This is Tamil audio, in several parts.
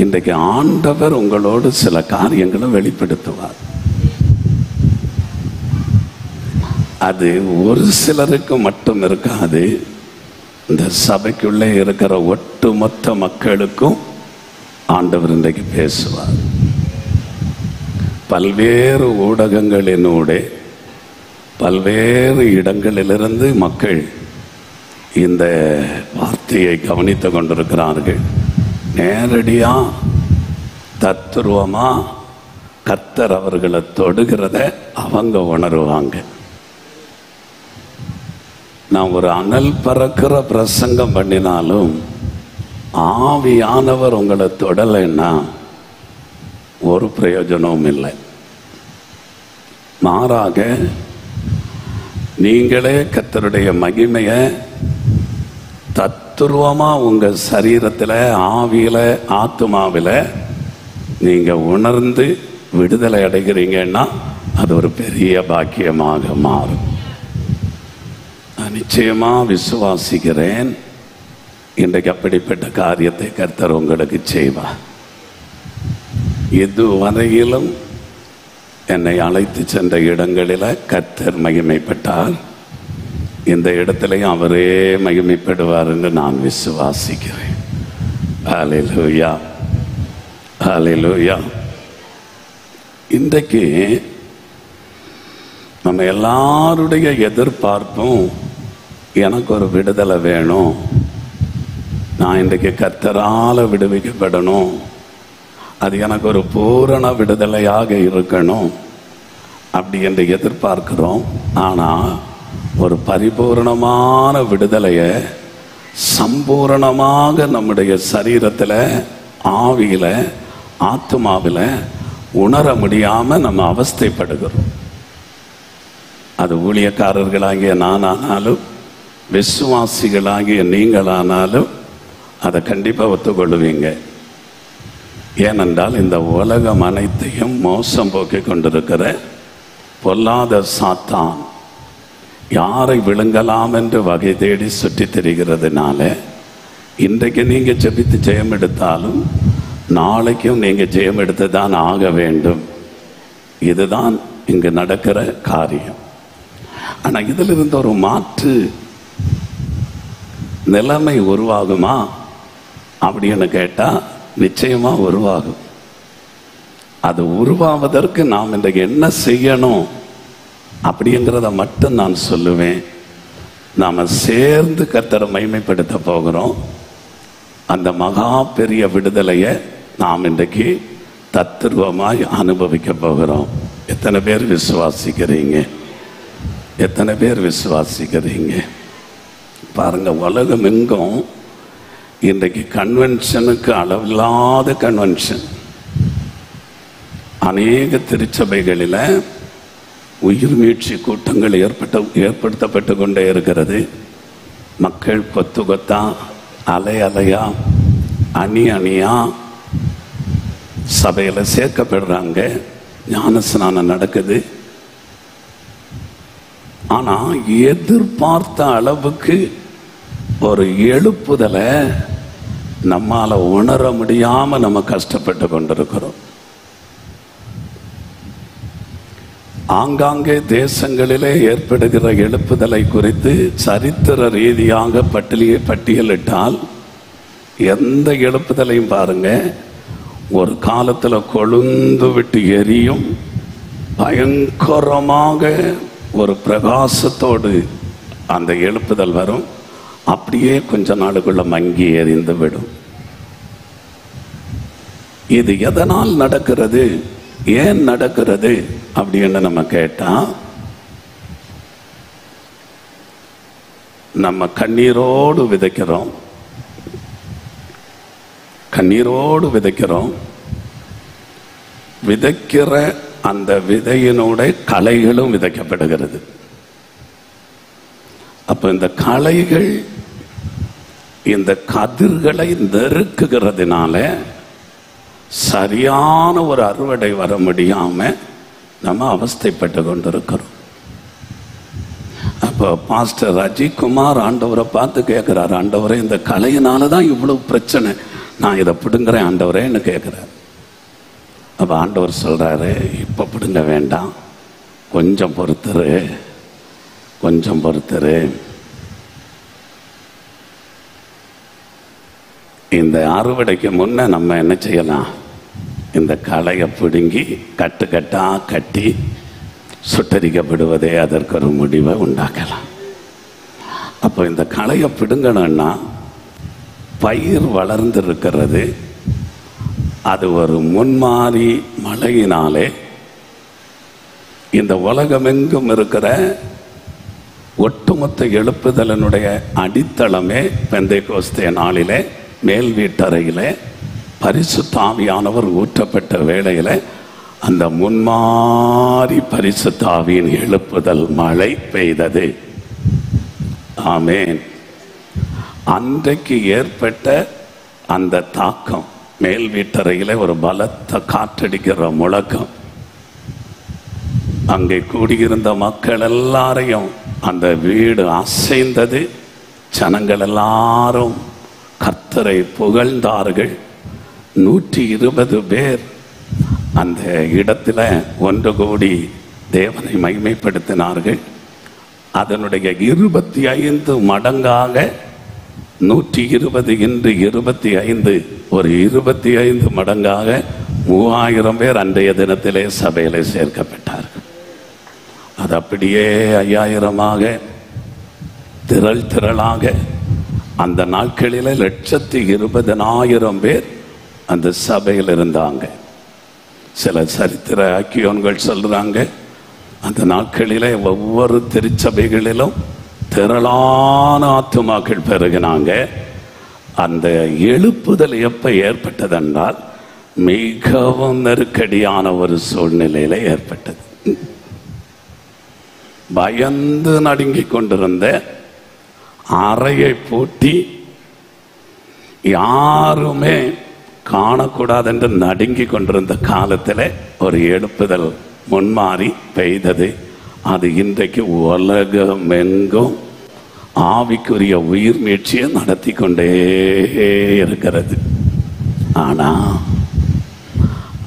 இன்றைக்கு ஆண்டவர் உங்களோடு சில காரியங்களை வெளிப்படுத்துவார். அது ஒரு சிலருக்கு மட்டும் இருக்காது, இந்த சபைக்குள்ளே இருக்கிற ஒட்டுமொத்த மக்களுக்கும் ஆண்டவர் இன்றைக்கு பேசுவார். பல்வேறு ஊடகங்களினூட பல்வேறு இடங்களிலிருந்து மக்கள் இந்த வார்த்தையை கவனித்து கொண்டிருக்கிறார்கள். நேரடியாக தத்துருவமாக கர்த்தர் அவர்களை தொடுகிறத அவங்க உணருவாங்க. நான் ஒரு அனல் பறக்கிற பிரசங்கம் பண்ணினாலும் ஆவியானவர் உங்களை தொடலைன்னா ஒரு பிரயோஜனமும் இல்லை. மாறாக நீங்களே கர்த்தருடைய மகிமையை தத்துருவமா உங்க சரீரத்தில், ஆவியில, ஆத்மாவில் நீங்க உணர்ந்து விடுதலை அடைகிறீங்கன்னா அது ஒரு பெரிய பாக்கியமாக மாறும். நான் நிச்சயமா விசுவாசிக்கிறேன், இன்றைக்கு அப்படிப்பட்ட காரியத்தை கர்த்தர் உங்களுக்கு செய்வார். இதுவரையிலும் என்னை அழைத்து சென்ற இடங்களில் கர்த்தர் மகிமைப்பட்டார். இந்த இடத்திலையும் அவரே மகிமைப்படுவார் என்று நான் விசுவாசிக்கிறேன். ஹல்லேலூயா, ஹல்லேலூயா. இன்றைக்கு நம்ம எல்லாருடைய எதிர்பார்ப்பும் எனக்கு ஒரு விடுதலை வேணும், நான் இன்றைக்கு கர்த்தரால் விடுவிக்கப்படணும், அது எனக்கு ஒரு பூரண விடுதலையாக இருக்கணும் அப்படி என்று எதிர்பார்க்கிறோம். ஆனால் ஒரு பரிபூர்ணமான விடுதலையை சம்பூரணமாக நம்முடைய சரீரத்தில், ஆவியில், ஆத்மாவில் உணர முடியாமல் நம்ம அவஸ்தைப்படுகிறோம். அது ஊழியக்காரர்களாகிய நானானாலும் விசுவாசிகளாகிய நீங்களானாலும் அதை கண்டிப்பாக ஒத்துக்கொள்ளுவீங்க. ஏனென்றால் இந்த உலகம் அனைத்தையும் மோசம் போக்கி கொண்டிருக்கிற பொல்லாத சாத்தான் யாரை விழுங்கலாம் என்று வகை தேடி சுற்றி திரிகிறதுனால இன்றைக்கு நீங்கள் ஜெபித்து ஜெயம் எடுத்தாலும் நாளைக்கும் நீங்கள் ஜெயம் எடுத்து தான் ஆக வேண்டும். இதுதான் இங்கு நடக்கிற காரியம். ஆனால் இதில் இருந்த ஒரு மாற்று நிலைமை உருவாகுமா அப்படின்னு கேட்டால் நிச்சயமாக உருவாகும். அது உருவாவதற்கு நாம் இன்றைக்கு என்ன செய்யணும் அப்படிங்கிறத மட்டும் நான் சொல்லுவேன். நாம் சேர்ந்து கர்த்தரை மகிமைப்படுத்த போகிறோம். அந்த மகா பெரிய விடுதலையை நாம் இன்றைக்கு தத்துருவமாய் அனுபவிக்க போகிறோம். எத்தனை பேர் விசுவாசிக்கிறீங்க? எத்தனை பேர் விசுவாசிக்கிறீங்க? பாருங்க, உலகம் எங்கும் இன்றைக்கு கன்வென்ஷனுக்கு அளவில்லாத கன்வென்ஷன். அநேக திருச்சபைகளில் உயிர் மீட்சி கூட்டங்கள் ஏற்படுத்தப்பட்டு கொண்டே இருக்கிறது. மக்கள் கொத்து கொத்தா, அலை அலையா, அணி அணியா சபையில் சேர்க்கப்படுறாங்க. ஞானஸ்நானம் நடக்குது. ஆனால் எதிர்பார்த்த அளவுக்கு ஒரு எழுப்புதலை நம்மால் உணர முடியாமல் நம்ம கஷ்டப்பட்டு கொண்டிருக்கிறோம். ஆங்காங்கே தேசங்களிலே ஏற்படுகிற எழுப்புதலை குறித்து சரித்திர ரீதியாக பட்டியலிட்டால் எந்த எழுப்புதலையும் பாருங்க, ஒரு காலத்தில் கொழுந்து விட்டு எரியும் பயங்கரமாக ஒரு பிரகாசத்தோடு அந்த எழுப்புதல் வரும். அப்படியே கொஞ்ச நாளுக்குள்ள மங்கி எறிந்து விடும். இது எதனால் நடக்கிறது, ஏன் நடக்கிறது அப்படின்னு நம்ம கேட்டா, நம்ம கண்ணீரோடு விதைக்கிறோம், கண்ணீரோடு விதைக்கிறோம். விதைக்கிற அந்த விதையினோட களைகளும் விதைக்கப்படுகிறது. அப்ப இந்த களைகள் இந்த கதிர்களை நெருக்குகிறதுனால சரியான ஒரு அறுவடை வர முடியாம நம்ம அவஸ்தைப்பட்டு கொண்டிருக்கிறோம். அப்போ பாஸ்டர் அஜிக்குமார் ஆண்டவரை பார்த்து கேட்கிறார், ஆண்டவரே இந்த கலையினால தான் இவ்வளவு பிரச்சனை, நான் இதை பிடுங்குறேன் ஆண்டவரேன்னு கேட்குறாரு. அப்போ ஆண்டவர் சொல்கிறாரு, இப்போ பிடுங்க வேண்டாம், கொஞ்சம் பொறுத்துரு, கொஞ்சம் பொறுத்துரு. இந்த அறுவடைக்கு முன்னே நம்ம என்ன செய்யலாம்? இந்த களையை பிடுங்கி கட்டு கட்டாக கட்டி சுட்டரிக்கப்படுவதே அதற்கு ஒரு முடிவை உண்டாக்கலாம். அப்போ இந்த களையை பிடுங்கணும்னா பயிர் வளர்ந்திருக்கிறது, அது ஒரு முன்மாறி மழையினாலே இந்த உலகமெங்கும் இருக்கிற ஒட்டுமொத்த எழுப்புதலனுடைய அடித்தளமே பெந்தைக்கோஸ்தே நாளிலே மேல் வீட்டறையிலே பரிசுத்த ஆவியானவர் ஊற்றப்பட்ட வேளையில அந்த முன்மாறி பரிசுத்த ஆவியின் எழுப்புதல் மழை பெய்தது. ஆமென். அன்றைக்கு ஏற்பட்ட அந்த தாக்கம், மேல் வீட்டறையில ஒரு பலத்த காற்றடிக்கிற முழக்கம், அங்கே கூடியிருந்த மக்கள் எல்லாரையும் அந்த வீடு அசைந்தது. ஜனங்கள் எல்லாரும் கர்த்தரை புகழ்ந்தார்கள். 120 பேர் அந்த இடத்துல ஒன்று கூடி தேவனை மகிமைப்படுத்தினார்கள். அதனுடைய 25 மடங்காக 120 இன்று 25, ஒரு 25 மடங்காக 3000 பேர் அன்றைய தினத்திலே சபையிலே சேர்க்கப்பட்டார்கள். அது அப்படியே 5000ஆக திரளாக அந்த நாட்களில் 120,000 பேர் அந்த சபையில் இருந்தாங்க. சில சரித்திர ஆக்கியோன்கள் சொல்றாங்க, அந்த நாட்களிலே ஒவ்வொரு திருச்சபைகளிலும் திரளான ஆத்துமாக்கள் பெருகினாங்க. அந்த எழுப்புதல் எப்ப ஏற்பட்டதென்றால் மிகவும் நெருக்கடியான ஒரு சூழ்நிலையில ஏற்பட்டது. பயந்து நடுங்கிக் கொண்டிருந்த, அறையை பூட்டி யாருமே காணக்கூடாது என்று நடுங்கிக் கொண்டிருந்த காலத்தில் ஒரு எழுப்புதல் முன்மாறி பெய்தது. அது இன்றைக்கு உலகமெங்கும் ஆவிக்குரிய உயிர் மீட்சியை நடத்தி கொண்டே இருக்கிறது. ஆனா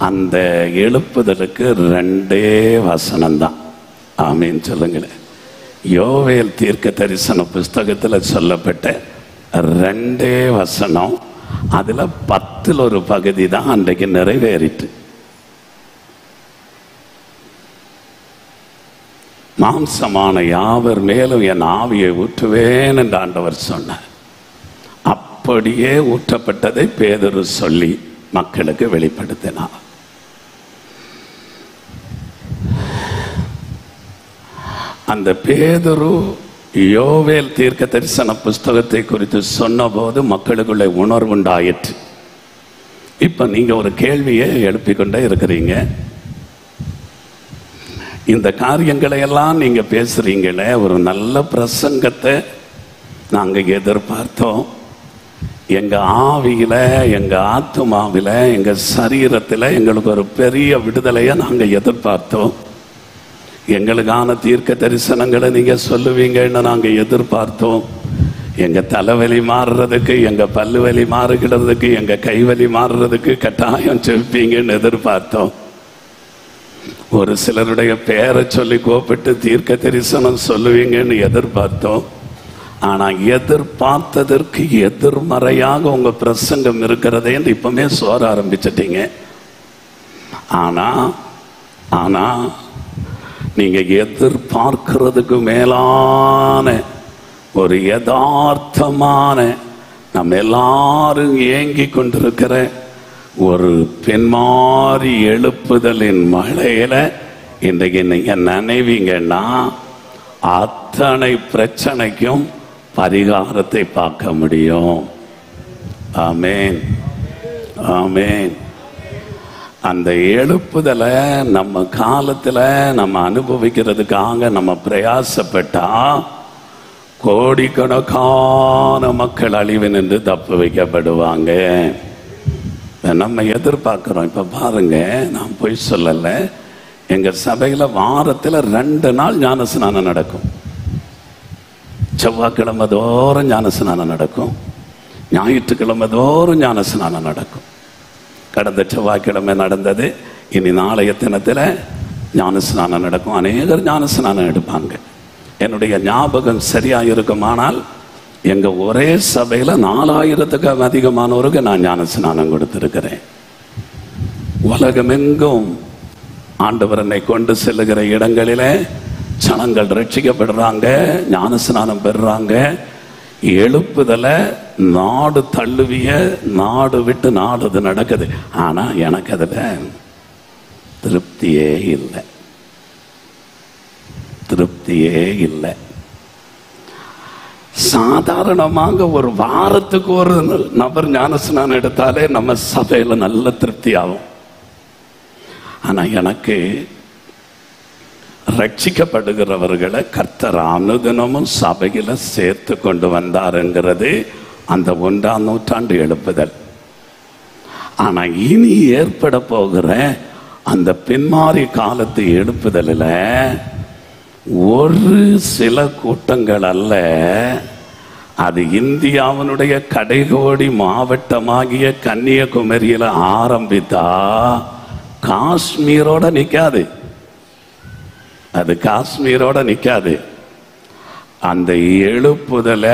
அந்த எழுப்புதலுக்கு 2 வசனம்தான். ஆமீன் சொல்லுங்களேன். யோவேல் தீர்க்க தரிசன புஸ்தகத்தில் சொல்லப்பட்ட 2 வசனம், அதுல 10 ஒரு பகுதி தான் அன்றைக்கு நிறைவேறிட்டு. மாம்சமான யாவர் மேலும் என் ஆவியை ஊற்றுவேன் என்று ஆண்டவர் சொன்னார். அப்படியே ஊற்றப்பட்டதை பேதுரு சொல்லி மக்களுக்கு வெளிப்படுத்தினார். அந்த பேதுரு யோவேல் தீர்க்க தரிசன புஸ்தகத்தை குறித்து சொன்ன போது மக்களுக்குள்ள உணர்வுண்டாயிற்று. இப்ப நீங்க ஒரு கேள்வியை எழுப்பிக்கொண்டே இருக்கிறீங்க. இந்த காரியங்களை எல்லாம் நீங்க பேசுறீங்களே, ஒரு நல்ல பிரசங்கத்தை நாங்க எதிர்பார்த்தோம். எங்க ஆவியில, எங்க ஆத்துமாவில, எங்க சரீரத்துல எங்களுக்கு ஒரு பெரிய விடுதலையை நாங்க எதிர்பார்த்தோம். எங்களுக்கான தீர்க்க தரிசனங்களை நீங்க சொல்லுவீங்கன்னு நாங்க எதிர்பார்த்தோம். எங்க தலைவலி மாறுறதுக்கு, எங்க பல்லு வலி மாறுகிறதுக்கு, எங்க கைவலி மாறுறதுக்கு கட்டாயம் செப்பீங்கன்னு எதிர்பார்த்தோம். ஒரு சிலருடைய பேரை சொல்லி கூப்பிட்டு தீர்க்க தரிசனம் சொல்லுவீங்கன்னு எதிர்பார்த்தோம். ஆனா எதிர்பார்த்ததற்கு எதிர்மறையாக உங்க பிரசங்கம் இருக்கிறதே இப்பவுமே சோர ஆரம்பிச்சிட்டீங்க. ஆனா நீங்க எதிர்பார்க்கிறதுக்கு மேலான ஒரு யதார்த்தமான, நம்ம எல்லாரும் ஏங்கி கொண்டிருக்கிற ஒரு பெண்மாறி எழுப்புதலின் மழையில இன்றைக்கு நீங்க நினைவீங்கன்னா அத்தனை பிரச்சனைக்கும் பரிகாரத்தை பார்க்க முடியும். ஆமேன், ஆமேன். அந்த எழுப்புதலை நம்ம காலத்துல நம்ம அனுபவிக்கிறதுக்காக நம்ம பிரயாசப்பட்டா கோடிக்கணக்கான மக்கள் அழிவு நின்று தப்பு வைக்கப்படுவாங்க. நம்ம எதிர்பார்க்கிறோம். இப்ப பாருங்க, நான் பொய் சொல்லல, எங்க சபையில வாரத்துல 2 நாள் ஞானஸ்நானம் நடக்கும். செவ்வாய்க்கிழமை தோறும் ஞானஸ்நானம் நடக்கும். ஞாயிற்றுக்கிழமை தோறும் ஞான ஸ்நானம் நடக்கும். கடந்த செவ்வாய்க்கிழமை நடந்தது. இனி நாளைய தினத்தில் ஞான ஸ்நானம் நடக்கும். அநேகர் ஞான ஸ்நானம் எடுப்பாங்க. என்னுடைய ஞாபகம் சரியாக இருக்குமானால் எங்கள் ஒரே சபையில் 4000க்கும் அதிகமானவருக்கு நான் ஞான ஸ்நானம் கொடுத்துருக்கிறேன். உலகமெங்கும் ஆண்டவர் என்னை கொண்டு செல்லுகிற இடங்களிலே ஜனங்கள் ரட்சிக்கப்படுறாங்க, ஞான ஸ்நானம் பெறுறாங்க. எழுப்புதல நாடு தள்ளுவிய, நாடு விட்டு நாடு அது நடக்குது. ஆனா எனக்கு அதுல திருப்தியே இல்லை, திருப்தியே இல்லை. சாதாரணமாக ஒரு வாரத்துக்கு ஒரு நபர் ஞானஸ்நானம் எடுத்தாலே நம்ம சபையில நல்ல திருப்தி ஆகும். ஆனா எனக்கு ரட்சிக்கப்படுகிறவர்களை கர்த்தர் அனுதினமும் சபையில சேர்த்து கொண்டு வந்தாருங்கிறது அந்த 1ஆம் நூற்றாண்டு எழுப்புதல். ஆனா இனி ஏற்பட போகிற அந்த பின்மாறி காலத்து எழுப்புதலில் ஒரு சில கூட்டங்கள் அல்ல, அது இந்தியாவினுடைய கடைகோடி மாவட்டமாகிய கன்னியாகுமரியில ஆரம்பித்தா காஷ்மீரோட நிக்காது. அது காஷ்மீரோட நிக்காது. அந்த எழுப்புதல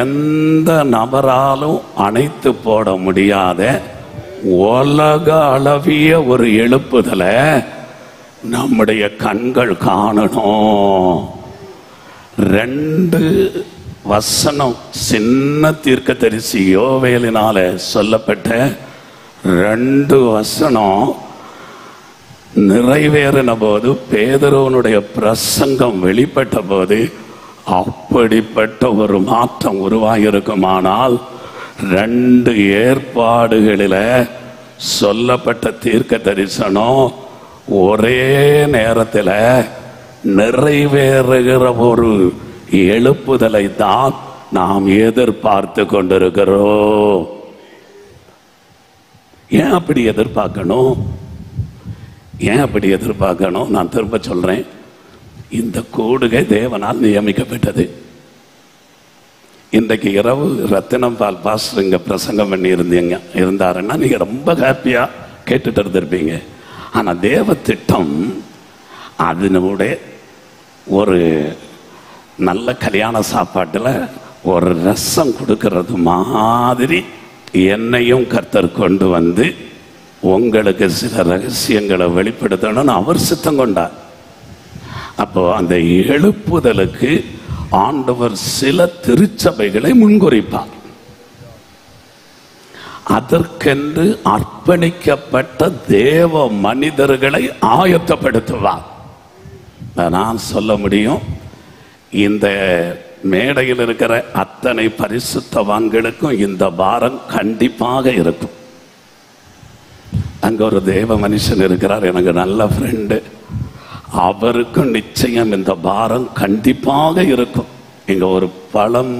எந்த நபராலும் அணைத்து போட முடியாத உலக அளவிய ஒரு எழுப்புதல நம்முடைய கண்கள் காணணும். 2 வசனம் சின்ன தீர்க்கதரிசி யோவேலினால சொல்லப்பட்ட 2 வசனம் நிறைவேறின போது, பேதுருவனுடைய பிரசங்கம் வெளிப்பட்ட போது அப்படிப்பட்ட ஒரு மாற்றம் உருவாகியிருக்குமானால் 2 ஏற்பாடுகளில சொல்லப்பட்ட தீர்க்க தரிசனம் ஒரே நேரத்தில் நிறைவேறுகிற ஒரு எழுப்புதலை தான் நாம் எதிர்பார்த்து கொண்டிருக்கிறோம். ஏன் அப்படி எதிர்பார்க்கணும்? ஏன் அப்படி எதிர்பார்க்கணும்? நான் திரும்ப சொல்றேன். இந்த கூடுகை தேவனால் நியமிக்கப்பட்டது. இன்றைக்கு இரவு ரத்தினம் பால் பாஸ்டர் இங்க பிரசங்கம் பண்ணி இருந்தாருன்னா நீங்க ரொம்ப ஹாப்பியா கேட்டுட்டு இருந்திருப்பீங்க. ஆனா தேவ திட்டம் அதனுடைய ஒரு நல்ல கல்யாண சாப்பாட்டுல ஒரு ரசம் கொடுக்கிறது மாதிரி என்னையும் கர்த்தர் கொண்டு வந்து உங்களுக்கு சில ரகசியங்களை வெளிப்படுத்தணும்னு அவர் சித்தம் கொண்டார். அப்போ அந்த எழுப்புதலுக்கு ஆண்டவர் சில திருச்சபைகளை முன்குறிப்பார். அதற்கென்று அர்ப்பணிக்கப்பட்ட தேவ மனிதர்களை ஆயத்தப்படுத்துவார். நான் சொல்ல முடியும், இந்த மேடையில் இருக்கிற அத்தனை பரிசுத்தவான்களுக்கும் இந்த பாரம் கண்டிப்பாக இருக்கும். அங்க ஒரு தேவ மனுஷன் இருக்கிறார், எனக்கு நல்ல ஃப்ரெண்டு. அவருக்கும் நிச்சயம் இந்த பாரம் கண்டிப்பாக இருக்கும். இங்க ஒரு பழம்,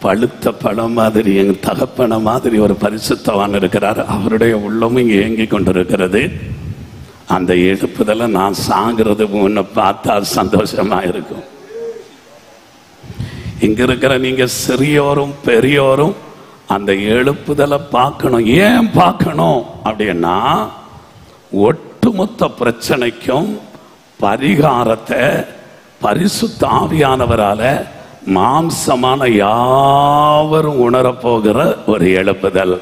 பழுத்த பழம் மாதிரி எங்க தகப்பன மாதிரி ஒரு பரிசுத்தவான் இருக்கிறார். அவருடைய உள்ளமும் இங்க ஏங்கி கொண்டிருக்கிறது. அந்த எழுப்புதல நான் சாகிறது முன்ன பார்த்தா சந்தோஷமா இருக்கும். இங்க இருக்கிற நீங்க சிறியோரும் பெரியோரும் அந்த எழுப்புதலை பார்க்கணும். ஏன் பார்க்கணும் அப்படின்னா, ஒட்டுமொத்த பிரச்சனைக்கும் பரிகாரத்தை பரிசுத்த ஆவியானவரால மாம்சமான யாவரும் உணரப்போகிற ஒரு எழுப்புதல்.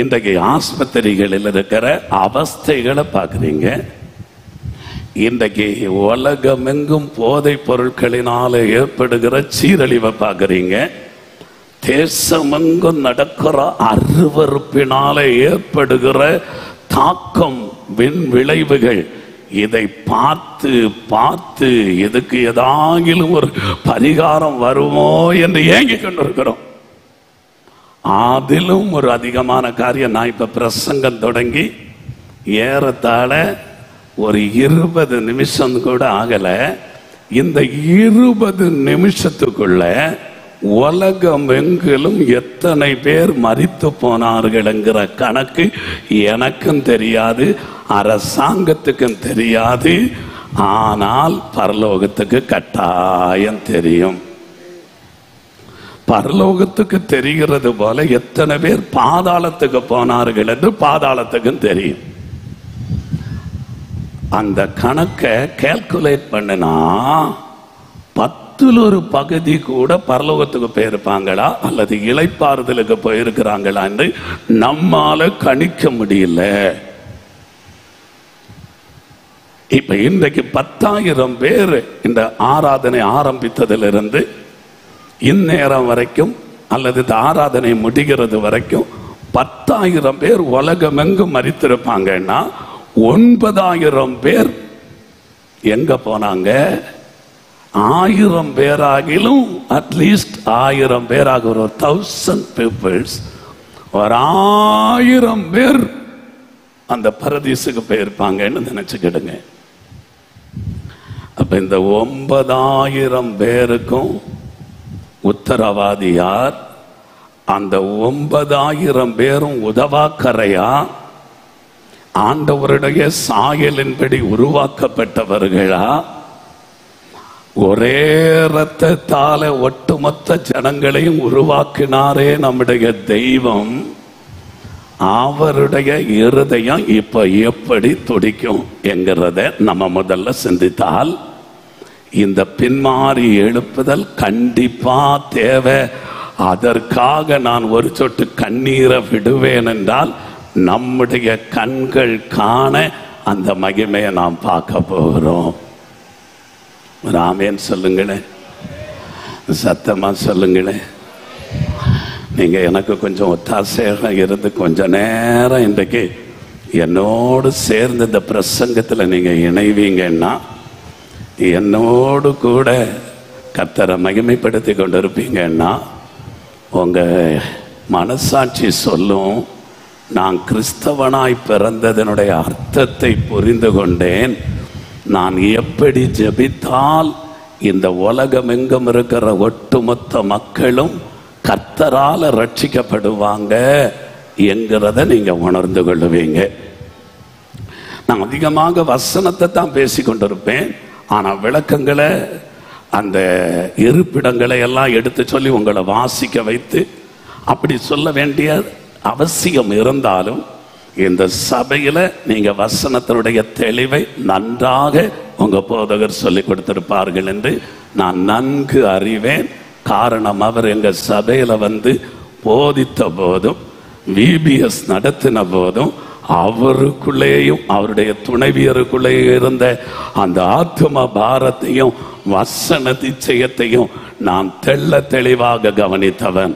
இன்றைக்கு ஆஸ்பத்திரிகளில் இருக்கிற அவஸ்தைகளை பார்க்குறீங்க. இன்றைக்கு உலகமெங்கும் போதைப் பொருட்களினால ஏற்படுகிற சீரழிவை பார்க்குறீங்க. தேசமெங்கும் நடக்கிற அருவருப்பினால ஏற்படுகிற தாக்கம், விளைவுகள், இதை பார்த்து பார்த்து எதுக்கு ஏதாகிலும் ஒரு பரிகாரம் வருமோ என்று ஏங்கிக் கொண்டிருக்கிறோம். அதிலும் ஒரு அதிகமான காரியம், நான் இப்ப பிரசங்கம் தொடங்கி ஏறத்தாழ ஒரு 20 நிமிஷம் கூட ஆகல. இந்த 20 நிமிஷத்துக்குள்ள உலகம் எங்கிலும் எத்தனை பேர் மரித்து போனார்கள்ங்கிற கணக்கு எனக்கும் தெரியாது, அரசாங்கத்துக்கும் தெரியாது. ஆனால் பரலோகத்துக்கு கட்டாயம் தெரியும். பரலோகத்துக்கு தெரிகிறது போல எத்தனை பேர் பாதாளத்துக்கு போனார்கள் என்று பாதாளத்துக்கும் தெரியும். அந்த கணக்கை கால்குலேட் பண்ணினா 10ல் ஒரு பகுதி கூட பரலோகத்துக்கு போயிருப்பாங்களா அல்லது இளைப்பாறுதலுக்கு போயிருக்கிறாங்களா என்று நம்மால கணிக்க முடியல. இப்ப இன்றைக்கு 10,000 பேர் இந்த ஆராதனை ஆரம்பித்ததிலிருந்து இந்நேரம் வரைக்கும் அல்லது இந்த ஆராதனை முடிகிறது வரைக்கும் 10,000 பேர் உலகமெங்கும் மரித்திருப்பாங்கன்னா 9,000 பேர் எங்க போனாங்க? 1000 பேராகிலும் அட்லீஸ்ட் 1000 பேராக ஒரு 1000 பீப்புள்ஸ், ஒரு 1000 பேர் அந்த பரதீசுக்கு போயிருப்பாங்கன்னு நினைச்சுக்கிடுங்க. அப்ப இந்த 9,000 பேருக்கும் உத்தரவாதி யார்? அந்த 9,000 பேரும் உதவாக்கரையா? ஆண்டவருடைய சாயலின்படி உருவாக்கப்பட்டவர்களா? ஒரே இரத்தத்தால ஒட்டுமொத்த ஜனங்களையும் உருவாக்கினாரே நம்முடைய தெய்வம். அவருடைய இருதயம் இப்ப எப்படி துடிக்கும் என்கிறத நம்ம முதல்ல சிந்தித்தால், இந்த பின்மாறி எழுப்புதல் கண்டிப்பா தேவை. அதற்காக நான் ஒரு சொட்டு கண்ணீரை விடுவேன் என்றால் நம்முடைய கண்கள் காண அந்த மகிமையை நாம் பார்க்க போகிறோம். ஆமென் சொல்லுங்களேன், சத்தமா சொல்லுங்களேன். நீங்க எனக்கு கொஞ்சம் ஒத்தாசையாக இருந்து கொஞ்ச நேரம் இன்றைக்கு என்னோடு சேர்ந்து இந்த பிரசங்கத்தில் நீங்க இணைவீங்கன்னா என்னோடு கூட கர்த்தரை மகிமைப்படுத்தி கொண்டிருப்பீங்கன்னா உங்க மனசாட்சி சொல்லும், நான் கிறிஸ்தவனாய் பிறந்ததனுடைய அர்த்தத்தை புரிந்து கொண்டேன். நான் எப்படி ஜெபித்தால் இந்த உலகமெங்கும் இருக்கிற ஒட்டுமொத்த மக்களும் கர்த்தரால ரட்சிக்கப்படுவாங்க என்கிறத நீங்க உணர்ந்து கொள்ளுவீங்க. நான் அதிகமாக வசனத்தை தான் பேசி கொண்டிருப்பேன். ஆனா விளக்கங்களை, அந்த இருப்பிடங்களை எல்லாம் எடுத்து சொல்லி உங்களை வாசிக்க வைத்து அப்படி சொல்ல வேண்டிய அவசியம் இருந்தாலும் இந்த சபையில நீங்க வசனத்தினுடைய தெளிவை நன்றாக உங்க போதகர் சொல்லி கொடுத்திருப்பார்கள் என்று நான் நன்கு அறிவேன். காரணம், அவர் எங்க சபையில வந்து போதித்த போதும் VBS நடத்தின போதும் அவருக்குள்ளேயும் அவருடைய துணைவியருக்குள்ளேயும் இருந்த அந்த ஆத்ம பாரத்தையும் வசன நிச்சயத்தையும் நான் தெள்ள தெளிவாக கவனித்தவன்.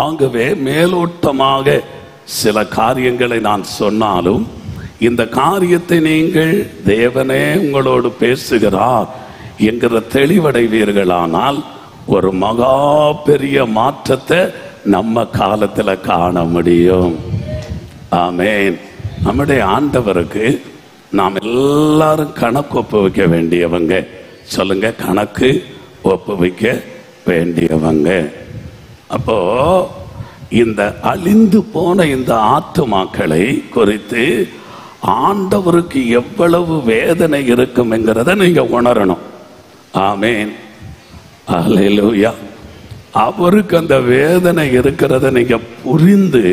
ஆகவே மேலோட்டமாக சில காரியங்களை நான் சொன்னாலும் இந்த காரியத்தை நீங்கள் தேவனே உங்களோடு பேசுகிறார் என்கிற தெளிவடைவீர்களானால் ஒரு மகா பெரிய மாற்றத்தை நம்ம காலத்துல காண முடியும். ஆமென். நம்முடைய ஆண்டவருக்கு நாம் எல்லாரும் கணக்கு ஒப்பு வைக்க வேண்டியவங்க. சொல்லுங்க, கணக்கு ஒப்பு வைக்க வேண்டியவங்க. அப்போ இந்த அழிந்து போன இந்த ஆத்துமாக்களை குறித்து ஆண்டவருக்கு எவ்வளவு வேதனை இருக்கும் என்கிறத நீங்க உணரணும். ஆமென், அல்லேலூயா. அவருக்கு அந்த வேதனை இருக்கிறத நீங்க புரிந்து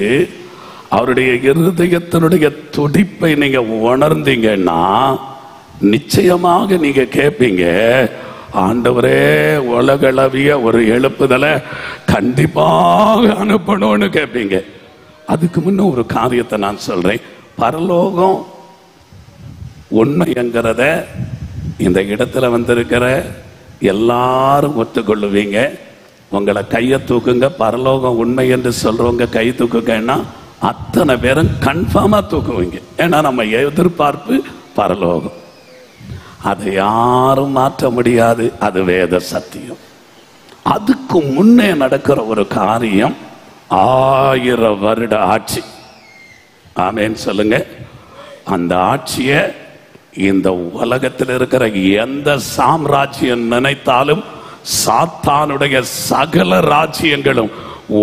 அவருடைய இருதயத்தினுடைய துடிப்பை நீங்க உணர்ந்தீங்கன்னா நிச்சயமாக நீங்க கேட்பீங்க, ஆண்டவரே உலகளவிய ஒரு எழுப்புதலை கண்டிப்பாக அனுப்பணும்னு கேட்பீங்க. அதுக்கு முன்ன ஒரு காரியத்தை நான் சொல்றேன். பரலோகம் உண்மை என்கிறத இந்த இடத்துல வந்திருக்கிற எல்லாரும் ஒத்துக்கொள்ளுவீங்க. உங்களை கையை தூக்குங்க, பரலோகம் உண்மை என்று சொல்றவங்க கை தூக்குங்கன்னா அத்தனை பேரும் கன்ஃபார்மா தூக்குவீங்க. ஏன்னா நம்ம எதிர்பார்ப்பு பரலோகம், அதை யாரும் மாற்ற முடியாது. அது வேத சத்தியம். அதுக்கு முன்னே நடக்கிற ஒரு காரியம் 1000 வருட ஆட்சி. ஆமென் சொல்லுங்க. அந்த ஆட்சியை இந்த உலகத்தில் இருக்கிற எந்த சாம்ராஜ்யம் நினைத்தாலும் சாத்தானுடைய சகல ராஜ்யங்களும்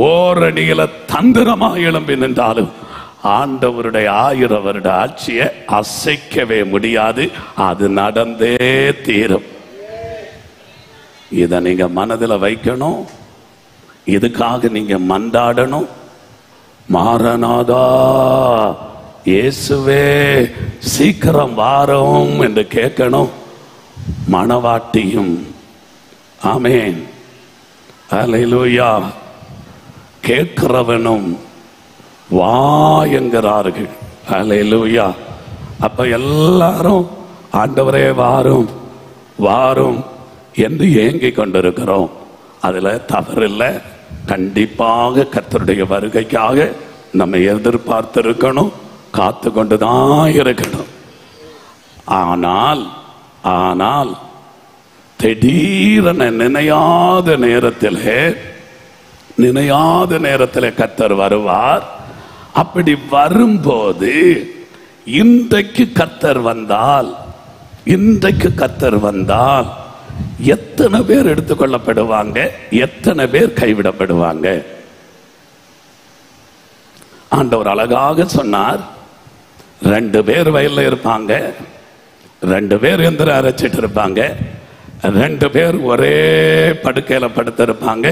ஓரணியில தந்திரமாக எழும்பி நின்றாலும் ஆண்டவருடைய 1000 வருட ஆட்சியை அசைக்கவே முடியாது. அது நடந்தே தீரும். இதை நீங்க மனதில் வைக்கணும். இதுக்காக நீங்க மன்றாடணும். மாரநாதா, இயேசுவே சீக்கிரம் வாரும் என்று கேட்கணும். மணவாட்டியும் ஆமென் அல்லேலூயா கேட்கிறவனும் வா என்கிறார்கள். அல்லேலூயா. அப்ப எல்லாரும் ஆண்டவரே வாரும் வாரும் என்று ஏங்கிக் கொண்டிருக்கிறோம். அதுல தவறில்லை. கண்டிப்பாக கர்த்தருடைய வருகைக்காக நம்ம எதிர்பார்த்திருக்கணும், காத்து கொண்டுதான் இருக்கணும். ஆனால் ஆனால் திடீரென நினையாத நேரத்தில் கர்த்தர் வருவார். அப்படி வரும்போது இன்றைக்கு கர்த்தர் வந்தால் எத்தனை பேர் எடுத்துக்கொள்ளப்படுவாங்க, எத்தனை பேர் கைவிடப்படுவாங்க? ஆண்டவர் அழகாக சொன்னார். 2 பேர் வயல்ல இருப்பாங்க, 2 பேர் எந்திரம் அரைச்சிட்டு இருப்பாங்க, 2 பேர் ஒரே படுக்கையில படுத்திருப்பாங்க.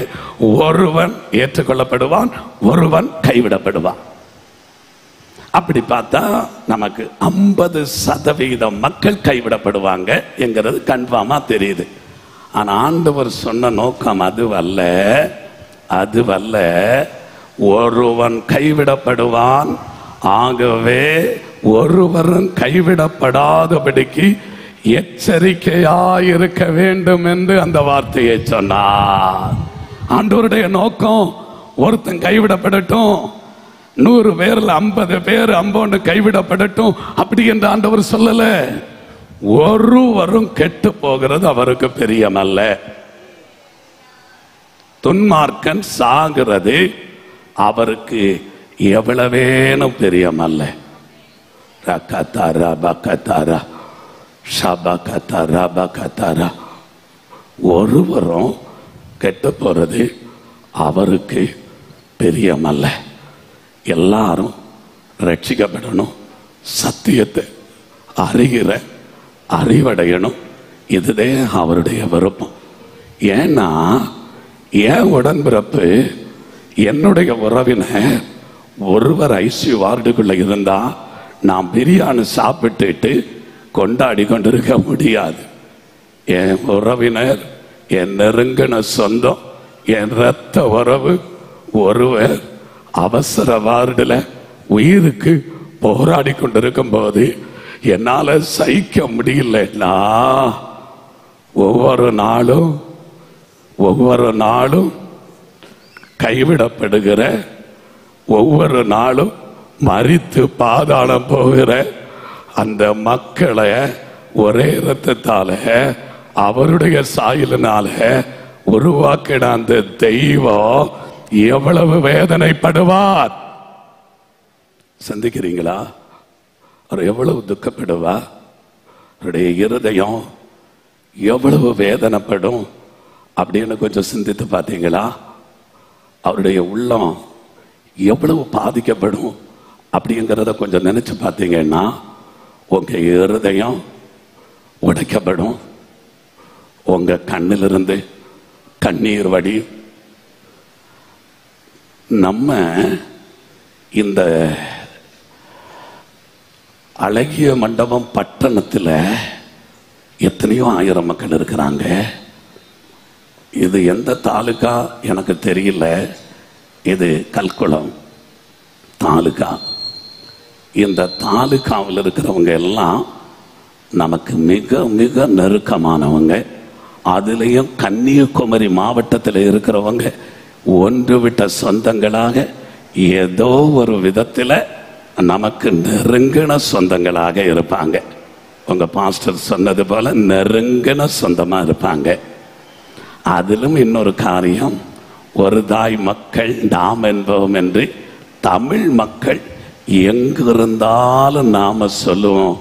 ஒருவன் ஏற்றுக்கொள்ளப்படுவான், ஒருவன் கைவிடப்படுவான். அப்படி பார்த்தா நமக்கு 50% மக்கள் கைவிடப்படுவாங்க என்கிறது கன்ஃபார்மா தெரியுது. ஆனா ஆண்டவர் சொன்ன நோக்கம் அதுவல்ல. ஒருவன் கைவிடப்படுவான். ஆகவே ஒருவரும் கைவிடப்படாதபடிக்கு எச்சரிக்கையாயிருக்க வேண்டும் என்று அந்த வார்த்தையை சொன்னார். ஆண்டவருடைய நோக்கம் ஒருத்தன் கைவிடப்படட்டும், 100 பேர்ல 50 பேர் அம்போன்னு கைவிடப்படட்டும் அப்படி என்று ஆண்டவர் சொல்லல. ஒருவரும் கெட்டு போகிறது அவருக்கு பிரியமல்ல. துன்மார்க்கன் சாகிறது அவருக்கு எவ்வளவேனும் பிரியமல்ல. ஒருவரும் கெட்டு போறது அவருக்கு பிரியமல்ல. எல்லாரும் ரட்சிக்கப்படணும், சத்தியத்தை அறிகிற அறிவடையணும். இதுதே அவருடைய விருப்பம். ஏன்னா என் உடன்பிறப்பு, என்னுடைய உறவினர் ஒருவர் ஐசியூ வார்டுக்குள்ள இருந்தா நான் பிரியாணி சாப்பிட்டுட்டு கொண்டாடி கொண்டிருக்க முடியாது. என் உறவினர், என் நெருங்கின சொந்தம், என் இரத்த உறவு ஒருவர் அவசர வார்டுல உயிருக்கு போராடி கொண்டிருக்கும் போது என்னால சகிக்க முடியலன்னா ஒவ்வொரு நாளும் கைவிடப்படுகிற, ஒவ்வொரு நாளும் மரித்து பாதாளம் போகிற அந்த மக்களை ஒரே இரத்தத்தால அவருடைய சாயலினால உருவாக்கின அந்த தெய்வம் எவ்வளவு வேதனைப்படுவார் சந்திக்கிறீங்களா? அவர் எவ்வளவு துக்கப்படுவார், அவருடைய இருதயம் எவ்வளவு வேதனைப்படும் அப்படின்னு கொஞ்சம் சிந்தித்து பார்த்தீங்களா? அவருடைய உள்ளம் எவ்வளவு பாதிக்கப்படும் அப்படிங்கிறத கொஞ்சம் நினைச்சு பார்த்தீங்கன்னா உங்க இருதயம் உடைக்கப்படும், உங்க கண்ணிலிருந்து கண்ணீர் வடி. நம்ம இந்த அழகிய மண்டபம் பட்டணத்தில் எத்தனையோ ஆயிரம் மக்கள் இருக்கிறாங்க. இது எந்த தாலுகா எனக்கு தெரியல, இது கல்குளம் தாலுகா. இந்த தாலுகாவில் இருக்கிறவங்க எல்லாம் நமக்கு மிக மிக நெருக்கமானவங்க. அதுலேயும் கன்னியாகுமரி மாவட்டத்தில் இருக்கிறவங்க ஒன்று விட்ட சொந்தங்களாக ஏதோ ஒரு விதத்தில் நமக்கு நெருங்கின சொந்தங்களாக இருப்பாங்க. உங்க பாஸ்டர் சொன்னது போல நெருங்கின சொந்தமா இருப்பாங்க. அதிலும் இன்னொரு காரியம், ஒரு தாய் மக்கள் நாம் என்போம் என்று தமிழ் மக்கள் எங்கிருந்தாலும் நாம சொல்லுவோம்,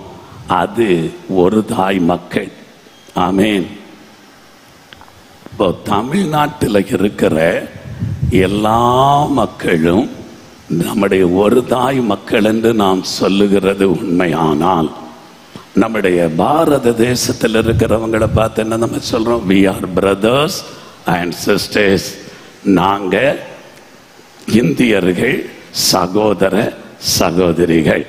அது ஒரு தாய் மக்கள். ஆமேன். இப்போ தமிழ்நாட்டில் இருக்கிற எல்லா மக்களும் நம்முடைய ஒரு தாய் மக்கள் என்று நாம் சொல்லுகிறது உண்மையானால், நம்முடைய பாரத தேசத்தில் இருக்கிறவங்களை பார்த்து என்ன நம்ம சொல்றோம்? we are brothers and sisters நாங்க இந்தியர்கள் சகோதர சகோதரிகள்.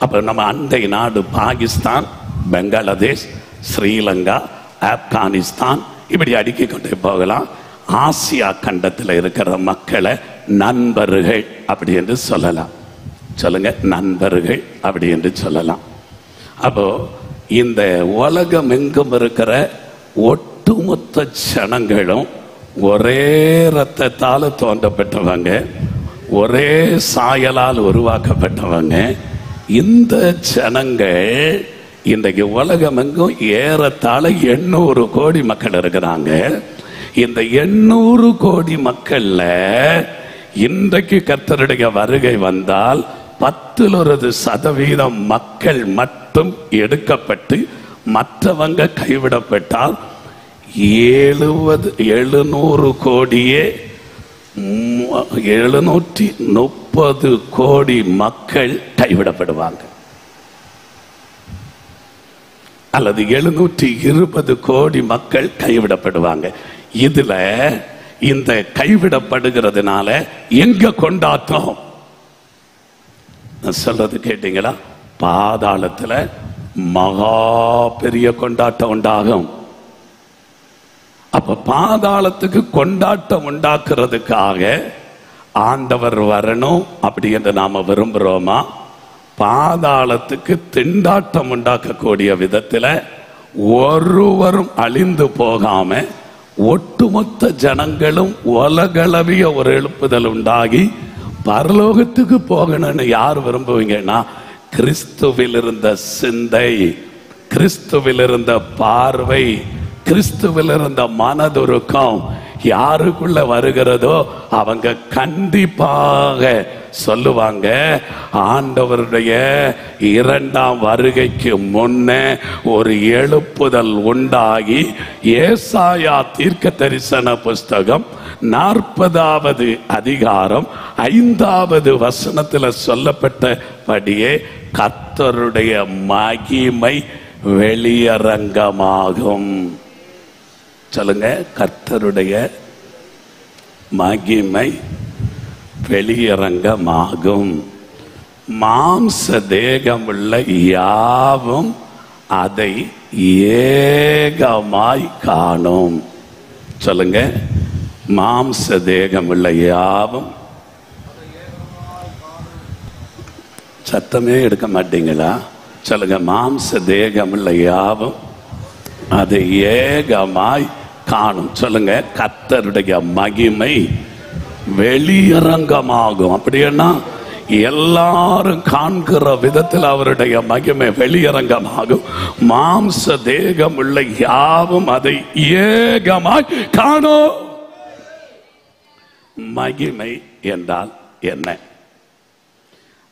அப்ப நம்ம அண்டை நாடு பாகிஸ்தான், பங்களாதேஷ், ஸ்ரீலங்கா, ஆப்கானிஸ்தான், இப்படி அடுக்கிக் கொண்டே போகலாம். ஆசியா கண்டத்தில் இருக்கிற மக்களை நண்பர்கள் அப்படி என்று சொல்லலாம். சொல்லுங்க, நண்பர்கள் அப்படி என்று சொல்லலாம். அப்போ இந்த உலகம் எங்கும் இருக்கிற ஒட்டுமொத்த ஜனங்களும் ஒரே இரத்தத்தால் தோன்றப்பட்டவங்க, ஒரே சாயலால் உருவாக்கப்பட்டவங்க. இந்த ஜனங்கள் இன்றைக்கு உலகம் எங்கும் ஏறத்தாழ 800 கோடி மக்கள் இருக்கிறாங்க. இந்த 800 கோடி மக்கள்ல இன்றைக்கு கர்த்தருடைய வருகை வந்தால் 10% மக்கள் மட்டும் எடுக்கப்பட்டு மற்றவங்க கைவிடப்பட்டால் 700 கோடியே 730 கோடி மக்கள் கைவிடப்படுவாங்க, அல்லது 720 கோடி மக்கள் கைவிடப்படுவாங்க. இதுல இந்த கைவிடப்படுகிறதுனால எங்க கொண்டாட்டம்? சொல்றது கேட்டீங்களா? பாதாளத்துல மகா பெரிய கொண்டாட்டம் உண்டாகும். அப்ப பாதாளத்துக்கு கொண்டாட்டம் உண்டாக்குறதுக்காக ஆண்டவர் வரணும் அப்படி என்று நாம விரும்புறோமா? பாதாளத்துக்கு திண்டாட்டம் உண்டாக்கக்கூடிய விதத்துல ஒருவரும் அழிந்து போகாம ஒட்டுமொத்த ஜனங்களும் உலகளவிய ஒரு எழுப்புதல் உண்டாகி பரலோகத்துக்கு போகணும்னு யார் விரும்புவீங்கன்னா, கிறிஸ்துவில் இருந்த சிந்தை, கிறிஸ்துவில் இருந்த பார்வை, கிறிஸ்துவில் இருந்த மனதுருக்கம் யாருக்குள்ள வருகிறதோ அவங்க கண்டிப்பாக சொல்லுவாங்க, ஆண்டவருடைய 2ஆம் வருகைக்கு முன்னே ஒரு எழுப்புதல் உண்டாகி ஏசாயா தீர்க்க தரிசன புஸ்தகம் 40வது அதிகாரம் 5வது வசனத்தில் சொல்லப்பட்டபடியே கர்த்தருடைய மகிமை வெளியரங்கமாகும். சொல்லுங்க, கர்த்தருடைய மகிமை வெளியரங்கமாகும். மாம்ச தேகம் உள்ள யாவும் அதை ஏகமாய் காணும். சொல்லுங்க, மாம்ச தேகம் உள்ள யாவும். சத்தமே எடுக்க மாட்டீங்களா? சொல்லுங்க, மாம்ச தேகம் உள்ள யாவும் அதை ஏகமாய் காணும். சொல்லுங்க, கர்த்தருடைய மகிமை வெளியரங்கமாகும். அப்படின்னா எல்லாரும் காண்கிற விதத்தில் அவருடைய மகிமை வெளியரங்கமாகும். மாம்ச தேகம் உள்ள யாவும் அதை ஏகமாய் காணும். மகிமை என்றால் என்ன?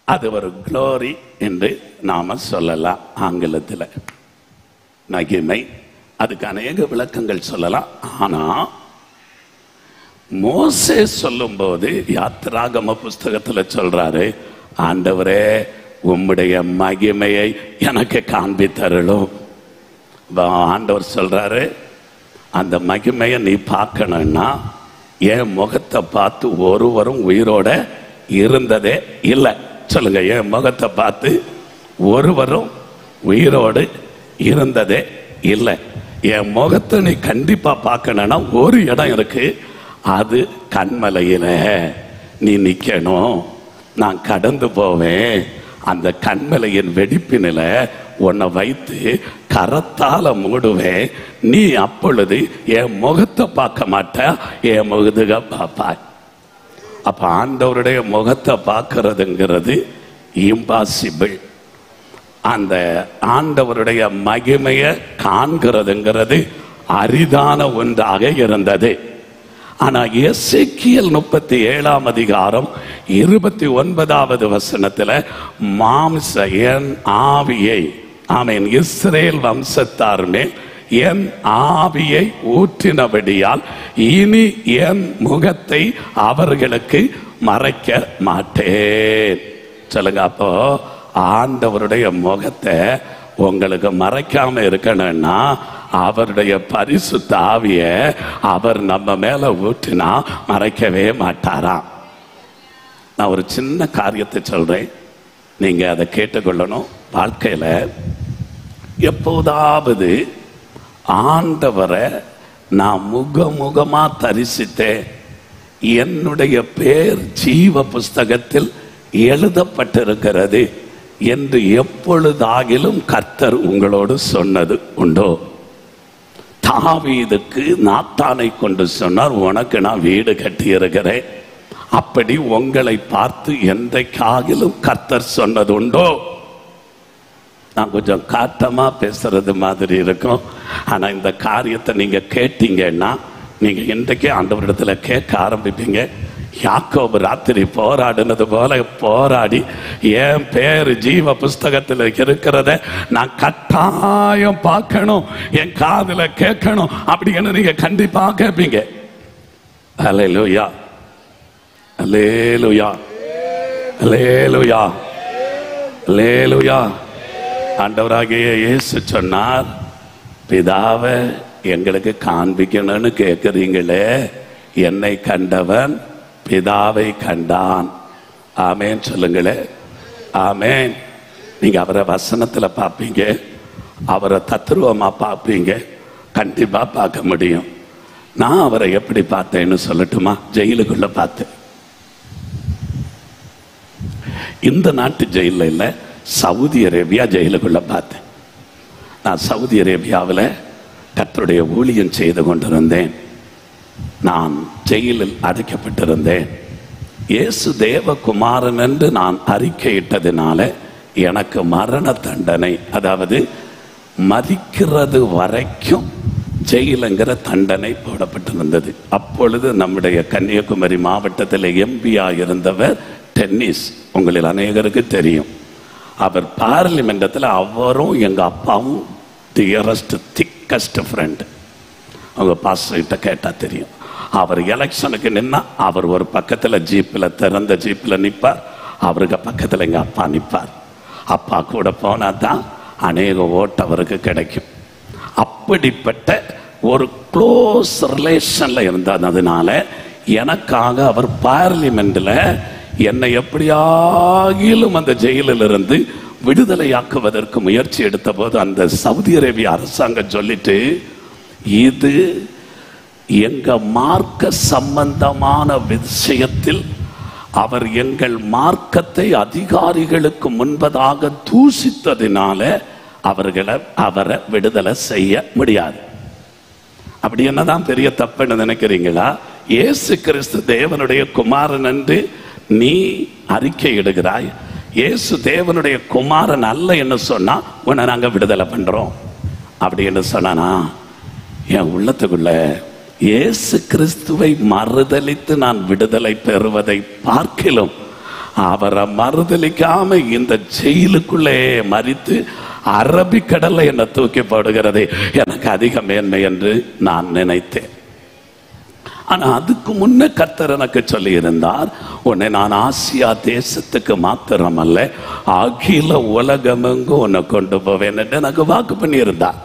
அது ஒரு க்ளோரி என்று நாம சொல்லலாம். ஆங்கிலத்தில் மகிமை, அதுக்கு அநேக விளக்கங்கள் சொல்லலாம். ஆனா மோசே சொல்லும் போது யாத்திராகம புஸ்தகத்தில் சொல்றாரு, ஆண்டவரே உம்முடைய மகிமையை எனக்கு காண்பித்தருளும். ஆண்டவர் சொல்றாரு, அந்த மகிமையை நீ பார்க்கணும்னா என் முகத்தை பார்த்து ஒருவரும் உயிரோட இருந்ததே இல்லை. சொல்லுங்க, என் முகத்தை பார்த்து ஒருவரும் உயிரோடு இருந்ததே இல்லை. என் முகத்தை நீ கண்டிப்பா பார்க்கணும்னா ஒரு இடம் இருக்கு, அது கண்மலையில நீ நிக்கணும். நான் கடந்து போவேன், அந்த கண்மலையின் வெடிப்பினில உன்னை வைத்து கரத்தால மூடுவேன். நீ அப்பொழுது என் முகத்தை பார்க்க மாட்ட, என் முகத்துக பார்ப்பாய். அப்ப ஆண்டவருடைய முகத்தை பார்க்கறதுங்கிறது இம்பாசிபிள். அந்த ஆண்டவருடைய மகிமையை காண்கிறதுங்கிறது அரிதான ஒன்றாக இருந்தது. ஆனா எசேக்கியேல் 37ஆம் அதிகாரம் 29வது வசனத்துல மாம்ச என் ஆவியை, ஆமென், இஸ்ரேல் வம்சத்தார் மேல் என் ஆவியை ஊற்றினபடியால் இனி என் முகத்தை அவர்களுக்கு மறைக்க மாட்டேன். சொல்லுங்க, அப்போ ஆண்டவருடைய முகத்தை உங்களுக்கு மறைக்காம இருக்கணும்னா அவருடைய பரிசுத்த ஆவிய அவர் நம்ம மேல ஊற்றினா மறைக்கவே மாட்டாராம். நான் ஒரு சின்ன காரியத்தை சொல்றேன், நீங்க அதை கேட்டுக்கொள்ளணும். வாழ்க்கையில எப்போதாவது ஆண்டவரை நான் முகமுகமா தரிசித்தேன், என்னுடைய பேர் ஜீவ புஸ்தகத்தில் எழுதப்பட்டிருக்கிறது என்று எப்பொழுதாகிலும் கர்த்தர் உங்களோடு சொன்னது உண்டோ? தாவீதுக்கு நாத்தானை கொண்டு சொன்னார், உனக்கு நான் வீடு கட்டி இருக்கிறேன். அப்படி உங்களை பார்த்து என்றைக்காகிலும் கர்த்தர் சொன்னது உண்டோ? நான் கொஞ்சம் காட்டமா பேசுறது மாதிரி இருக்கும், ஆனா இந்த காரியத்தை நீங்க கேட்டீங்கன்னா நீங்க இன்றைக்கே ஆண்டவரிடத்துல கேட்க ஆரம்பிப்பீங்க. யாக்கோபு ராத்திரி போராடினது போல போராடி என் பேர் ஜீவ புஸ்தகத்தில் இருக்கிறத நான் கட்டாயம் பார்க்கணும், என் காதுல கேட்கணும் அப்படின்னு நீங்க கண்டிப்பா கேட்பீங்க. அல்லேலூயா, அல்லேலூயா, அல்லேலூயா, அல்லேலூயா. ஆண்டவராகிய இயேசு சொன்னார், பிதாவை எங்களுக்கு காண்பிக்கணும்னு கேட்கிறீங்களே, என்னை கண்டவன் பிதாவை கண்டான். ஆமேன் சொல்லுங்களே, ஆமேன். நீங்க அவரை வசனத்துல பார்ப்பீங்க, அவரை தத்துருவமா பார்ப்பீங்க, கண்டிப்பா பார்க்க முடியும். நான் அவரை எப்படி பார்த்தேன்னு சொல்லட்டுமா? ஜெயிலுக்குள்ள பார்த்தேன். இந்த நாட்டு ஜெயில இல்ல, சவுதி அரேபியா ஜெயிலுக்குள்ள பார்த்தேன். நான் சவுதி அரேபியாவில் கர்த்தருடைய ஊழியம் செய்து கொண்டிருந்தேன். நான் ஜெயிலில் அடைக்கப்பட்டிருந்தேன். இயேசு தேவகுமாரன் என்று நான் அறிக்கையிட்டதினால எனக்கு மரண தண்டனை, அதாவது மரிக்கிறது வரைக்கும் ஜெயிலுங்கிற தண்டனை போடப்பட்டிருந்தது. அப்பொழுது நம்முடைய கன்னியாகுமரி மாவட்டத்தில் எம்பியா இருந்தவர் டென்னிஸ், உங்களில் அநேகருக்கு தெரியும். அவர் பார்லிமெண்டத்தில் அவரும் எங்க அப்பாவும் டியரஸ்ட் திக்கஸ்ட் ஃப்ரெண்ட். அவங்க பாஸ்டர்கிட்ட கேட்டா தெரியும். அவர் எலெக்ஷனுக்கு நின்னா அவர் ஒரு பக்கத்துல ஜீப்ல, திறந்த ஜீப்ல நிற்பார், அவருக்கு பக்கத்துல எங்க அப்பா நிற்பார். அப்பா கூட போனா தான் அநேக ஓட்டு அவருக்கு கிடைக்கும். அப்படிப்பட்ட ஒரு க்ளோஸ் ரிலேஷன்ல இருந்ததுனால எனக்காக அவர் பார்லிமெண்ட்ல என்னை எப்படியாகிலும் அந்த ஜெயிலில் இருந்து விடுதலையாக்குவதற்கு முயற்சி எடுத்த போது அந்த சவுதி அரேபிய அரசாங்கம் சொல்லிட்டு, இது எங்க மார்க்க சம்பந்தமான விஷயத்தில் அவர் எங்கள் மார்க்கத்தை அதிகாரிகளுக்கு முன்பதாக தூசித்ததினால அவரை விடுதலை செய்ய முடியாது. அப்படி என்னதான் பெரிய தப்புன்னு நினைக்கிறீங்களா? இயேசு கிறிஸ்து தேவனுடைய குமாரன் என்று நீ அறிக்கை இடுகிறாய், இயேசு தேவனுடைய குமாரன் அல்ல என்று சொன்னா உன்னை நாங்க விடுதலை பண்றோம் அப்படின்னு சொன்னா, என் உள்ளத்துக்குள்ள இயேசு கிறிஸ்துவை மறுதலித்து நான் விடுதலை பெறுவதை பார்க்கிலும் அவரை மறுதலிக்காம இந்த ஜெயிலுக்குள்ளே மறித்து அரபிக்கடல்ல என்னை தூக்கி போடுகிறது எனக்கு அதிக மேன்மை என்று நான் நினைத்தேன். ஆனா அதுக்கு முன்ன கர்த்தர் எனக்கு சொல்லி இருந்தார், உன்னை நான் ஆசியா தேசத்துக்கு மாத்திரமல்ல அகில உலகமெங்கும் உன்னை கொண்டு போவேன் என்று எனக்கு வாக்கு பண்ணி இருந்தார்.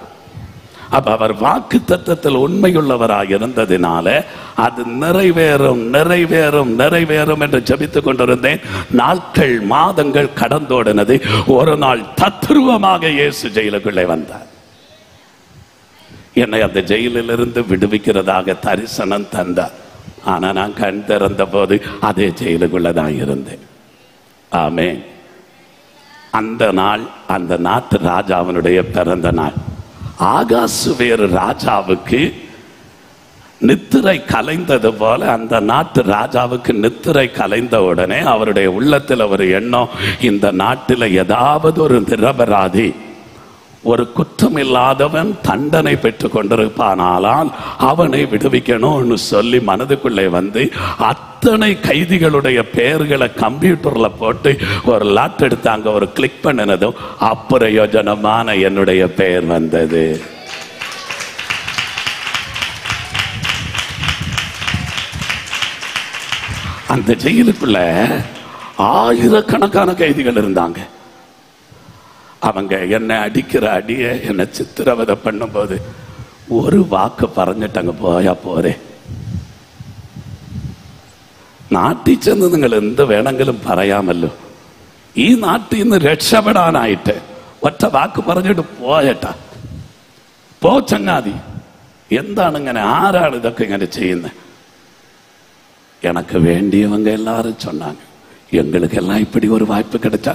அப்ப அவர் வாக்கு தத்தத்தில் உண்மையுள்ளவராக இருந்ததினால அது நிறைவேறும் நிறைவேறும் நிறைவேறும் என்று ஜெபித்துக் கொண்டிருந்தேன். நாட்கள் மாதங்கள் கடந்தோடினது. ஒரு நாள் தத்ரூபமாக இயேசு ஜெயிலுக்குள்ளே வந்தார். என்னை அந்த ஜெயிலில் இருந்து விடுவிக்கிறதாக தரிசனம் தந்தார். ஆனா நான் கண் திறந்த போது அதே ஜெயிலுக்குள்ளதான் இருந்தேன். ஆமென். அந்த நாள் அந்த நாட்டு ராஜாவினுடைய பிறந்த நாள். ஆகாசுவேறு ராஜாவுக்கு நித்திரை கலைந்தது போல அந்த நாட்டு ராஜாவுக்கு நித்திரை கலைந்த உடனே அவருடைய உள்ளத்தில் ஒரு எண்ணம், இந்த நாட்டில் ஏதாவது ஒரு நிரபராதி, ஒரு குற்றம் இல்லாதவன் தண்டனை பெற்று கொண்டிருப்பானால் அவனை விடுவிக்கணும்னு சொல்லி மனதுக்குள்ளே வந்து அத்தனை கைதிகளுடைய பெயர்களை கம்ப்யூட்டர்ல போட்டு ஒரு லாட் எடுத்தாங்க. ஒரு கிளிக் பண்ணினதும் அப்பிரயோஜனமான என்னுடைய பெயர் வந்தது. அந்த ஜெயிலுக்குள்ள ஆயிரக்கணக்கான கைதிகள் இருந்தாங்க. அவங்க என்னை அடிக்கிற அடிய என்னை சித்திரவதை பண்ணும்போது ஒரு வாக்கு പറഞ്ഞിട്ടങ്ങ് പോയാ പോരെ. നാട്ടിൽ ചെന്ന് നിങ്ങൾ എന്ത് വേണമെങ്കിലും പറയാമല്ലോ. ഈ നാട്ടിൽ നിന്ന് രക്ഷപ്പെടാനായിട്ട് ഒറ്റ വാക്ക് പറഞ്ഞിട്ട് പോയട്ടാ, പോ ചങ്ങാതി. എന്താണ് ഇങ്ങനെ, ആരാണ് ഇതൊക്കെ ഇങ്ങനെ ചെയ്യുന്നത്? எனக்கு வேண்டியவங்க எல்லாரும் சொன்னாங்க, எங்களுக்கு எல்லாம் இப்படி ஒரு வாய்ப்பு கிடைச்சா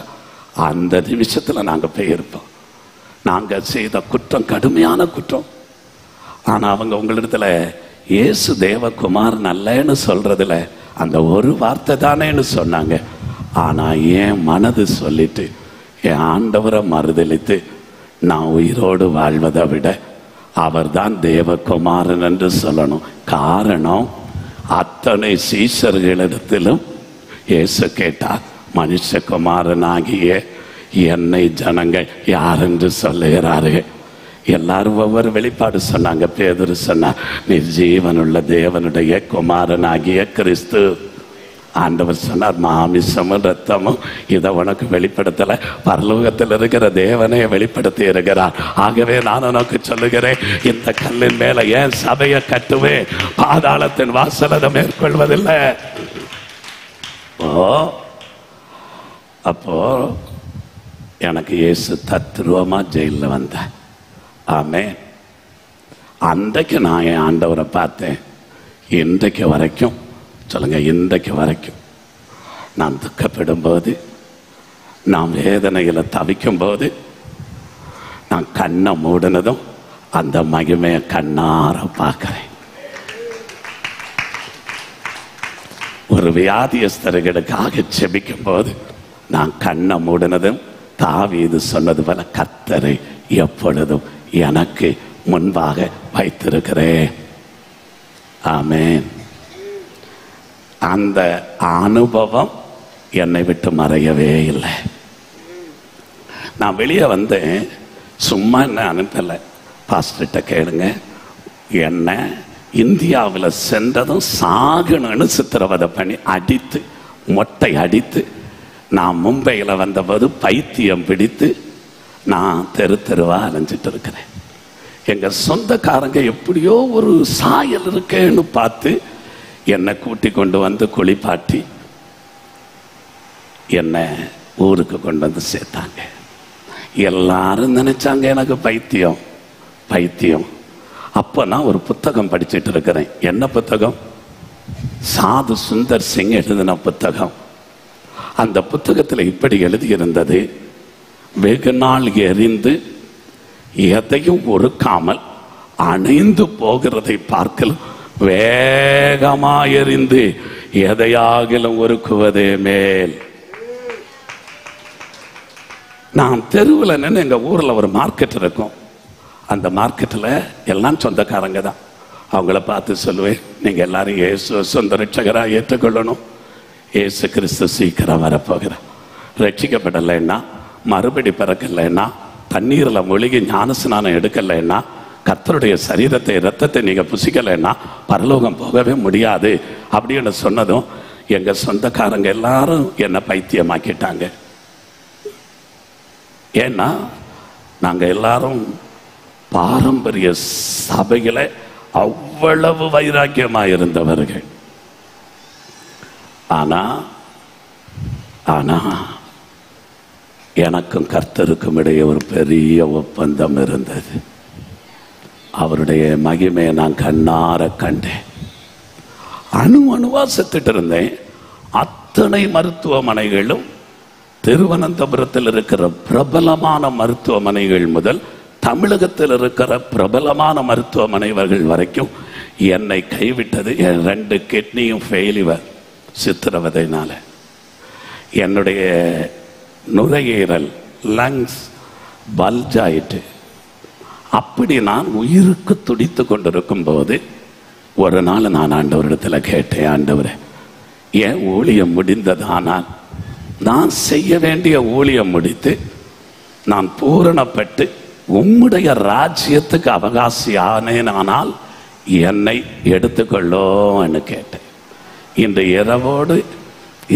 அந்த நிமிஷத்துல நாங்க போயிருப்போம். நாங்க செய்த குற்றம் கடுமையான குற்றம். ஆனா அவங்க உங்களிடத்துல இயேசு தேவகுமார் நல்லன்னு சொல்றதுல அந்த ஒரு வார்த்தை தானேன்னு சொன்னாங்க. ஆனா என் மனது சொல்லிட்டு என் ஆண்டவரை மறுதலித்து நான் உயிரோடு வாழ்வதை விட அவர் தான் தேவகுமாரன் என்று சொல்லணும். காரணம், அத்தனை சீஷர்களிடத்திலும் இயேசு கேட்டார், மனுஷகுமாரனாகிய என்னை ஜனங்கள் யார் என்று சொல்லுகிறார்கள்? எல்லாரும் ஒவ்வொரு வெளிப்பாடு சொன்னாங்க. பேதுரு சொன்னார், நீ ஜீவனுள்ள தேவனுடைய குமாரனாகிய கிறிஸ்து. ஆண்டவர் சொன்னார், மாமிசமும் ரத்தமும் இதை உனக்கு வெளிப்படுத்தல, பரலோகத்தில் இருக்கிற தேவனே வெளிப்படுத்தி இருக்கிறார். ஆகவே நான் உனக்கு சொல்லுகிறேன், இந்த கல்லின் மேல ஏன் சபையை கட்டுவேன், பாதாளத்தின் வாசலை மேற்கொள்வதில்லை. அப்போ எனக்கு இயேசு தத்ரூபமா ஜெயிலில் வந்த ஆமே. அன்றைக்கு நான் என் ஆண்டவரை பார்த்தேன். இன்றைக்கு வரைக்கும் சொல்லுங்க, இன்றைக்கு வரைக்கும் நான் துக்கப்படும் போது, நான் வேதனையில தவிக்கும் போது, நான் கண்ணை மூடினதும் அந்த மகிமையை கண்ணார பார்க்கிறேன். ஒரு வியாதியஸ்தர்களுக்காக செபிக்கும் போது நான் கண்ணை மூடினதும் தாவீது சொன்னது போல கர்த்தரை எப்பொழுதும் எனக்கு முன்பாக வைத்திருக்கிறேன். ஆமென். அந்த அனுபவம் என்னை விட்டு மறையவே இல்லை. நான் வெளியே வந்தேன், சும்மா என்ன அனுப்பலை. பாஸ்டர்கிட்ட கேளுங்க, என்ன இந்தியாவில் சென்றதும் சாகணும்னு சித்திரவதை பண்ணி அடித்து, மொட்டை அடித்து, நான் மும்பையில் வந்தபோது பைத்தியம் பிடித்து நான் தெரு தெருவா அலைஞ்சிட்டு இருக்கிறேன். எங்க சொந்தக்காரங்க எப்படியோ ஒரு சாயல் இருக்கேன்னு பார்த்து என்னை கூட்டி கொண்டு வந்து குளிப்பாட்டி என்னை ஊருக்கு கொண்டு வந்து சேர்த்தாங்க. எல்லாரும் நினைச்சாங்க எனக்கு பைத்தியம் பைத்தியம். அப்போ நான் ஒரு புத்தகம் படிச்சுட்டு இருக்கிறேன். என்ன புத்தகம்? சாது சுந்தர் சிங் எழுதின புத்தகம். அந்த புத்தகத்தில் இப்படி எழுதியிருந்தது, வெகு நாள் எரிந்து எதையும் ஒருக்காமல் அணைந்து போகிறதை பார்க்கலாம் வேகமாக எரிந்து எதையாகிலும் ஒருக்குவதே மேல். நான் தெருவில் நின்று, எங்கள் ஊரில் ஒரு மார்க்கெட் இருக்கும். அந்த மார்க்கெட்டில் எல்லாம் சொந்தக்காரங்க தான். அவங்கள பார்த்து சொல்லுவேன், நீங்கள் எல்லாரும் இயேசு சொந்த ரட்சகராக ஏற்றுக்கொள்ளணும். இயேசு கிறிஸ்து சீக்கிரம் வரப்போகிறார். ரட்சிக்கப்படலைன்னா, மறுபடி பிறக்கலைன்னா, தண்ணீரில் மூழ்கி ஞானஸ்நானம் எடுக்கலைன்னா, கர்த்தருடைய சரீரத்தை இரத்தத்தை நீங்கள் புசிக்கலைன்னா பரலோகம் போகவே முடியாது அப்படின்னு சொன்னதும் எங்கள் சொந்தக்காரங்க எல்லாரும் என்னை பைத்தியமாக்கிட்டாங்க. ஏன்னா நாங்கள் எல்லாரும் பாரம்பரிய சபைகளை அவ்வளவு வைராக்கியமாக இருந்தவர்கள். ஆனா எனக்கும் கர்த்தருக்கும் இடையே ஒரு பெரிய ஒப்பந்தம் இருந்தது. அவருடைய மகிமையை நான் கண்ணார கண்டேன். அணுவா செத்துட்டு இருந்தேன். அத்தனை மருத்துவமனைகளும், திருவனந்தபுரத்தில் இருக்கிற பிரபலமான மருத்துவமனைகள் முதல் தமிழகத்தில் இருக்கிற பிரபலமான மருத்துவமனைகள் வரைக்கும் என்னை கைவிட்டது. என் 2 கிட்னியும் ஃபெயிலிவர், சித்திரவதையினால. என்னுடைய நுரையீரல், லங்ஸ் பல்ஜ் ஆயிட்டு. அப்படி நான் உயிருக்கு துடித்து கொண்டிருக்கும் போது ஒரு நாள் நான் ஆண்டவரிடத்தில் கேட்டேன், ஆண்டவரே, என் ஊழியம் முடிந்ததானால், நான் செய்ய வேண்டிய ஊழியம் முடித்து நான் பூரணப்பட்டு உம்முடைய ராஜ்யத்துக்கு அவகாசி ஆனேனானால் என்னை எடுத்துக்கொள்ளோன்னு கேட்டேன். இன்று இரவோடு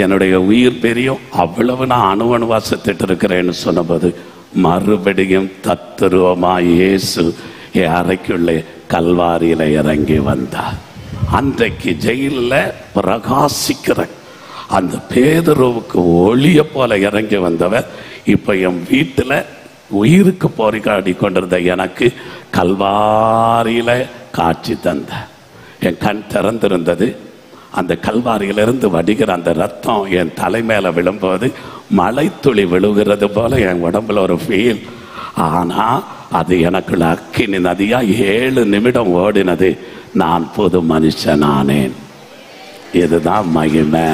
என்னுடைய உயிர் பெரியும், அவ்வளவு நான் அணுவணுவா செத்துட்டு இருக்கிறேன்னு சொன்னபோது மறுபடியும் தத்துருவமாய் இயேசு என் அறைக்குள்ளே கல்வாரியில இறங்கி வந்தார். அன்றைக்கு ஜெயிலில் பிரகாசிக்கிற அந்த பேதுருவுக்கு ஒளிய போல இறங்கி வந்தவர் இப்ப என் வீட்டில் உயிருக்கு போராடி கொண்டிருந்த எனக்கு கல்வாரியில காட்சி தந்த. என் கண் திறந்திருந்தது. அந்த கல்வாரியிலிருந்து வடிகிற அந்த ரத்தம் என் தலைமையில விழும்போது மழை துளி விழுகிறது போல என் உடம்புல ஒரு ஃபீல். ஆனா அது எனக்குள்ள அக்கினி நதியா 7 நிமிடம் ஓடினது. நான் புது மனுஷனானேன். இதுதான் மகிமை.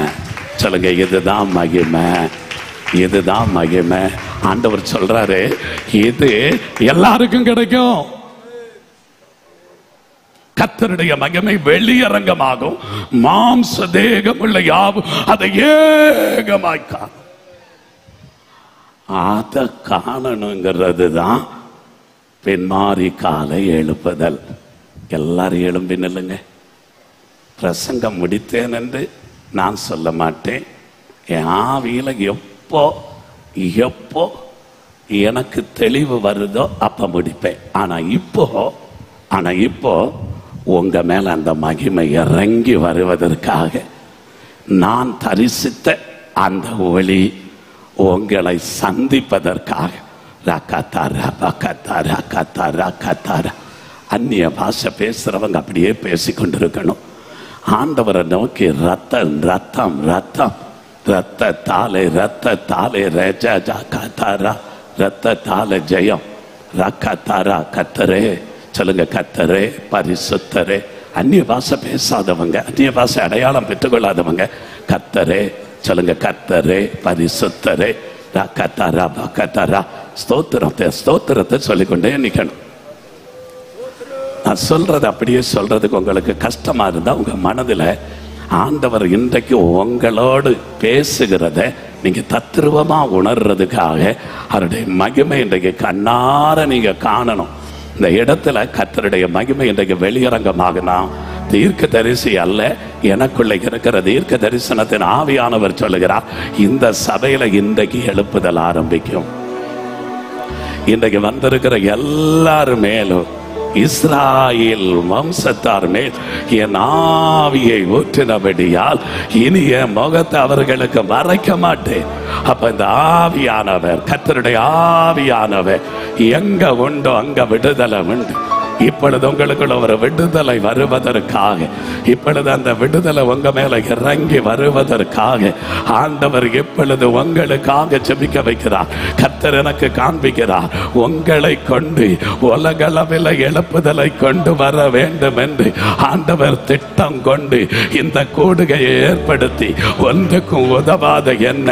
சொல்லுங்க, இதுதான் மகிமை, இதுதான் மகிமை. ஆண்டவர் சொல்றாரு, இது எல்லாருக்கும் கிடைக்கும். கர்த்தருடைய மகிமை வெளியரங்கமாகும். மாம்ச தேகம் உள்ள யாவும் அதை ஏகமாய் காணும். அதை காணணுங்கிறது தான் பின்மாறி காலை எழுப்புதல். எல்லாரும் எழும்பி நில்லுங்க. பிரசங்கம் முடித்தேன் என்று நான் சொல்ல மாட்டேன். என் ஆவியில எப்போ எனக்கு தெளிவு வருதோ அப்ப முடிப்பேன். ஆனா இப்போ உங்க மேல அந்த மகிமை இறங்கி வருவதற்காக நான் தரிசித்த அந்த ஒளி உங்களை சந்திப்பதற்காக அந்நிய பாஷை பேசுறவங்க அப்படியே பேசிக்கொண்டிருக்கணும். ஆண்டவரை நோக்கி ரத்தம் ரத்தம் ரத்தம் ரத்தத்தாலே ரத்தத்தாலே ரஜாரா ரத்தத்தாலே ஜெயம் ரக்கத்தாரா கத்தரே. சொல்லுங்க, கத்தரே பரிசுத்தரே. அந்நிய பாஷை பேசாதவங்க, அந்நிய பாஷை அடையாளம் பெற்றுக்கொள்ளாதவங்க கத்தரே சொல்லுங்க, கத்தரே பரிசுத்தரே ரக்கத்தாரா பக்கத்தாரா. ஸ்தோத்திரத்தை சொல்லிக்கொண்டே நிக்கணும். நான் சொல்றது அப்படியே சொல்றதுக்கு உங்களுக்கு கஷ்டமா இருந்தா உங்க மனதில் ஆண்டவர் இன்றைக்கு உங்களோடு பேசுகிறத நீங்க தத்ரூபமா உணர்றதுக்காக அவருடைய மகிமை இன்றைக்கு கண்ணார நீங்க காணணும். இந்த இடத்துல கர்த்தருடைய மகிமை இன்றைக்கு வெளியரங்கமாகனா தீர்க்க தரிசி அல்ல, எனக்குள்ள இருக்கிற தீர்க்க தரிசனத்தின் ஆவியானவர் சொல்லுகிறார், இந்த சபையில இன்றைக்கு எழுப்புதல் ஆரம்பிக்கும். இன்றைக்கு வந்திருக்கிற எல்லாரும் மேலும் இஸ்ராயேல் வம்சத்தார் மேல் என் ஆவியை ஊற்றினபடியால் இனி என் முகத்தை அவர்களுக்கு மறைக்க மாட்டேன். அப்ப இந்த ஆவியானவர், கர்த்தருடைய ஆவியானவர் எங்க உண்டோ அங்க விடுதலை உண்டு. இப்பொழுது உங்களுக்குள்ள ஒரு விடுதலை வருவதற்காக, இப்பொழுது அந்த விடுதலை உங்க மேல இறங்கி வருவதற்காக ஆண்டவர் இப்பொழுது உங்களுக்காக ஜெபிக்க வைக்கிறார். கர்த்தர் எனக்கு காண்பிக்கிறார், உங்களை கொண்டு உலகளவில் எழுப்புதலை கொண்டு வர வேண்டும் என்று ஆண்டவர் திட்டம் கொண்டு இந்த கூடுகையை ஏற்படுத்தி ஒன்றுக்கும் உதவாத என்ன,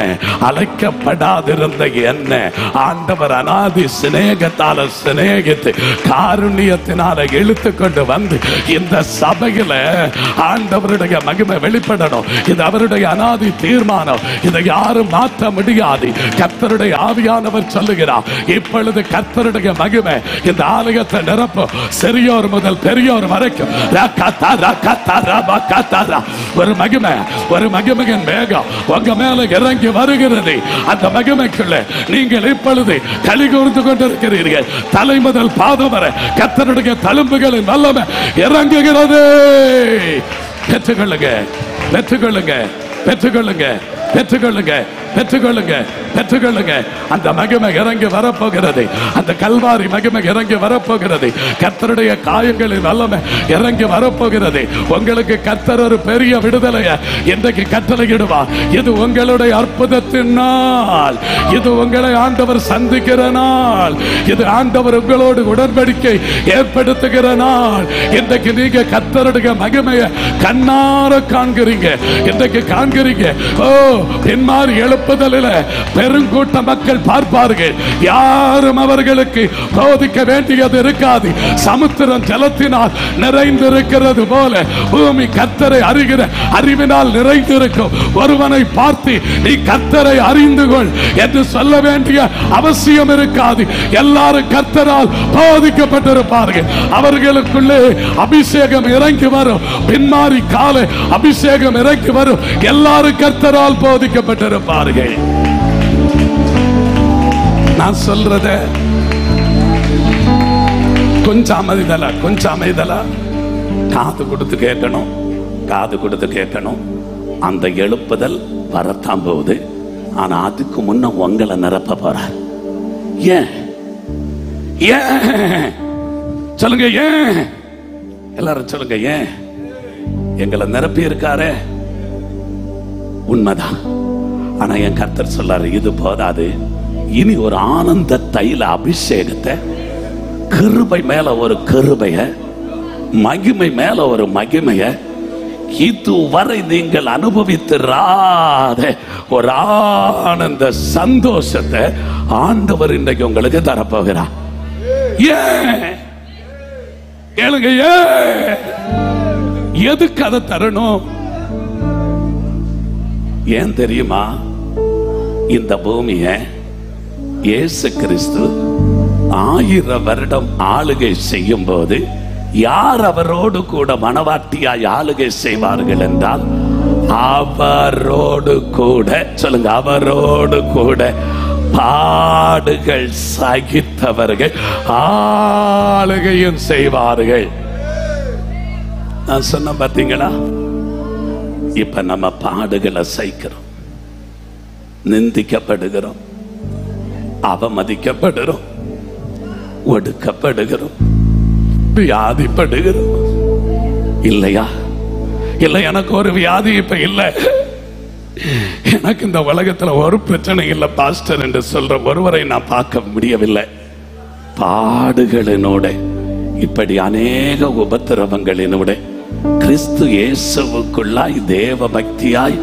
அழைக்கப்படாதிருந்த என்ன ஆண்டவர் அநாதி சிநேகத்தால சிநேகித்து காருண்யத்தின் இழுத்து கொண்டு வந்து இந்த சபையில ஆண்டவருடைய மகிமை வெளிப்படணும். இது அவருடைய அநாதி தீர்மானம். இதை யாரும் மாற்ற முடியாது. கர்த்தருடைய ஆவியானவர் சொல்லுகிறார், இப்பொழுது கர்த்தருடைய மகிமை இந்த ஆலயத்தை நிரப்பும். சிறியோர் முதல் பெரியோர் வரைக்கும் ஒரு மகிமை, ஒரு மகிமையின் வேகம் உங்க மேல இறங்கி வருகிறது. அந்த மகிமைக்குள்ள நீங்கள் இப்பொழுது களி கூர்ந்து கொண்டிருக்கிறீர்கள். தலை முதல் பாதம் வரை கர்த்தருடைய தழும்புகளின் வல்லமை இறங்குகிறது. பெற்றுக்கொள்ளுங்க, பெற்றுக்கொள்ளுங்க, பெற்றுக்கொள்ளுங்க, பெற்றுக்கொள்ளுங்க, பெற்றுக்கொள்ளுங்க, பெற்றுக்கொள்ளுங்க. அந்த மகிமை இறங்கி வரப்போகிறது. அந்த கல்வாரி மகிமை இறங்கி வரப்போகிறது. கர்த்தருடைய காயங்களின் வல்லமை இறங்கி வரப்போகிறது. உங்களுக்கு கர்த்தர் ஒரு பெரிய விடுதலையை இன்றைக்கு கட்டளையிடுவார். இது உங்களுடைய அற்புதத்தின் நாள். இது உங்களை ஆண்டவர் சந்திக்கிற நாள். இது ஆண்டவர் உங்களோடு உடன்படிக்கை ஏற்படுத்துகிற நாள். இன்றைக்கு நீங்க கர்த்தருடைய மகிமையை கண்ணார காண்கிறீங்க. இன்றைக்கு காண்கிறீங்க. ஓ, பின்மாறி எழுப்புதலில் பெருங்கூட்ட மக்கள் பார்ப்பார்கள். யாரும் அவர்களுக்கு போதிக்க வேண்டியது இருக்காது. சமுத்திரம் ஜலத்தினால் நிறைந்திருக்கிறது போல பூமி கர்த்தரை அறிகிற அறிவினால் நிறைந்திருக்கும். ஒருவனை பார்த்து நீ கர்த்தரை அறிந்து கொள் என்று சொல்ல வேண்டிய அவசியம் இருக்காது. எல்லாரும் கர்த்தரால் போதிக்கப்பட்டிருப்பார்கள். அவர்களுக்குள்ளே அபிஷேகம் இறங்கி வரும். பின்மாறி காலை அபிஷேகம் இறங்கி வரும். எல்லாரும் கர்த்தரால் போதிக்கப்பட்டிருப்பார்கள். நான் சொல்றத கொஞ்சம் அமைதலா காது கொடுத்து கேட்கணும், காது கொடுத்து கேட்கணும். அந்த எழுப்புதல் வரத்தான் போகுது. ஆனா அதுக்கு முன்ன உங்களை நிரப்ப போறார். ஏன் ஏன் சொல்லுங்க, ஏன் எல்லாரும் சொல்லுங்க, ஏன் எங்களை நிரப்பி இருக்காரே உண்மைதான். ஆனா என் கர்த்தர் சொல்லாரு, இது போதாது, இனி ஒரு ஆனந்த தைல அபிஷேகத்தை, கிருபை மேல ஒரு கிருபைய, மகிமை மேல ஒரு மகிமைய, இதுவரை நீங்கள் அனுபவித்திராத ஒரு ஆனந்த சந்தோஷத்தை ஆண்டவர் இன்றைக்கு உங்களுக்கு தரப்போகிறார். ஏன் கேளுங்க, எதுக்கு அதை தரணும்? ஏன் தெரியுமா? இந்த பூமியை இயேசு கிறிஸ்து 1000 வருடம் ஆளுகை செய்யும் போது யார் அவரோடு கூட மனவாட்டியாய் ஆளுகை செய்வார்கள் என்றால், அவரோடு கூட, சொல்லுங்க, அவரோடு கூட பாடுகள் சகித்தவர்கள் ஆளுகையும் செய்வார்கள். நான் சொன்ன பார்த்தீங்களா? இப்ப நம்ம பாடுகளை சகிக்கிறோம், நிந்திக்கப்படுகிறோம், அவமதிக்கப்படுகிறோம், ஒடுக்கப்படுகிறோம், வியாதிப்படுகிறோம். இல்லையா? இல்லை, எனக்கு ஒரு வியாதி இப்ப இல்லை, எனக்கு இந்த உலகத்துல ஒரு பிரச்சனை இல்லை பாஸ்டர் என்று சொல்ற ஒருவரை நான் பார்க்க முடியவில்லை. பாடுகளினோட, இப்படி அநேக உபத்திரவங்களினோட கிறிஸ்து இயேசுவுக்குள்ளாய் தேவ பக்தியாய்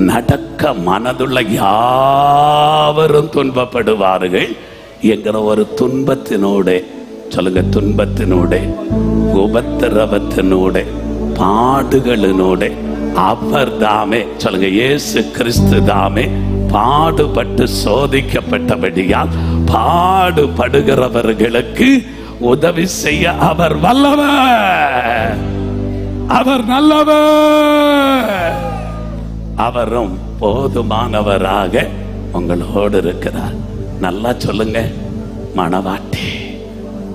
நடக்க மனதுள்ள யாவரும் துன்பப்படுவார்கள் என்கிற ஒரு துன்பத்தினோட, சொல்லுங்க, துன்பத்தினோட, உபத்திரவத்தினோட, பாடுகளினோட அவர் தாமே, சொல்லுங்க, இயேசு கிறிஸ்து தாமே பாடுபட்டு சோதிக்கப்பட்டபடியால் பாடுபடுகிறவர்களுக்கு உதவி செய்ய அவர் வல்லவர், அவர் நல்லவர், அவரும் போதுமானவராக உங்களோடு இருக்கிறார். நல்லா சொல்லுங்க, மனவாட்டி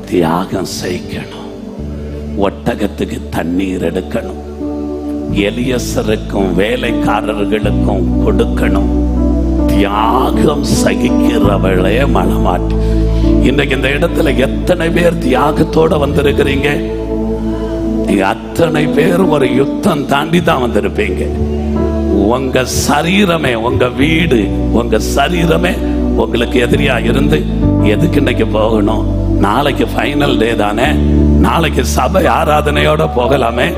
தியாகம் செய்யணும், ஒட்டகத்துக்கு தண்ணீர் எடுக்கணும், எலியசருக்கும் வேலைக்காரர்களுக்கும் கொடுக்கணும், தியாகம் சகிக்கிறவளே மனவாட்டி. இன்றைக்கு இந்த இடத்துல எத்தனை பேர் தியாகத்தோட வந்திருக்கிறீங்க? நீங்க அத்தனை பேர் ஒரு யுத்தம் தாண்டி தான் வந்திருப்பீங்க. உங்க சரீரமே, உங்க வீடு, உங்க சரீரமே உங்களுக்கு எதிரியா இருந்து, எதுக்கு இன்னைக்கு போகணும், நாளைக்கு ஃபைனல் டே தானே, நாளைக்கு சபை ஆராதனையோட போகலாமே,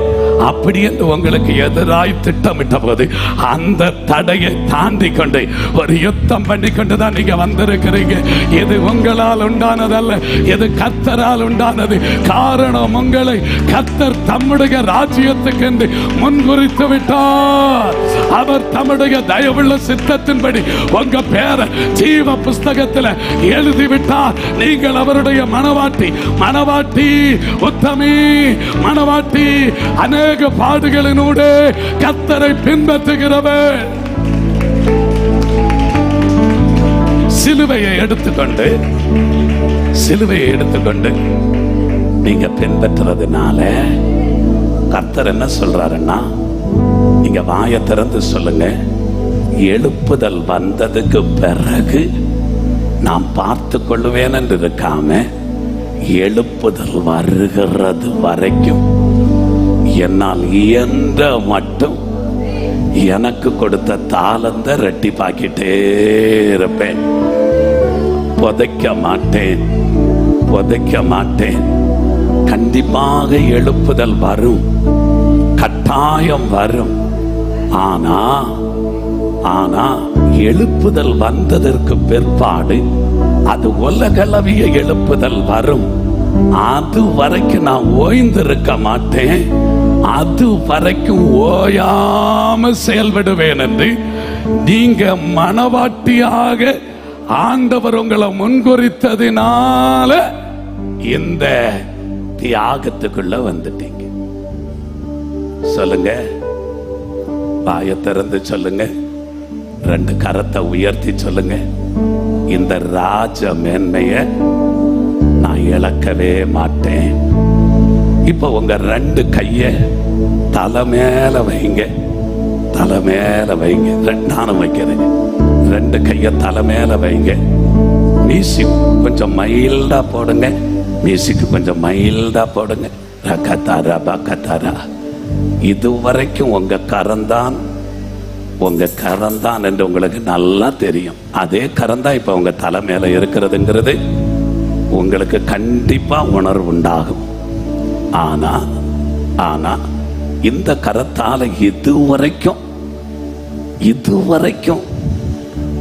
அப்படி என்று உங்களுக்கு எதிராய் திட்டமிட்ட போது அந்த தடையை தாண்டி கொண்டு ஒரு யுத்தம் பண்ணி கொண்டுதான் நீங்க வந்திருக்கிறீங்க. இது உங்களால் உண்டானதல்ல, இது கர்த்தரால் உண்டானது. காரணம், உங்களை கர்த்தர் தம்முடைய ராஜ்யத்துக்கு என்று முன்குறித்து விட்டார். அவர் தம்முடைய தயவுள்ள சித்தத்தின்படி உங்க பேரை ஜீவ புஸ்தகத்தில் எழுதிவிட்டார். நீங்கள் அவருடைய மனவாட்டி, மனவாட்டி உத்தமி, மனவாட்டி அநேக பாடுகளினூடே கர்த்தரை பின்பற்றுகிறவர். சிலுவையை எடுத்துக்கொண்டு நீங்க பின்பற்றுறதுனால கர்த்தர் என்ன சொல்றாருன்னா, நீங்க வாயை திறந்து சொல்லுங்க, எழுப்புதல் வந்ததுக்கு பிறகு நான் பார்த்து கொள்ளுவேன் என்று இருக்காம, எழுப்புதல் வருகிறது வரைக்கும் என்னால் இயன்ற மட்டும் எனக்கு கொடுத்த தாளந்த ரெட்டிப்பாக்கிட்டே இருப்பேன். புதைக்க மாட்டேன். கண்டிப்பாக எழுப்புதல் வரும், கட்டாயம் வரும். ஆனா எழுப்புதல் வந்ததற்கு பிற்பாடு அது உலகளவிய எழுப்புதல் வரும். அது வரைக்கும் நான் ஓய்ந்திருக்க மாட்டேன், அது வரைக்கும் ஓயாம செயல்படுவேன் என்று நீங்க மனவாட்டியாக ஆண்டவர் உங்களை முன்குறித்ததினால இந்த தியாகத்துக்குள்ள வந்துட்டீங்க. சொல்லுங்க, வாயை திறந்து சொல்லுங்க, 2 கரத்தை உயர்த்தி சொல்லுங்க, இந்த ராஜ மேன்மைய நான் இழக்கவே மாட்டேன். இப்ப உங்க 2 கைய தலை மேல வைங்க, தலை மேல வைங்க. நானும் வைக்கிறேன். 2 கைய தலை மேல வைங்க. மியூசிக் கொஞ்சம் மைல்டா போடுங்க, மியூசிக் கொஞ்சம் மைல்டா போடுங்க. ரகதாரா பகதாரா. இதுவரைக்கும் உங்க கரந்தான், உங்க கரந்தான் என்று உங்களுக்கு நல்லா தெரியும். அதே கரந்தான் இப்ப உங்க தலை மேல இருக்கிறதுங்கிறது உங்களுக்கு கண்டிப்பா உணர்வு உண்டாகும். ஆனா ஆனா இந்த கரத்தால இதுவரைக்கும்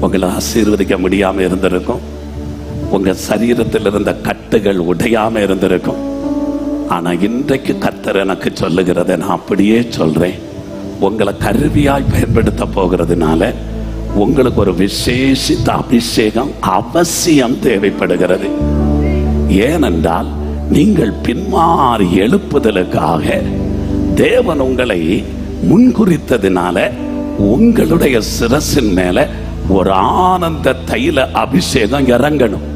உங்களை ஆசீர்வதிக்க முடியாம இருந்திருக்கும். உங்க சரீரத்தில் இருந்த கட்டுகள் உடையாம இருந்திருக்கும். ஆனா இன்றைக்கு கர்த்தர் எனக்கு சொல்லுகிறத நான் அப்படியே சொல்றேன். உங்களை கருவியாய் பயன்படுத்த போகிறதுனால உங்களுக்கு ஒரு விசேஷித்த அபிஷேகம் அவசியம் தேவைப்படுகிறது. ஏனென்றால் நீங்கள் பின்மாறி எழுப்புதலுக்காக தேவன் உங்களை முன்குறித்ததினால உங்களுடைய சிரசின் மேல ஒரு ஆனந்த தைல அபிஷேகம் இறங்கணும்.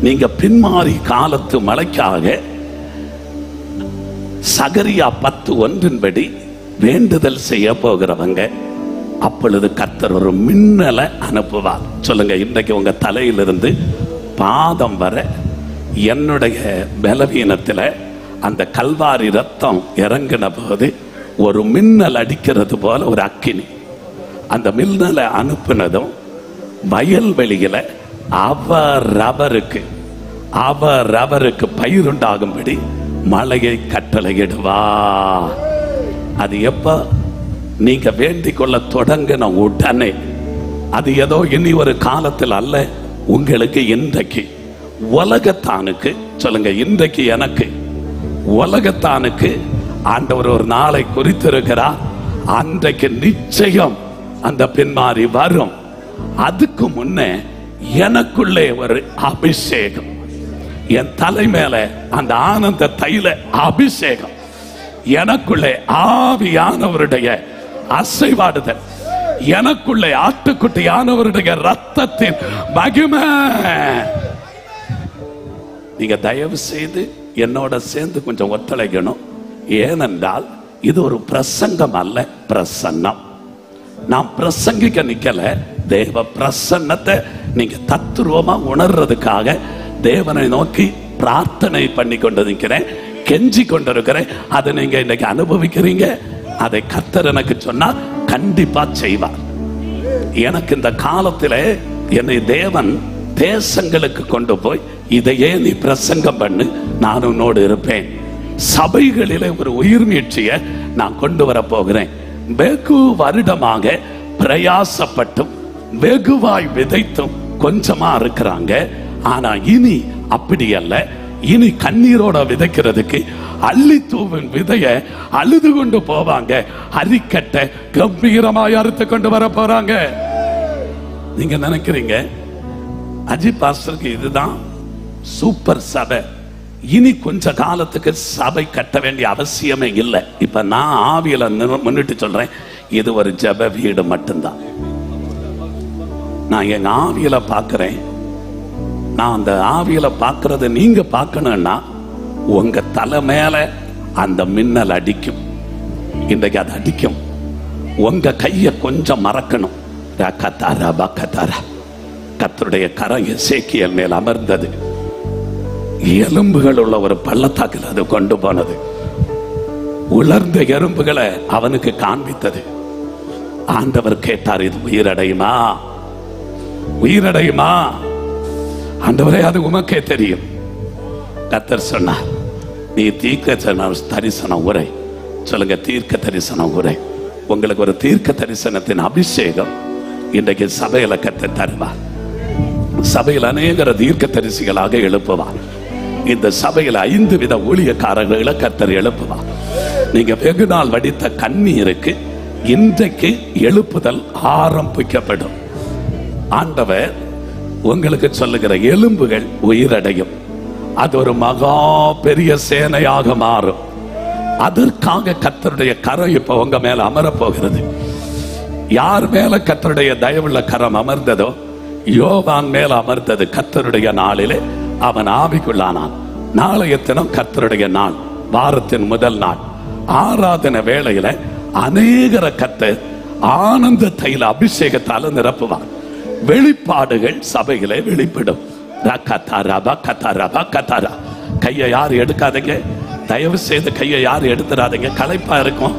நீங்க பின்மாறி காலத்து மழைக்காக சகரியா 10:1 வேண்டுதல் செய்ய போகிறவங்க, அப்பொழுது கர்த்தர் ஒரு மின்னலை அனுப்புவார். சொல்லுங்க, இன்றைக்கு உங்க தலையிலிருந்து பாதம் வர என்னுடைய பலவீனத்துல அந்த கல்வாரி ரத்தம் இறங்கின போது ஒரு மின்னல் அடிக்கிறது போல ஒரு அக்கினி. அந்த மின்னலை அனுப்பினதும் வயல்வெளியில அவரவருக்கு பயிருண்டாகும்படி மழையை கட்டளையிடுவா. அது எப்ப நீங்க வேண்டிக் கொள்ள தொடங்கின உடனே, அது ஏதோ இனி ஒரு காலத்தில் அல்ல, உங்களுக்கு இன்றைக்கு உலகத்தானுக்கு. சொல்லுங்க, இன்றைக்கு எனக்கு உலகத்தானுக்கு ஆண்டவர் ஒரு நாளை குறித்திருக்கிறார். அன்றைக்கு நிச்சயம் அந்த பின்மாறி வரும். அதுக்கு முன்னே எனக்குள்ளே ஒரு அபிஷேகம், என் தலை மேல அந்த ஆனந்த தைல அபிஷேகம், எனக்குள்ளே ஆவியானவருடைய அசைவாடுதல், எனக்குள்ளே ஆட்டுக்குட்டியானவருடைய ரத்தத்தின் மகிமை. நீங்க தயவு செய்து என்னோட சேர்ந்து கொஞ்சம் ஒத்துழைக்கணும். ஏனென்றால் இது ஒரு பிரசங்கம் அல்ல, பிரசன்னம். நான் பிரசங்கிக்க நிக்கல, தேவ பிரசன்னத்தை நீங்க தத்துருவமா உணர்றதுக்காக தேவனை நோக்கி பிரார்த்தனை பண்ணி கொண்டு நிற்கிறேன், கெஞ்சி கொண்டிருக்கிறேன். அதை நீங்க இன்னைக்கு அனுபவிக்கிறீங்க. அதை கர்த்தர் எனக்கு சொன்னா கண்டிப்பா செய்வார். எனக்கு இந்த காலத்திலே என்னை தேவன் தேசங்களுக்கு கொண்டு போய் இதையே நீ பிரசங்கம் பண்ணு, நான் உன்னோடு இருப்பேன். சபைகளிலே ஒரு உயிர் மீட்சியை நான் கொண்டு வர போகிறேன். வெகு வருடமாக பிரயாசப்பட்டும் வெகுவாய் விதைத்தும் கொஞ்சமா இருக்கிறாங்க. ஆனா இனி அப்படி அல்ல. இனி கண்ணீரோட விதைக்கிறதுக்கு அள்ளி தூவின் விதைய அழுது கொண்டு போவாங்க. அரிக்கட்டை கம்பீரமாய் அறுத்து கொண்டு வர போறாங்க. நீங்க நினைக்கிறீங்க அஜித் பாஸ்டருக்கு இதுதான் சூப்பர் சபை, இனி கொஞ்ச காலத்துக்கு சபை கட்ட வேண்டிய அவசியமே இல்லை. இப்ப நான் ஆவியில முன்னிட்டு சொல்றேன், இது ஒரு ஜெப வீடு மட்டும்தான். நான் என் ஆவியில பாக்குறேன். நான் அந்த ஆவியில பாக்குறத நீங்க பார்க்கணும்னா உங்க தலை மேல அந்த மின்னல் அடிக்கும். இன்றைக்கு அது அடிக்கும். உங்க கைய கொஞ்சம் மறக்கணும். கர்த்தருடைய கரம் எசேக்கியேல் மேல் அமர்ந்தது. எலும்புகள் உள்ள ஒரு பள்ளத்தாக்கில் அது கொண்டு போனது. உலர்ந்த எறும்புகளை அவனுக்கு காண்பித்தது. ஆண்டவர் கேட்டார், இது உயிரடையுமா? உயிரடையுமா? ஆண்டவரே, அது உமக்கே தெரியும். கர்த்தர் சொன்னார், நீ தீர்க்க தரிசனம் உரை. சொல்லுங்க, தீர்க்க தரிசனம் உரை. உங்களுக்கு ஒரு தீர்க்க தரிசனத்தின் அபிஷேகம் இன்றைக்கு சபையில கர்த்தர் தருவார். சபையில் அநேகர தீர்க்க தரிசிகளாக எழுப்புவார். இந்த சபையில் 5 வித ஊழியக்காரர்களை கர்த்தர் எழுப்புவார். நீங்க வெகு நாள் வடித்த கண்ணீருக்கு இன்றைக்கு எழுப்புதல் ஆரம்பிக்கப்படும். ஆண்டவர் உங்களுக்கு சொல்லுகிற எலும்புகள் உயிரடையும். அது ஒரு மகா பெரிய சேனையாக மாறும். அதற்காக கர்த்தருடைய கரம் இப்ப உங்க மேல அமர போகிறது. யார் மேல கர்த்தருடைய தயவுள்ள கரம் அமர்ந்ததோ யோவான் மேல் அமர்ந்தது கர்த்தருடைய நாளிலே அவன் ஆவிக்குள்ளானான். நாளைய தினம் கர்த்தருடைய நாள், வாரத்தின் முதல் நாள். ஆராதனை வேளையில அநேகர கர்த்தர் ஆனந்த தைல அபிஷேகத்தால நிரப்புவார். வெளிப்பாடுகள் சபையிலே வெளிப்படும். கையை யாரும் எடுக்காதீங்க, தயவு செய்து கையை யாரும் எடுத்துடாதீங்க. களைப்பா இருக்கும்,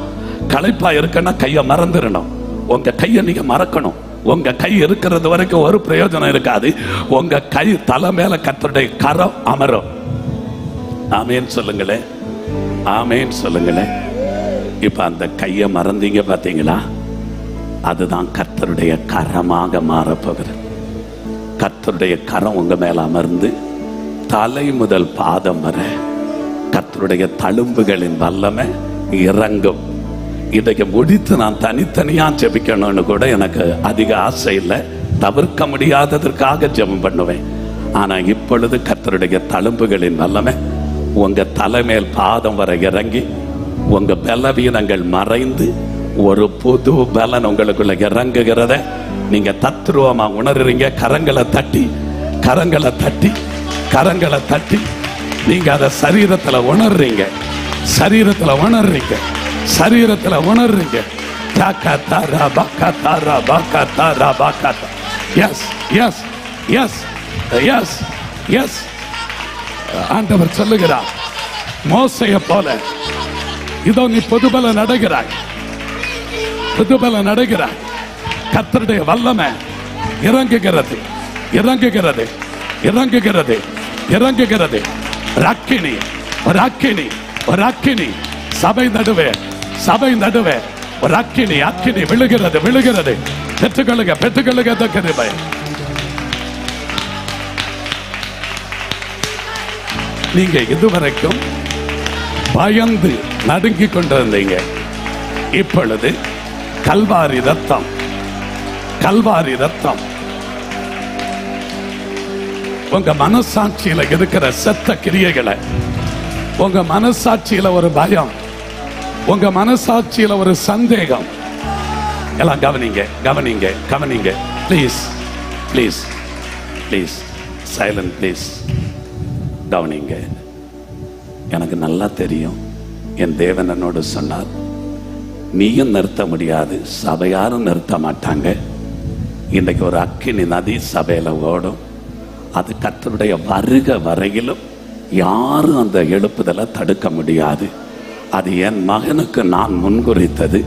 களைப்பா இருக்குன்னா கையை மறந்துடணும். உங்க கையை நீங்க மறக்கணும். உங்க கை இருக்கிறது வரைக்கும் ஒரு பிரயோஜனம் இருக்காது. உங்க கை தலை மேல கர்த்தருடைய கரம் அமரும். ஆமேன் சொல்லுங்களேன், ஆமேன் சொல்லுங்களேன். இப்ப அந்த கையை மறந்தீங்க பாத்தீங்களா, அதுதான் கர்த்தருடைய கரமாக மாறப்போகிறது. கர்த்தருடைய கரம் உங்க மேல அமர்ந்து தலை முதல் பாதம் வரை கர்த்தருடைய தழும்புகளின் வல்லமை இறங்கும். இன்றைக்கு முடித்து நான் தனித்தனியா ஜெபிக்கணும்னு கூட எனக்கு அதிக ஆசை இல்லை. தவிர்க்க முடியாததற்காக ஜெபம் பண்ணுவேன். ஆனா இப்பொழுது கர்த்தருடைய தழும்புகளின் வல்லமை உங்க தலைமேல் பாதம் வரை இறங்கி உங்க பலவீனங்கள் மறைந்து ஒரு புது பலன் உங்களுக்குள்ள இறங்குகிறத நீங்க தத்ரூபமா உணர்றீங்க. கரங்களை தட்டி கரங்களை தட்டி கரங்களை தட்டி நீங்க அதை சரீரத்துல உணர்றீங்க, சரீரத்துல உணர்றீங்க, சரீரத்துல உணர்றீங்க. Yes yes yes yes yes. ஆண்டவர் சொல்லுகிறார், மோசையை போல இதோ நீ புதுபல நடக்கிறாய், புதுபல நடக்கிறாய். கர்த்தருடைய வல்லமை இறங்குகிறது, இறங்குகிறது, இறங்குகிறது, இறங்குகிறது. ராக்கினி, ஒரு அக்கினி, ஒரு அக்கினி சபை நடுவே, சபை நடுவே ஒரு அக்கினி, அக்கினி விழுகிறது, விழுகிறது. பெற்றுக்கொள்ளுங்க, பெற்றுக்கொள்ளுங்க. கிருபை. நீங்க இதுவரைக்கும் பயந்து நடுங்கிக் கொண்டிருந்தீங்க. இப்பொழுது கல்வாரி ரத்தம், கல்வாரி ரத்தம் உங்க மனசாட்சியில இருக்கிற செத்த கிரியைகளை, உங்க மனசாட்சியில ஒரு பயம், உங்க மனசாட்சியில ஒரு சந்தேகம் எல்லாம் கவனிங்க, கவனிங்க, கவனிங்க. Please please please silent please. கவனிங்க. எனக்கு நல்லா தெரியும், என் தேவன் என்னோடு சொன்னார், நீயும் நிறுத்த முடியாது, சபையாரும் நிறுத்த மாட்டாங்க. இன்றைக்கு ஒரு அக்கினி நதி சபையில ஓடும். அது கர்த்தருடைய வருகை வரையிலும் யாரும் அந்த எழுப்புதலை தடுக்க முடியாது. அது என் மகனுக்கு நான் முன்குறித்தது,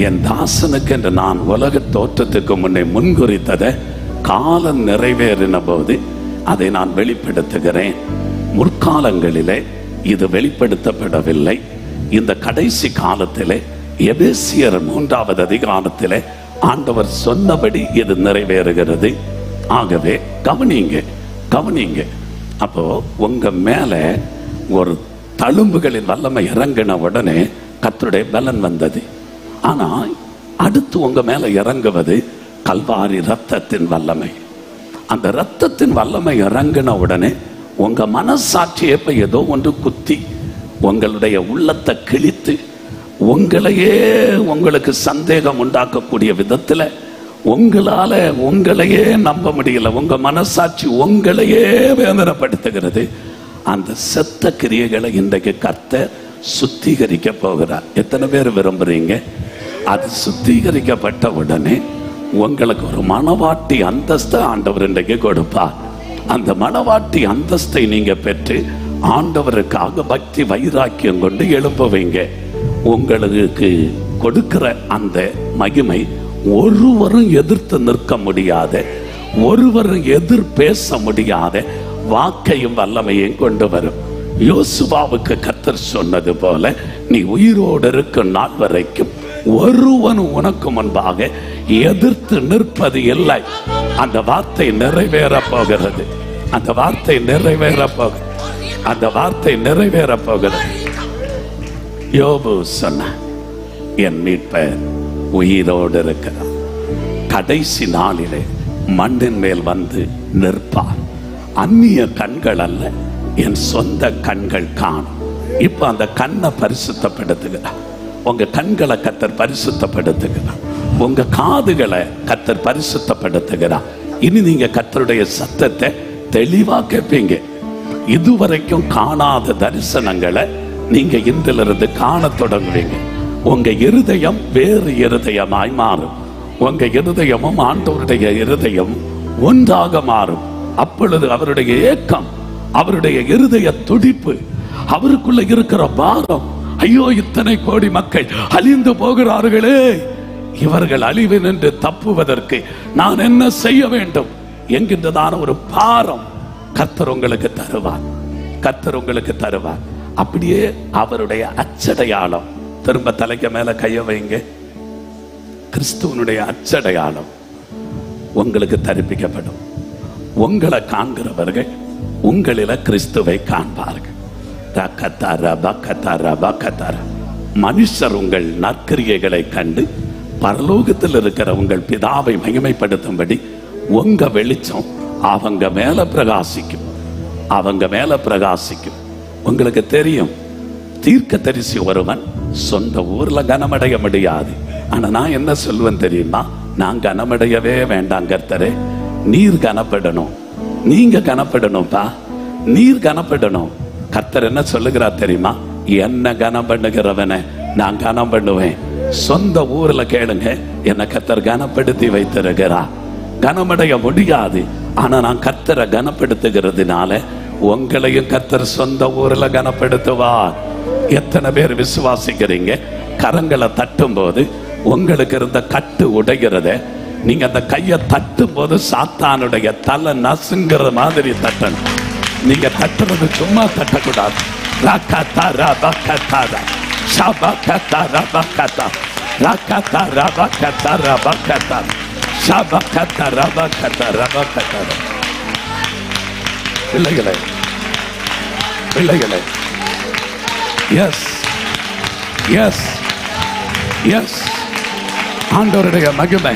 என் தாசனுக்கு என்று நான் உலக தோற்றத்துக்கு முன்னே முன்குறித்ததை காலம் நிறைவேறின போது அதை நான் வெளிப்படுத்துகிறேன். முற்காலங்களிலே இது வெளிப்படுத்தப்படவில்லை. இந்த கடைசி காலத்திலே எபேசியர் 3வது அதிகாரத்திலே ஆண்டவர் சொன்னபடி இது நிறைவேறுகிறது. ஆகவே கவனிங்க, கவனிங்க. அப்போ உங்க மேல ஒரு தழும்புகளின் வல்லமை இறங்கின உடனே கர்த்தருடைய பலன் வந்தது. ஆனா அடுத்து உங்க மேல இறங்குவது கல்வாரி ரத்தத்தின் வல்லமை. அந்த ரத்தத்தின் வல்லமை இறங்கின உடனே உங்க மனசாட்சியை இப்ப ஏதோ ஒன்று குத்தி உங்களுடைய உள்ளத்தை கிழித்து உங்களையே உங்களுக்கு சந்தேகம் உண்டாக்கக்கூடிய விதத்துல உங்களால உங்களையே நம்ப முடியல, உங்க மனசாட்சி உங்களையே வேதனைப்படுத்துகிறது. அந்த செத்த கிரியைகளை இன்றைக்கு கர்த்தர் சுத்திகரிக்க போகிறார். எத்தனை பேர் விரும்புறீங்க? அது சுத்திகரிக்கப்பட்ட உடனே உங்களுக்கு ஒரு மணவாட்டி அந்தஸ்தை ஆண்டவர் இன்றைக்கு கொடுப்பார். அந்த மணவாட்டி அந்தஸ்தை நீங்க பெற்று ஆண்டவருக்காக பக்தி வைராக்கியம் கொண்டு எழுப்புவீங்க. உங்களுக்கு கொடுக்கிற அந்த மகிமை ஒருவரும் எதிர்த்து நிற்க முடியாத, ஒருவரும் எதிர் பேச முடியாத வாக்கையும் வல்லமையும் கொண்டு வரும். யோசுவாவுக்கு கர்த்தர் சொன்னது போல, நீ உயிரோடு இருக்கும் நாள் வரைக்கும் ஒருவனும் உனக்கு முன்பாக எதிர்த்து நிற்பது இல்லை. அந்த வார்த்தை நிறைவேற போகிறது, அந்த வார்த்தை நிறைவேற போகிறது, அந்த வார்த்தை நிறைவேற போகிறது. யோபு சொன்ன, என் மீட்பர் உயிரோடு இருக்கிறார், கடைசி நாளிலே மண்ணின் மேல் வந்து நிற்பார். அந்நிய கண்கள் அல்ல, என் சொந்த கண்கள் காணும். இப்ப அந்த கண்ணை பரிசுத்தப்படுத்துகிறார். உங்க கண்களை கர்த்தர் பரிசுத்தப்படுத்துகிறார். உங்க காதுகளை கர்த்தர் பரிசுத்தப்படுத்துகிறார். இனி நீங்க கர்த்தருடைய சத்தத்தை தெளிவா கேட்பீங்க. இதுவரைக்கும் காணாத தரிசனங்களை நீங்க இன்றிலிருந்து காண தொடங்குவீங்க. உங்க இருதயம் வேறு இருதயமாய் மாறும். உங்க இருதயமும் ஆண்டவருடைய இருதயம் ஒன்றாக மாறும். அப்பொழுது அவருடைய ஏக்கம், அவருடைய இருதய துடிப்பு, அவருக்குள்ள இருக்கிற பாரம், ஐயோ இத்தனை கோடி மக்கள் அழிந்து போகிறார்களே, இவர்கள் அழிவு நின்று தப்புவதற்கு நான் என்ன செய்ய வேண்டும் என்கின்றதான ஒரு பாரம் கர்த்தர் உங்களுக்கு தருவார். கர்த்தர் உங்களுக்கு தருவார். அப்படியே அவருடைய அச்சடையாளம், திரும்ப தலைக்கு மேல கைய வைங்க, கிறிஸ்துவனுடைய அச்சடையாளம் உங்களுக்கு தரிப்பிக்கப்படும். உங்களை காண்கிறவர்கள் உங்களில கிறிஸ்துவை காண்பார்கள். மனுஷர் உங்கள் நற்கிரியைகளை கண்டு பரலோகத்தில் இருக்கிற உங்கள் பிதாவை மகிமைப்படுத்தும்படி உங்க வெளிச்சம் அவங்க மேல பிரகாசிக்கும். அவங்க மேல பிரகாசிக்கும். உங்களுக்கு தெரியும், தீர்க்கதரிசி ஒருவன் சொந்த ஊர்ல கனமடைய முடியாது. ஆனா நான் என்ன சொல்லுவேன் தெரியுமா? நான் கனமடையவே வேண்டாம் கர்த்தரே, நீர் கனப்படணும், நீங்க கனப்படணும்பா, நீர் கனப்படணும். கர்த்தர் என்ன சொல்லுகிறார் தெரியுமா? என்ன கனம் பண்ணுகிறவனை நான் கனம் பண்ணுவேன். சொந்த ஊர்ல கேளுங்க, என்ன கர்த்தர் கனப்படுத்தி வைத்திருக்கிறார். கனமடைய முடியாது, ஆனா நான் கர்த்தரை கனப்படுத்துகிறதுனால உங்களையும் கர்த்தர் சொந்த ஊர்ல கனப்படுத்துவார். எத்தனை பேர் விசுவாசிக்கிறீங்க? கரங்களை தட்டும் போது உங்களுக்கு இருந்த கட்டு உடைகிறத, நீங்க அந்த கையை தட்டும் போது சாத்தானுடைய தலை நசுங்கிற மாதிரி தட்டணும். நீங்க தட்டுறது சும்மா தட்டக்கூடாது. பிள்ளைகளே, பிள்ளைகளே, எஸ் எஸ் எஸ், ஆண்டவருடைய மகிமை,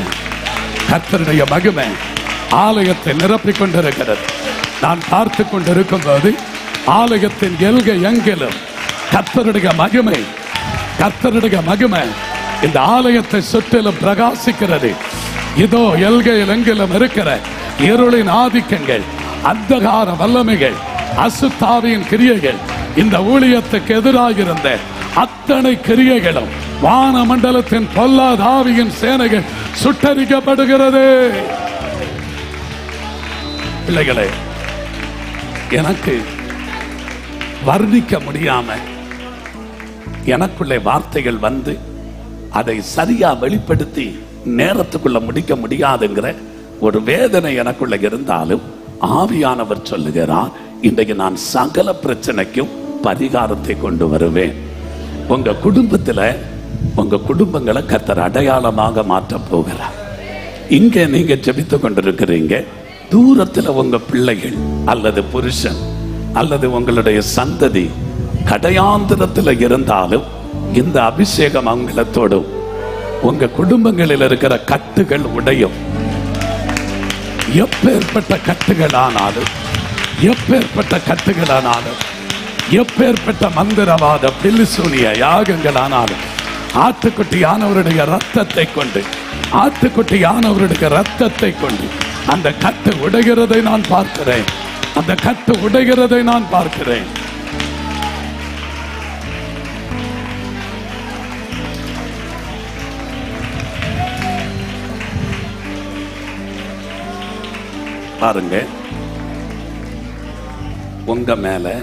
கர்த்தருடைய மகிமை ஆலயத்தை நிரப்பிக் கொண்டிருக்கிறது. நான் பார்த்து கொண்டிருக்கும் போது ஆலயத்தின் எல்கை எங்கிலும் கர்த்தருடைய மகிமை, கர்த்தருடைய மகிமை இந்த ஆலயத்தை சுற்றிலும் பிரகாசிக்கிறது. இதோ எல்கையில் எங்கிலும் இருக்கிற இருளின் ஆதிக்கங்கள், அந்தகார வல்லமைகள், அசுத்தாவியின் கிரியைகள், இந்த ஊழியத்துக்கு எதிராக இருந்த அத்தனை கிரியைகளும் வான மண்டலத்தின் பொல்லாத ஆவியின் சேனைகள் சுட்டரிக்கப்படுகிறது. பிள்ளைகளே, எனக்கு வர்ணிக்க முடியாம எனக்குள்ளே வார்த்தைகள் வந்து அதை சரியா வெளிப்படுத்தி நேரத்துக்குள்ள முடிக்க முடியாதுங்கிற ஒரு வேதனை எனக்குள்ள இருந்தாலும் ஆவியானவர் சொல்லுகிறார், இன்றைக்கு நான் சகல பிரச்சனைக்கும் பரிகாரத்தை கொண்டு வருவேன். உங்க குடும்பத்துல, உங்க குடும்பங்களை கர்த்தர் அடையாளமாக மாற்ற போகிறார். இங்க நீங்க ஜெபித்துக் கொண்டிருக்கிறீங்க, தூரத்துல உங்க பிள்ளைகள் அல்லது புருஷன் அல்லது உங்களுடைய சந்ததி கடையாந்திரத்துல இருந்தாலும் இந்த அபிஷேகம் அவங்களை தொடும். உங்க குடும்பங்களில் இருக்கிற கட்டுகள் உடையும். எப்பேற்பட்ட கட்டுகளானாலும், எப்பேற்பட்ட கட்டுகளானாலும், எப்பேற்பட்ட மந்திரவாத பில்லிசூனிய யாகங்களானாலும் ஆட்டுக்குட்டியானவருடைய ரத்தத்தை கொண்டு, ஆட்டுக்குட்டியானவருடைய ரத்தத்தை கொண்டு அந்த கட்டு உடைகிறதை நான் பார்க்கிறேன். அந்த கட்டு உடைகிறதை நான் பார்க்கிறேன். பாருங்க, உங்க மேல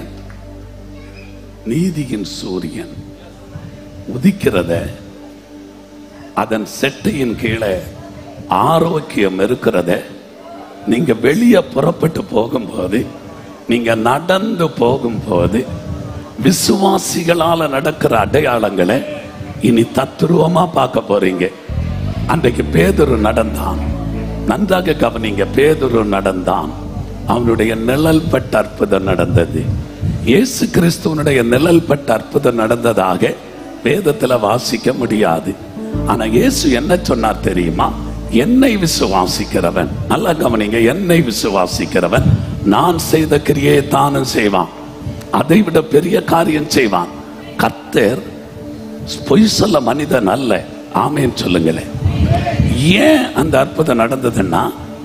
நீதியின் சூரியன் உதிக்கிறத, அதன் செட்டையின் கீழே ஆரோக்கியம் இருக்கிறத நீங்க வெளியே புறப்பட்டு போகும்போது, நீங்க நடந்து போகும்போது விசுவாசிகளால நடக்கிற அடையாளங்களை இனி தத்துருவமா பார்க்க போறீங்க. அன்றைக்கு பேதுரு நடந்தான், நன்றாக கவனிங்க. பேதுரு நடந்தான், அவனுடைய நிழல் பட்ட அற்புதம் நடந்தது. இயேசு கிறிஸ்துவனுடைய நிழல் பட்ட அற்புதம் நடந்ததாக வேதத்துல வாசிக்க முடியாது. ஆனா இயேசு என்ன சொன்னார் தெரியுமா? என்னை விசுவாசிக்கிறவன், நல்லா கவனிங்க, என்னை விசுவாசிக்கிறவன் நான் செய்த கிரியை தானும் செய்வான், அதை விட பெரிய காரியம் செய்வான். கர்த்தர் பொய் சொல்ல மனிதன் அல்ல. ஆமேன் சொல்லுங்களேன். ஏன் அந்த அற்புதம் நடந்ததுன்னா,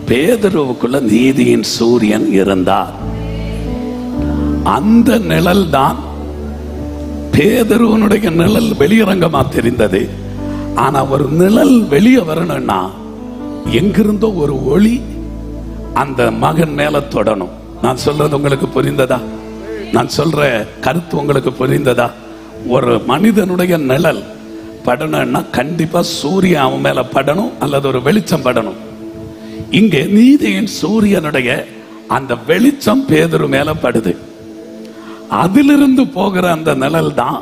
பேதுருவுக்குள்ள நீதியின் சூரியன் இருந்தார். அந்த நிழல் தான் பேதுருவனுடைய நிழல் வெளியரங்கமா தெரிந்தது. ஆனா ஒரு நிழல் வெளியே வரணும்னா எங்கிருந்தோ ஒரு ஒளி அந்த மகன் மேல தொடணும். நான் சொல்றது உங்களுக்கு புரிந்ததா? நான் சொல்ற கருத்து உங்களுக்கு புரிந்ததா? ஒரு மனிதனுடைய நிழல் படணும்னா கண்டிப்பா சூரியன் அவன் மேல படணும் அல்லது ஒரு வெளிச்சம் படணும். இங்கே நீதியின் சூரியனுடைய அந்த வெளிச்சம் பேதுரு மேல படுது. அதிலிருந்து போகிற அந்த நிழல் தான்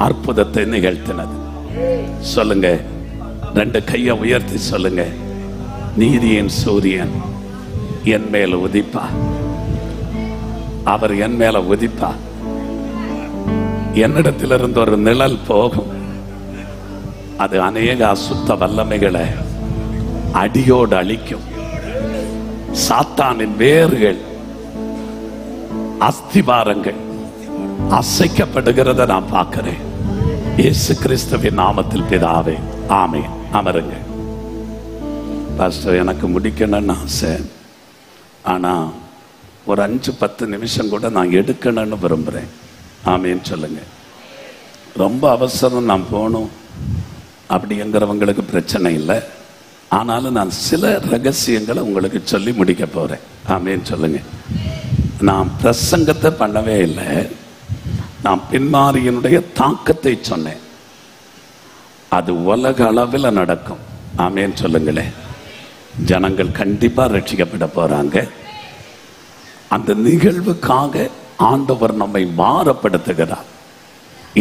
அற்புதத்தை நிகழ்த்தினது. சொல்லுங்க, 2 கையை உயர்த்தி சொல்லுங்க, நீதியின் சூரியன் என் மேல உதிப்பா. அவர் என் மேல உதிப்பா. என்னிடத்திலிருந்து ஒரு நிழல் போகும். அது அநேக அசுத்த வல்லமைகளை அடியோடு அழிக்கும். சாத்தானின் வேர்கள், அஸ்திபாரங்கள் அசைக்கப்படுகிறத நான் பார்க்கிறேன். இயேசு கிறிஸ்துவின் நாமத்தில் பிதாவே, ஆமென். அமருங்க. பாஸ்டர், எனக்கு முடிக்கணும்னு ஆசை, ஆனா ஒரு 5-10 நிமிஷம் கூட நான் எடுக்கணும்னு விரும்புறேன். ஆமேன்னு சொல்லுங்க. ரொம்ப அவசரம் நான் போகணும் அப்படிங்கிறவங்களுக்கு பிரச்சனை இல்லை. ஆனாலும் நான் சில ரகசியங்களை உங்களுக்கு சொல்லி முடிக்க போறேன். ஆமேன்னு சொல்லுங்க. நான் பிரசங்கத்தை பண்ணவே இல்லை, நான் பின்மாரியினுடைய தாக்கத்தை சொன்னேன். அது உலக அளவில் நடக்கும். ஆமேன்னு சொல்லுங்களேன். ஜனங்கள் கண்டிப்பா ரட்சிக்கப்பட போறாங்க. அந்த நிகழ்வுக்காக ஆண்டவர் நம்மை மாறப்படுத்துகிறார்.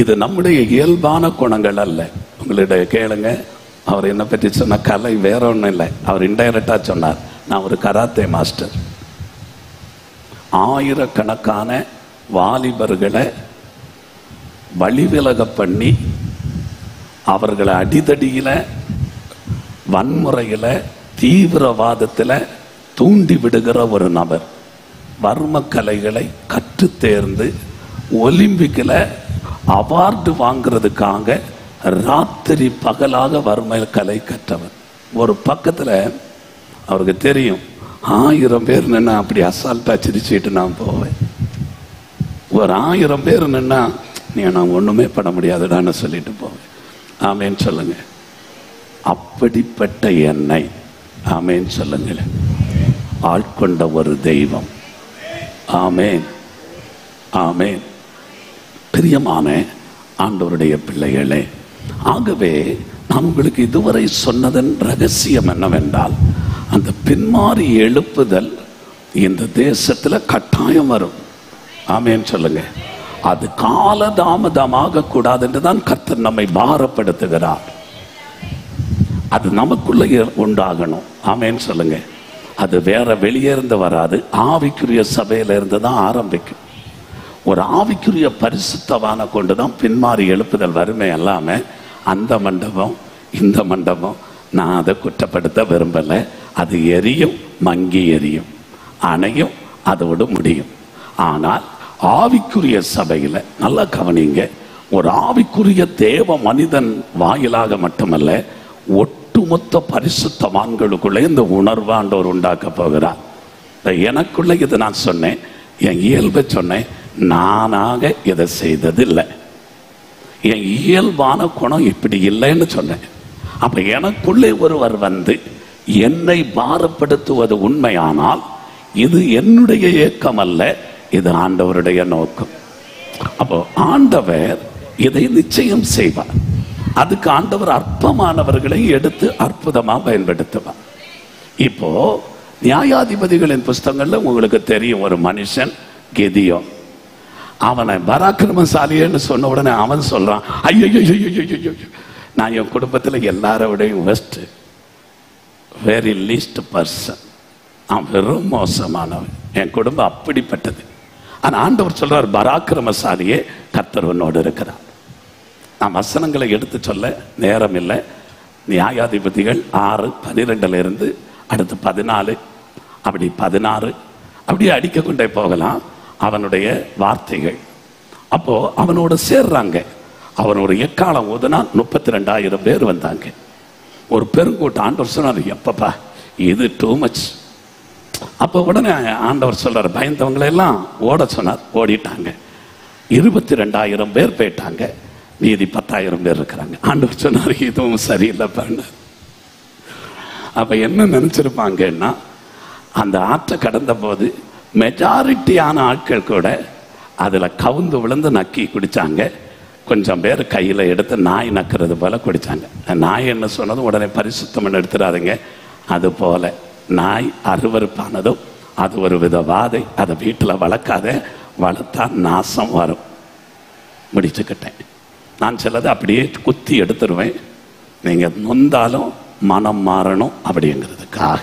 இது நம்முடைய இயல்பான குணங்கள் அல்ல. உங்களுடைய கேளுங்க, அவர் என்ன பற்றி சொன்ன கலை வேற ஒன்றும் இல்லை. அவர் இன்டைரக்டா சொன்னார், நான் ஒரு கராத்தே மாஸ்டர். ஆயிரக்கணக்கான வாலிபர்களை வழிவிலக பண்ணி அவர்களை அடிதடியில, வன்முறையில, தீவிரவாதத்தில் தூண்டி விடுகிற ஒரு நபர். வர்ம கலைகளை கற்று தேர்ந்து ஒலிம்பிக்கில் அவார்டு வாங்கிறதுக்காக ராத்திரி பகலாக வர்ம கலை கற்றவர். ஒரு பக்கத்தில் அவருக்கு தெரியும், 1000 பேர் நின்னா அப்படி அசால்ட்டா சிரிச்சுட்டு நான் போவேன். ஒரு 1000 பேர் நின்னா நீ நான் ஒண்ணுமே பண்ண முடியாதுடான்னு சொல்லிட்டு போவேன். ஆமேன்னு சொல்லுங்க. அப்படிப்பட்ட என்னை, ஆமேன்னு சொல்லுங்க, ஆட்கொண்ட ஒரு தெய்வம். ஆமேன், ஆமேன். பிரியமான ஆண்டவருடைய பிள்ளைகளே, ஆகவே நான் உங்களுக்கு இதுவரை சொன்னதன் ரகசியம் என்னவென்றால், அந்த பின்மாறி எழுப்புதல் இந்த தேசத்துல கட்டாயம் வரும். ஆமேன்னு சொல்லுங்க. அது காலதாமதமாக கூடாது என்றுதான் கர்த்தர் நம்மை பாரப்படுத்துகிறார். அது நமக்குள்ள உண்டாகணும். ஆமேன்னு சொல்லுங்க. அது வேற வெளியே இருந்து வராது, ஆவிக்குரிய சபையில இருந்து தான் ஆரம்பிக்கும். ஒரு ஆவிக்குரிய பரிசுத்தவான கொண்டுதான் பின்மாறி எழுப்புதல் வருமே. எல்லாமே அந்த மண்டபம் இந்த மண்டபம், நான் அதை குற்றப்படுத்த விரும்பல. அது எரியும், மங்கி எரியும், அணையும், அதோடு முடியும். ஆனால் ஆவிக்குரிய சபையில நல்லா கவனிங்க, ஒரு ஆவிக்குரிய தேவ மனிதன் வாயிலாக மட்டுமல்ல, ஒட்டுமொத்த பரிசுத்தவான்களுக்குள்ளே இந்த உணர்வாண்டவர் உண்டாக்க போகிறார். எனக்குள்ள இதை நான் சொன்னேன், என் இயல்பை சொன்னேன். நானாக இதை செய்தது இல்லை, என் இயல்பான குணம் இப்படி இல்லைன்னு சொன்னேன். அப்ப எனக்குள்ளே ஒருவர் வந்து என்னை பாரப்படுத்துவது உண்மையானால் இது என்னுடைய ஏக்கம் அல்ல, இது ஆண்டவருடைய நோக்கம். அப்போ ஆண்டவர் இதை நிச்சயம் செய்வார். அதுக்கு ஆண்டவர் அற்பமானவர்களை எடுத்து அற்புதமா பயன்படுத்துவார். இப்போ நியாயாதிபதிகளின் புஸ்தகங்கள்ல உங்களுக்கு தெரியும், ஒரு மனுஷன் கெதியோ, அவனை பராக்கிரமசாலின்னு சொன்ன உடனே அவன் சொல்றான், ஐயோ நான் என் குடும்பத்தில் எல்லாரோடையும் வெஸ்ட், வெரி லீஸ்ட் பர்சன், நான் வெறும் மோசமானவன், என் குடும்பம் அப்படிப்பட்டது. ஆனா ஆண்டவர் சொல்றார், பராக்கிரமசாலியே கர்த்தர் உன்னோடு இருக்கிறார். நான் வசனங்களை எடுத்து சொல்ல நேரம் இல்லை. நியாயாதிபதிகள் 6:12 இருந்து அடுத்து 14, அப்படி 16, அப்படியே அடிக்க கொண்டே போகலாம் அவனுடைய வார்த்தைகள். அப்போ அவனோட சேர்றாங்க. அவன் ஒரு எக்காலம் ஓதுனா 32,000 பேர் வந்தாங்க. ஒரு பெருங்கூட்டம். ஆண்டவர் சொன்னார், எப்பப்பா இது டூ மச், அப்போ உடனே ஆண்டவர் சொல்றார், பயந்தவங்களை எல்லாம் ஓட சொன்னார், ஓடிட்டாங்க. 22,000 பேர் போயிட்டாங்க, மீதி 10,000 பேர் இருக்கிறாங்க. ஆண்டவர் சொன்னார், இதுவும் சரியில்லை பண்ண. அப்ப என்ன நினைச்சிருப்பாங்கன்னா, அந்த ஆற்றை கடந்த போது மெஜாரிட்டியான ஆட்கள் கூட அதுல கவுந்து விழுந்து நக்கி குடிச்சாங்க. கொஞ்சம் பேர் கையில எடுத்து நாய் நக்கிறது போல குடிச்சாங்க. நாய் என்ன சொன்னதும் உடனே பரிசுத்தம் எடுத்துடாதுங்க. அது போல நாய் அருவருப்பானதும் அது ஒரு வித வாதை. அதை வீட்டில் வளர்க்காத, வளர்த்தா நாசம் வரும். முடிச்சுக்கிட்டேன். நான் சிலதை அப்படியே குத்தி எடுத்துருவேன். நீங்க நொந்தாலும் மனம் மாறணும் அப்படிங்கிறதுக்காக.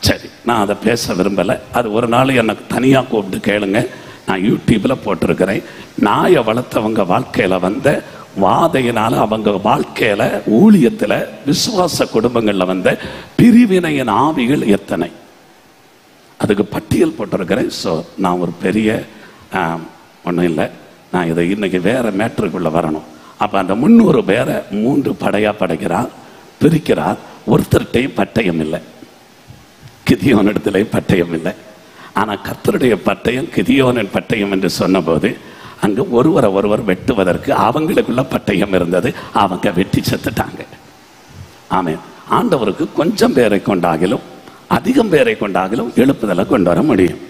சரி, நான் அதை பேச விரும்பலை. அது ஒரு நாள் எனக்கு தனியாக கூப்பிட்டு கேளுங்க. நான் யூடியூப்ல போட்டிருக்கிறேன். நாயை வளர்த்தவங்க வாழ்க்கையில வந்த வாதையினால, அவங்க வாழ்க்கையில ஊழியத்துல விசுவாச குடும்பங்கள்ல வந்த பிரிவினையின் ஆவிகள் எத்தனை, அதுக்கு பட்டியல் போட்டிருக்கிறேன். ஸோ நான் ஒரு பெரிய ஒன்றும் இல்லை, நான் இதை இன்னைக்கு வேற மேட்டருக்குள்ள வரணும். அப்ப அந்த 300 பேரை 3 படையா படைக்கிறார், பிரிக்கிறார். ஒருத்தர்கிட்டையும் பட்டயம் இல்லை, கிதியோன் இடத்துல பட்டயம் இல்லை. ஆனா கர்த்தருடைய பட்டயம் கிதியோனின் பட்டயம் என்று சொன்ன போது அங்கு ஒருவர் வெட்டுவதற்கு அவங்களுக்குள்ள பட்டயம் இருந்தது. அவங்க வெட்டி செத்துட்டாங்க. ஆமென். ஆண்டவருக்கு கொஞ்சம் பேரை கொண்டாகிலும் அதிகம் பேரை கொண்டாகிலும் எழுப்புதலை கொண்டு வர முடியும்.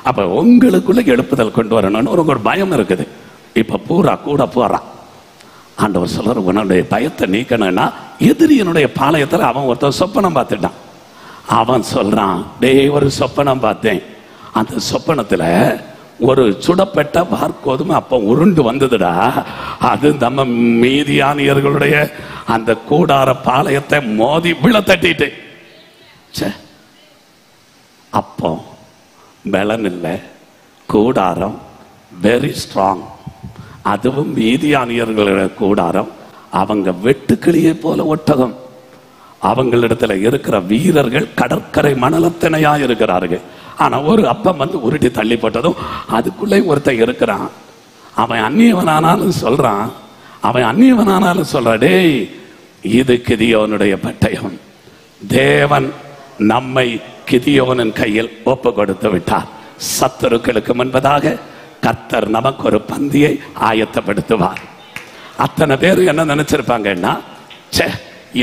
அப்ப உங்களுக்குள்ள எழுப்புதல் கொண்டு வரணும்னு ஒரு பயம் இருக்குது. இப்ப பூரா கூட போறா. ஆண்டவர் சொல்ற, உன்னுடைய பயத்தை நீக்கணும்னா, எதிரியனுடைய பாளையத்தில் அவன் ஒருத்தர் சொப்பனம் பார்த்துட்டான். அவன் சொல்றான், டேய் ஒரு சொப்பனம் பார்த்தேன். அந்த சொப்பனத்துல ஒரு சுடப்பட்ட வார்கோதுமை அப்ப உருண்டு வந்ததுடா. அது நம்ம மீதியானியர்களுடைய அந்த கூடார பாளையத்தை மோதி விழ தட்டிட்டு. அப்போ பலன் இல்லை, கூடாரம் வெரி ஸ்ட்ராங். அதுவும் மீதியானியர்களுடைய கூடாரம். அவங்க வெட்டுக்கிளியை போல ஒட்டகம். அவங்களிடத்துல இருக்கிற வீரர்கள் கடற்கரை மணலத்தினையா இருக்கிறார்கள். ஆனா ஒரு அப்பம் வந்து உருட்டி தள்ளி போட்டதும் அதுக்குள்ளே ஒருத்தன் இருக்கிறான். அவன் அந்நியவனானாலும் சொல்றான், டேய் இது கிதியோனுடைய பட்டயம். தேவன் நம்மை கிதியோனின் கையில் ஒப்பு கொடுத்து விட்டார். சத்துருக்களுக்கு முன்பதாக கர்த்தர் நமக்கு ஒரு பந்தியை ஆயத்தப்படுத்துவார். அத்தனை பேர் என்ன நினைச்சிருப்பாங்கன்னா,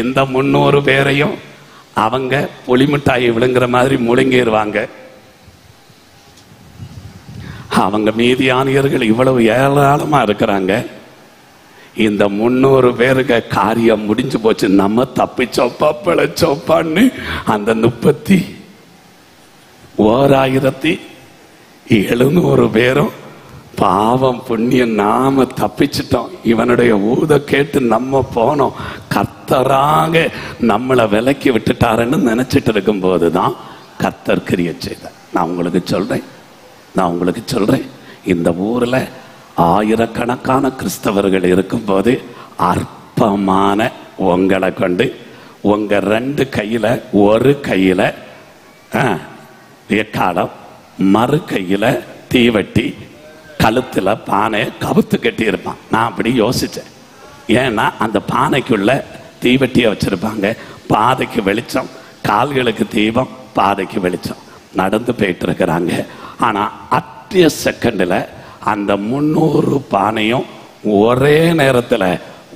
இந்த 300 பேரையும் அவங்க புளிமிட்டாயை விழுங்குற மாதிரி முழுங்கிடுவாங்க. அவங்க மீதியானியர்கள் இவ்வளவு ஏராளமா இருக்கிறாங்க. இந்த 300 பேருக்கு காரியம் முடிஞ்சு போச்சு, நம்ம தப்பிச்சோப்பா பிழைச்சோப்பான்னு அந்த 31,700 பேரும் பாவம் புண்ணியம் நாம தப்பிச்சிட்டோம். இவனுடைய ஊத கேட்டு நம்ம போனோம். கர்த்தராக நம்மளை விலக்கி விட்டுட்டாருன்னு நினைச்சிட்டு இருக்கும் போதுதான் கர்த்தர் கிரியை செய்தார். நான் உங்களுக்கு சொல்றேன், இந்த ஊர்ல ஆயிரக்கணக்கான கிறிஸ்தவர்கள் இருக்கும் போது அற்பமான உங்களை கொண்டு உங்க 2 கையில, ஒரு கையில எக்காலம், மறு கையில தீவட்டி, கழுத்துல பானை கவுத்து கட்டி இருப்பான். நான் அப்படி யோசிச்சேன். ஏன்னா அந்த பானைக்குள்ள தீவட்டியை வச்சிருப்பாங்க. பாதைக்கு வெளிச்சம், கால்களுக்கு தீபம், பாதைக்கு வெளிச்சம். நடந்து போயிட்டு இருக்கிறாங்க. ஆனா அத்திய செகண்ட்ல அந்த 300 பானையும் ஒரே நேரத்துல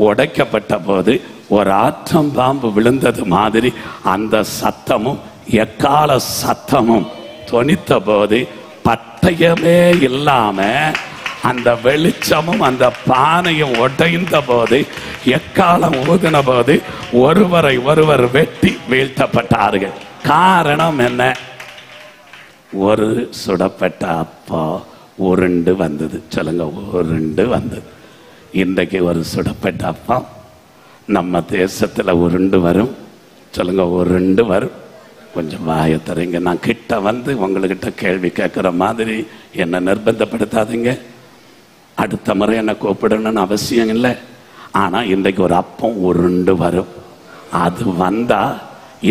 உடைக்கப்பட்ட போது ஒரு ஆற்றம் பாம்பு விழுந்தது மாதிரி அந்த சத்தமும் எக்கால சத்தமும் தொனித்த போது, பட்டயமே இல்லாம அந்த வெளிச்சமும் அந்த பானையும் உடைந்த போது, எக்காலம் ஊதின போது ஒருவரை ஒருவர் வெட்டி வீழ்த்தப்பட்டார்கள். காரணம் என்ன? ஒரு சுடப்பட்ட அப்பா உருண்டு வந்தது. சொல்லுங்க, உருண்டு வந்தது. இன்றைக்கு ஒரு சுடப்பட்ட அப்பா நம்ம தேசத்துல உருண்டு வரும். சொல்லுங்க, உருண்டு வரும். கொஞ்சம் வாயை தரீங்க. நான் கிட்ட வந்து உங்ககிட்ட கேள்வி கேட்குற மாதிரி என்னை நிர்பந்தப்படுத்தாதீங்க. அடுத்த முறை என்னை கூப்பிடணும்னு அவசியம் இல்லை. ஆனா இன்றைக்கு ஒரு அப்பம் உருண்டு வரும். அது வந்தா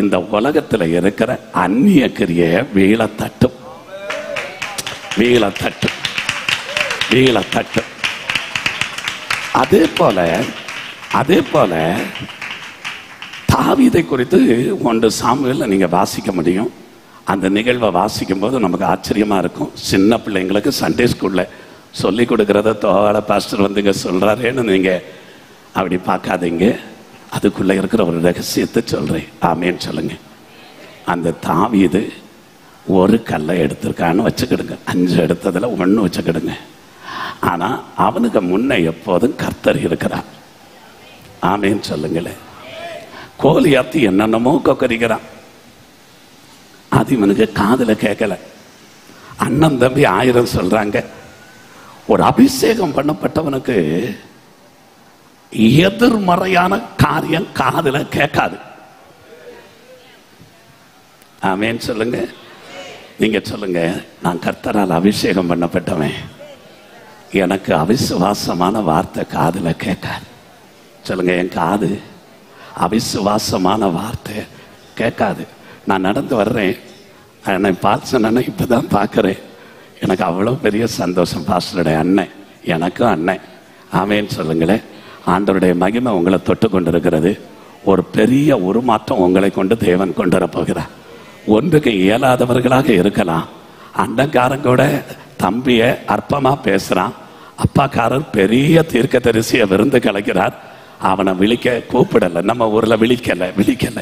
இந்த உலகத்துல இருக்கிற அந்நிய கிரியை வீழத்தட்டும். அதே போல தாவீதை குறித்து 1 சாமுவேல்ல நீங்க வாசிக்க முடியும். அந்த நிகழ்வை வாசிக்கும் போது நமக்கு ஆச்சரியமா இருக்கும். சின்ன பிள்ளைங்களுக்கு சண்டே ஸ்கூல்ல சொல்லி கொடுக்கறத தோவால பாஸ்டர் வந்து இங்க சொல்றாருன்னு நீங்க அப்படி பார்க்காதீங்க. அதுக்குள்ள இருக்கிற ஒரு ரகசியத்தை சொல்றேன். ஆமேன்னு சொல்லுங்க. அந்த தாவீது ஒரு கல்லை எடுத்திருக்கான்னு வச்சுக்கிடுங்க. 5 எடுத்ததுல 1 வச்சுக்கிடுங்க. ஆனா அவனுக்கு முன்ன எப்போதும் கர்த்தர் இருக்கிறார். ஆமேன்னு சொல்லுங்களேன். கோலியாத்து என்னென்னமோ கொக்கரிக்கிறான். அது இவனுக்கு காதுல கேட்கல. அண்ணன் தம்பி 1000 சொல்றாங்க. ஒரு அபிஷேகம் பண்ணப்பட்டவனுக்கு எதிர்மறையான காரியம் காதுல கேட்காது. ஆமேன்னு சொல்லுங்க. நீங்க சொல்லுங்க, நான் கர்த்தரால் அபிஷேகம் பண்ணப்பட்டவன், எனக்கு அவிசுவாசமான வார்த்தை காதுல கேட்காது. சொல்லுங்க, என் காது அவிசுவாசமான வார்த்தை கேட்காது. நான் நடந்து வர்றேன், என்னை பார்த்து சொன்னா இப்பதான் பார்க்கிறேன். எனக்கு அவ்வளோ பெரிய சந்தோஷம். பாஸ்டருடைய அண்ணன், எனக்கும் அண்ணன். ஆமேன்னு சொல்லுங்களேன். ஆண்டவருடைய மகிமை உங்களை தொட்டு கொண்டிருக்கிறது. ஒரு பெரிய உருமாற்றம் உங்களை கொண்டு தேவன் கொண்டு வரப்போகிறார். ஒன்றுக்கு இயலாதவர்களாக இருக்கலாம். அண்ணன்காரன் கூட தம்பிய அற்பமா பேசுறான். அப்பாக்காரர் பெரிய தீர்க்கதரிசிய விருந்து கலைக்கிறார். அவனை விழிக்க கூப்பிடல. நம்ம ஊர்ல விழிக்கல.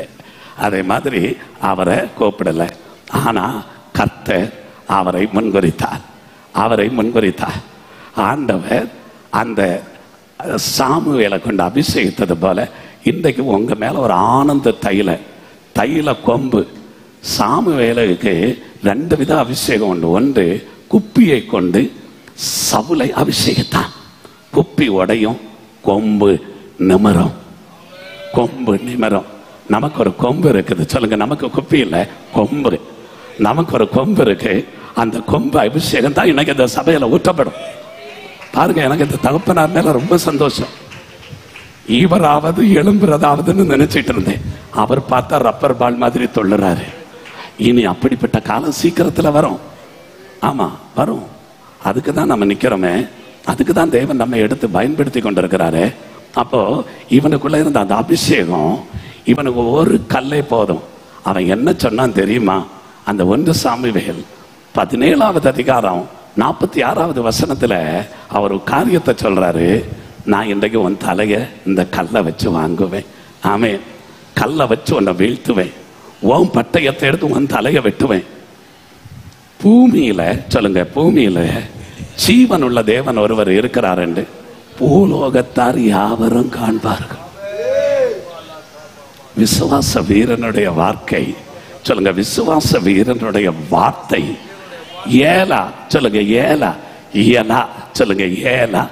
அதே மாதிரி அவரை கூப்பிடல. ஆனா கர்த்தர் அவரை முன்குறித்தார். ஆண்டவர் அந்த சாமுவேலை கொண்டு அபிஷேகித்தது போல இன்றைக்கு உங்க மேல ஒரு ஆனந்த தைல கொம்பு. சாமுவேலுக்கு 2 வித அபிஷேகம் உண்டு. ஒன்று, குப்பியை கொண்டு சவுலை அபிஷேகித்தான். குப்பி உடையும், கொம்பு நிமரும். நமக்கு ஒரு கொம்பு இருக்குது. சொல்லுங்க, நமக்கு குப்பி இல்லை, கொம்பு. நமக்கு ஒரு கொம்பு இருக்கு. அந்த கொம்பு அபிஷேகம் தான் இன்னைக்கு இந்த சபையில ஊற்றப்படும். பாருங்க, எனக்கு இந்த தகப்பனார் மேல ரொம்ப சந்தோஷம். இவராவது எழும்புறதாவதுன்னு நினைச்சிட்டு இருந்தேன். அவர் பார்த்தா ரப்பர் பால் மாதிரி தொள்ளுறாரு. இனி அப்படிப்பட்ட காலம் சீக்கிரத்துல வரும். ஆமா, வரும். அதுக்கு தான் நம்ம நிக்கிறோமே. அதுக்கு தான் தேவன் நம்ம எடுத்து பயன்படுத்தி கொண்டிருக்கிறாரு. அப்போ இவனுக்குள்ள இருந்த அந்த அபிஷேகம், இவனுக்கு ஒரு கல்லே போதும். அவன் என்ன சொன்னான் தெரியுமா? அந்த 1 சாமுவேல் 17வது அதிகாரம் 46வது வசனத்துல அவர் ஒரு காரியத்தை சொல்றாரு. நான் இன்றைக்கு உன் தலைய இந்த கல்லை வச்சு வாங்குவேன். ஆமே, கல்லை வச்சு உன்னை வீழ்த்துவேன். உன் பட்டயத்தை எடுத்து உன் தலைய வெட்டுவேன். பூமியில, சொல்லுங்க, பூமியில ஜீவன் உள்ள தேவன் ஒருவர் இருக்கிறார் என்று பூலோகத்தார் யாவரும் காண்பார்கள். விசுவாச வீரனுடைய வாழ்க்கை, சொல்லுங்க, விசுவாச வீரனுடைய வார்த்தை. ஏலா, சொல்லுங்க, இயலா, சொல்லுங்க, இயலா.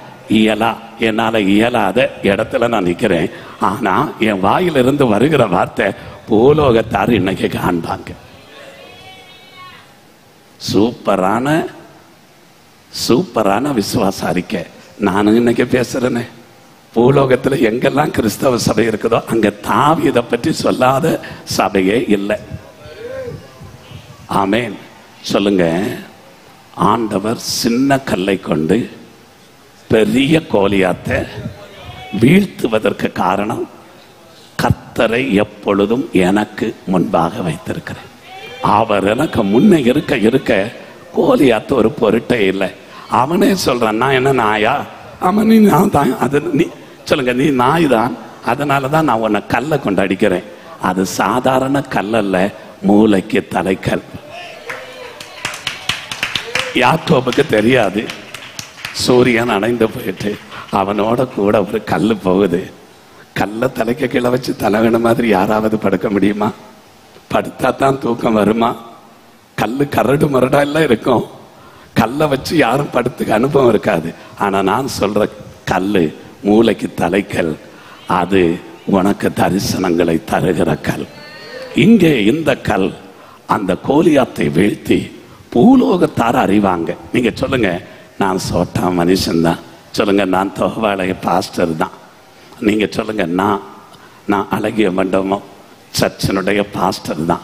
என்னால இயலாத இடத்துல நான் நிக்கிறேன். ஆனா என் வாயிலிருந்து வருகிற வார்த்தை பூலோகத்தார் இன்னைக்கு காண்பாங்க. சூப்பரான விசுவாச அறிக்கை நானும் இன்னைக்கு பேசுறேனே. பூலோகத்துல எங்கெல்லாம் கிறிஸ்தவ சபை இருக்குதோ அங்க தாவீதை பற்றி சொல்லாத சபையே இல்லை. ஆமேன் சொல்லுங்க. ஆண்டவர் சின்ன கல்லை கொண்டு பெரிய கோலியாத்தை வீழ்த்துவதற்கு காரணம், கர்த்தரை எப்பொழுதும் எனக்கு முன்பாக வைத்திருக்கிறேன். அவர் எனக்கு முன்ன இருக்க கோலியாத்து ஒரு பொருட்டே இல்லை. அவனே சொல்றான், நான் என்ன நாயா? அவன் நீ நான் தான். அது நீ சொல்லுங்க, நீ நாய் தான். அதனாலதான் நான் உன்னை கல்லை கொண்டு அடிக்கிறேன். அது சாதாரண கல்லல்ல, மூளைக்கு தலைக்கல். யாக்கோபுக்கு தெரியாது. சூரியன் அணைந்து போயிட்டு அவனோட கூட ஒரு கல்லு போகுது. கல்லை தலைக்க கீழே வச்சு தலைவன மாதிரி யாராவது படுக்க முடியுமா? படுத்தா தான் தூக்கம் வருமா? கல்லு கரடு மரடா எல்லாம் இருக்கும். கல்லை வச்சு யாரும் படுத்துக்க அனுபவம் இருக்காது. ஆனா நான் சொல்ற கல்லு மூளைக்கு தலைக்கல். அது உனக்கு தரிசனங்களை தருகிற கல். இங்கே இந்த கல் அந்த கோலியாத்தை வீழ்த்தி பூலோகத்தார அறிவாங்க. நீங்க சொல்லுங்க, நான் சோட்டா மனுஷன்தான். சொல்லுங்க, நான் தோவாளைய பாஸ்டர் தான். நீங்க சொல்லுங்க, நான் அழகிய மண்டபம் சர்ச்சினுடைய பாஸ்டர் தான்.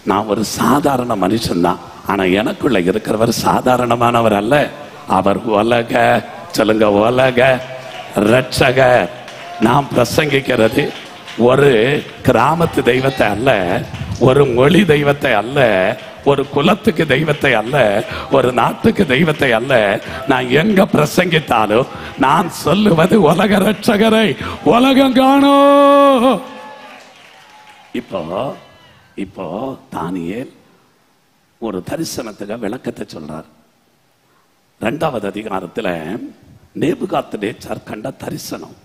நான் ஒரு சாதாரண மனுஷன்தான். ஆனா எனக்குள்ள இருக்கிறவர் சாதாரணமானவர் அல்ல. அவர் உலக, சொல்லுங்க, உலக ரட்சகர். நான் பிரசங்கிக்கிறது ஒரு கிராமத்து தெய்வத்தை அல்ல, ஒரு மொழி தெய்வத்தை அல்ல, ஒரு குலத்துக்கு தெய்வத்தை அல்ல, ஒரு நாட்டுக்கு தெய்வத்தை அல்ல. நான் எங்க பிரசங்கித்தாலும் நான் சொல்லுவது உலக ரட்சகரை உலகம் காணோம். இப்போ தானியேல் ஒரு தரிசனத்துக்கு விளக்கத்தை சொல்றார். 2வது அதிகாரத்துல நேபுகாத்நேச்சார் கண்ட தரிசனம்.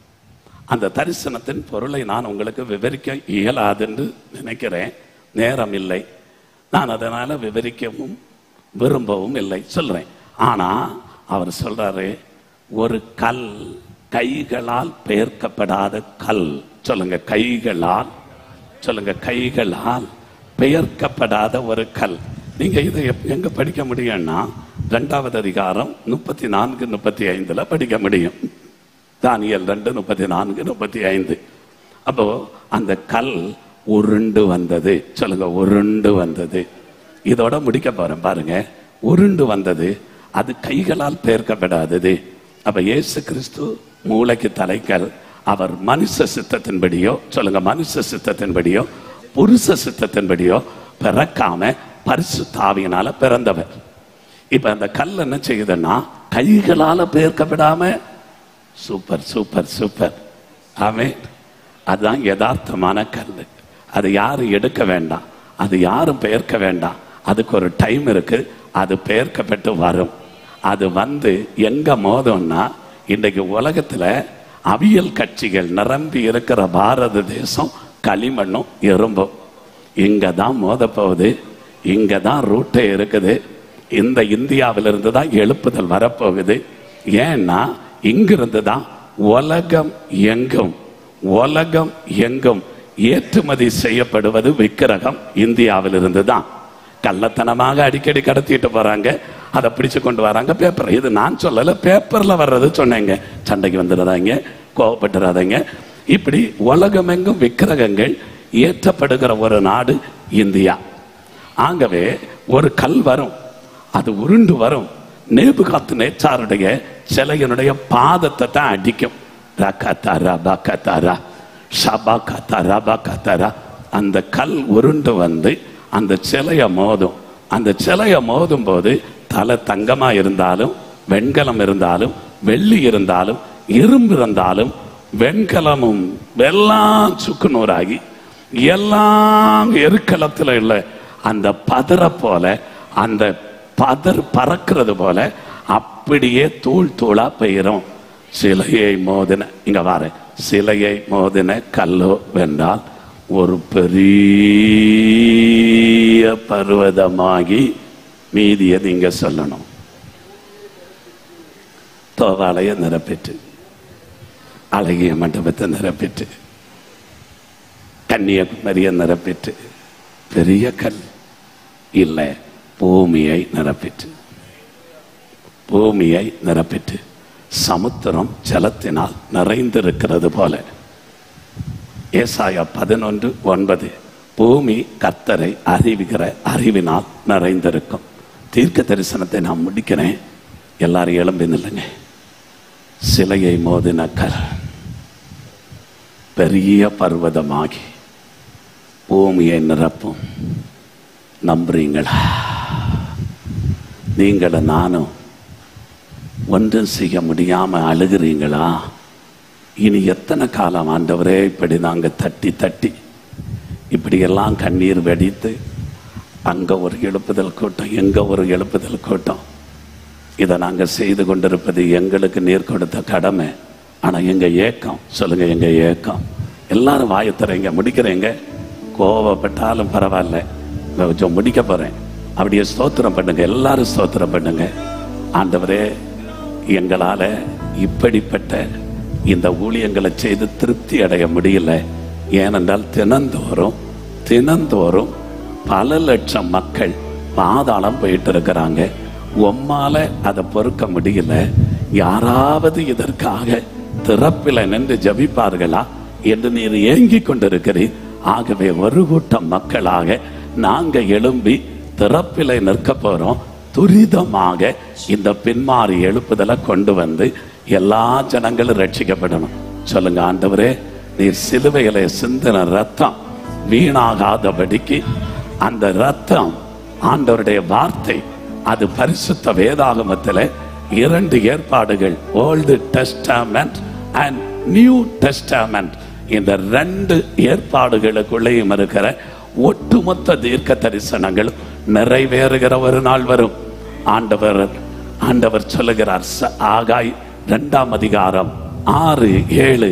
அந்த தரிசனத்தின் பொருளை நான் உங்களுக்கு விவரிக்க இயலாது என்று நினைக்கிறேன். நேரம் இல்லை, நான் அதனால விவரிக்கவும் விரும்பவும் இல்லை, சொல்றேன். ஆனா அவர் சொல்றாரு, ஒரு கல், கைகளால் பெயர்க்கப்படாத கல். சொல்லுங்க, கைகளால். சொல்லுங்க, கைகளால் பெயர்க்கப்படாத ஒரு கல். நீங்க இதை எங்க படிக்க முடியும்னா 2வது அதிகாரம் 34, 35 படிக்க முடியும். தானியேல் 2, 34, 35. அப்போ அந்த கல் உருண்டு வந்தது. சொல்லுங்க, உருண்டு வந்தது. இதோட முடிக்க போறேன் பாருங்க. உருண்டு வந்தது, அது கைகளால் பெயர்க்கப்படாதது. அப்ப இயேசு கிறிஸ்து மூளைக்கு தலைக்கல். அவர் மனுஷ சித்தத்தின்படியோ, சொல்லுங்க, மனுஷ சித்தத்தின்படியோ புருஷ சித்தத்தின்படியோ பிறக்காம பரிசுத்த ஆவியினால பிறந்தவர். இப்ப அந்த கல் என்ன செய்யுதுன்னா கைகளால பெயர்க்கப்படாம, சூப்பர் சூப்பர் சூப்பர், ஆமென். அதுதான் யதார்த்தமான கல். அது யாரும் எடுக்க வேண்டாம், அது யாரும் பெயர்க்க வேண்டாம். அதுக்கு ஒரு டைம் இருக்கு, அது பெயர்க்கப்பட்டு வரும். அது வந்து எங்க மோதும்னா, இன்றைக்கு உலகத்துல அவியல் கட்சிகள் நிரம்பி இருக்கிற பாரத தேசம் களிமண்ணும் எறும்பும் இங்க தான் மோத போகுது. இங்க தான் ரூட்டே இருக்குது. இந்த இந்தியாவிலிருந்து தான் எழுப்புதல் வரப்போகுது. ஏன்னா இங்கிருந்து தான் உலகம் எங்கும் ஏற்றுமதி செய்யப்படுவது விக்கிரகம் இந்தியாவிலிருந்து தான். கள்ளத்தனமாக அடிக்கடி கடத்திட்டு போறாங்க, அதை பிடிச்சு கொண்டு வராங்க பேப்பர். இது நான் சொல்லல, பேப்பர்ல வர்றது சொன்னேங்க. சண்டைக்கு வந்துடாதீங்க, கோவப்பட்டுறாதீங்க. இப்படி உலகமெங்கும் விக்கிரகங்கள் ஏற்றப்படுகிற ஒரு நாடு இந்தியா. ஆகவே ஒரு கல் வரும், அது உருண்டு வரும். நேபுகாத்நேச்சாருடைய சிலையினுடைய பாதத்தை தான் அடிக்கும். அந்த கல் உருண்டு வந்து அந்த சிலைய மோதும். அந்த சிலைய மோதும் போது தலை தங்கமா இருந்தாலும், வெண்கலம் இருந்தாலும், வெள்ளி இருந்தாலும், இரும்பு இருந்தாலும், வெண்கலமும் எல்லாம் சுக்குநூறாகி எல்லாம் எருக்களத்துல இல்ல, அந்த பதற போல, அந்த பதர் பறக்கிறது போல அப்படியே தூள் தூளா பெயரும். சிலையை மோதின, இங்க வார, சிலையை மோதின கல்லோ வென்றால் ஒரு பெரிய பர்வதமாகி மீதியை நீங்க சொல்லணும். தோவாலைய நிரப்பிட்டு, அழகிய மண்டபத்தை நிரப்பிட்டு, கன்னியாகுமரியை நிரப்பிட்டு, பெரிய கல் இல்லை, பூமியை நிரப்பிட்டு சமுத்திரம் ஜலத்தினால் நிறைந்திருக்கிறது போல. ஏசாயா 11:9, பூமி கர்த்தரை அறிவிக்கிற அறிவினால் நிறைந்திருக்கும். தீர்க்க தரிசனத்தை நான் முடிக்கிறேன், எல்லாரும் எழும்பி நில்லுங்க. சிலையை மோதின கல் பெரிய பர்வதமாகி பூமியை நிரப்பும். நம்புறீங்களா? நீங்களும் நானும் ஒன்றும் செய்ய முடியாம அழுகிறீங்களா? இனி எத்தனை காலம் ஆண்டவரே இப்படி நாங்க தட்டி தட்டி இப்படியெல்லாம் கண்ணீர் வெடித்து, அங்க ஒரு எழுப்புதல் கூட்டம், எங்க ஒரு எழுப்புதல் கூட்டம், இதை நாங்க செய்து கொண்டிருப்பது எங்களுக்கு நீர் கொடுத்த கடமை. ஆனா எங்க ஏக்கம், சொல்லுங்க, எங்க ஏக்கம். எல்லாரும் வாயத்துறீங்க, முடிக்கிறீங்க. கோவப்பட்டாலும் பரவாயில்ல, கொஞ்சம் முடிக்க போறேன். அப்படியே ஸ்தோத்திரம் பண்ணுங்க, எல்லாரும் ஸ்தோத்திரம் பண்ணுங்க. ஆண்டவரே, எங்களால இப்படிப்பட்ட இந்த ஊழியங்களை செய்து திருப்தி அடைய முடியல. ஏனென்றால் தினந்தோறும் பல லட்சம் மக்கள் பாதாளம் போயிட்டு இருக்கிறாங்க. உம்மால அதை பொறுக்க முடியல. யாராவது இதற்காக திறப்பில நின்று ஜபிப்பார்களா என்று நீர் ஏங்கி கொண்டிருக்கிறீர். ஆகவே ஒரு கூட்டம் மக்களாக நாங்க எழும்பி திறப்பில நிற்க போறோம். துரிதமாக இந்த பின்மாறி எழுப்புதலை கொண்டு வந்து எல்லா ஜனங்களும் ரட்சிக்கப்படணும். சொல்லுங்க, ஆண்டவரே, நீர் சிலுவையில சிந்தின ரத்தம் வீணாகாதபடிக்கு அந்த ரத்தம், ஆண்டவருடைய வார்த்தை, அது பரிசுத்த வேதாகமத்தில் 2 ஏற்பாடுகள், old testament and new testament, இந்த 2 ஏற்பாடுகளுக்குள்ளேயும் இருக்கிற ஒட்டுமொத்த தீர்க்க தரிசனங்கள் நிறைவேறுகிற ஒரு நாள் வரும். ஆண்டவர் சொல்லுகிறார், ஆகாய் 2ஆம் அதிகாரம் 6, 7,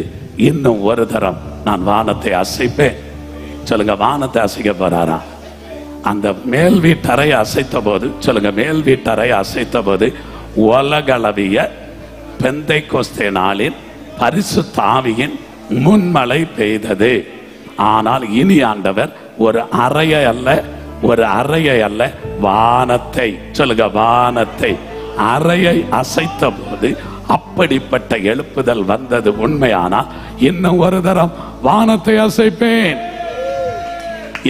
இன்னும் ஒரு தரம் நான் வானத்தை அசைப்பேன். சொல்லுங்க, வானத்தை அசைக்க போறாரா? அந்த மேல் வீட்டறை அசைத்த போது, சொல்லுங்க, மேல் வீட்டறை அசைத்த போது உலகளவிய பெந்தைக்கோஸ்தே நாளில் பரிசுத்த ஆவியின் முன்மழை பெய்தது. ஆனால் இனி ஆண்டவர் ஒரு அறையை அல்ல, வானத்தை, சொல்லுங்க, வானத்தை, அறையை அசைத்த போது அப்படிப்பட்ட எழுப்புதல் வந்தது உண்மையானால் இன்னும் ஒரு தரம் வானத்தை அசைப்பேன்.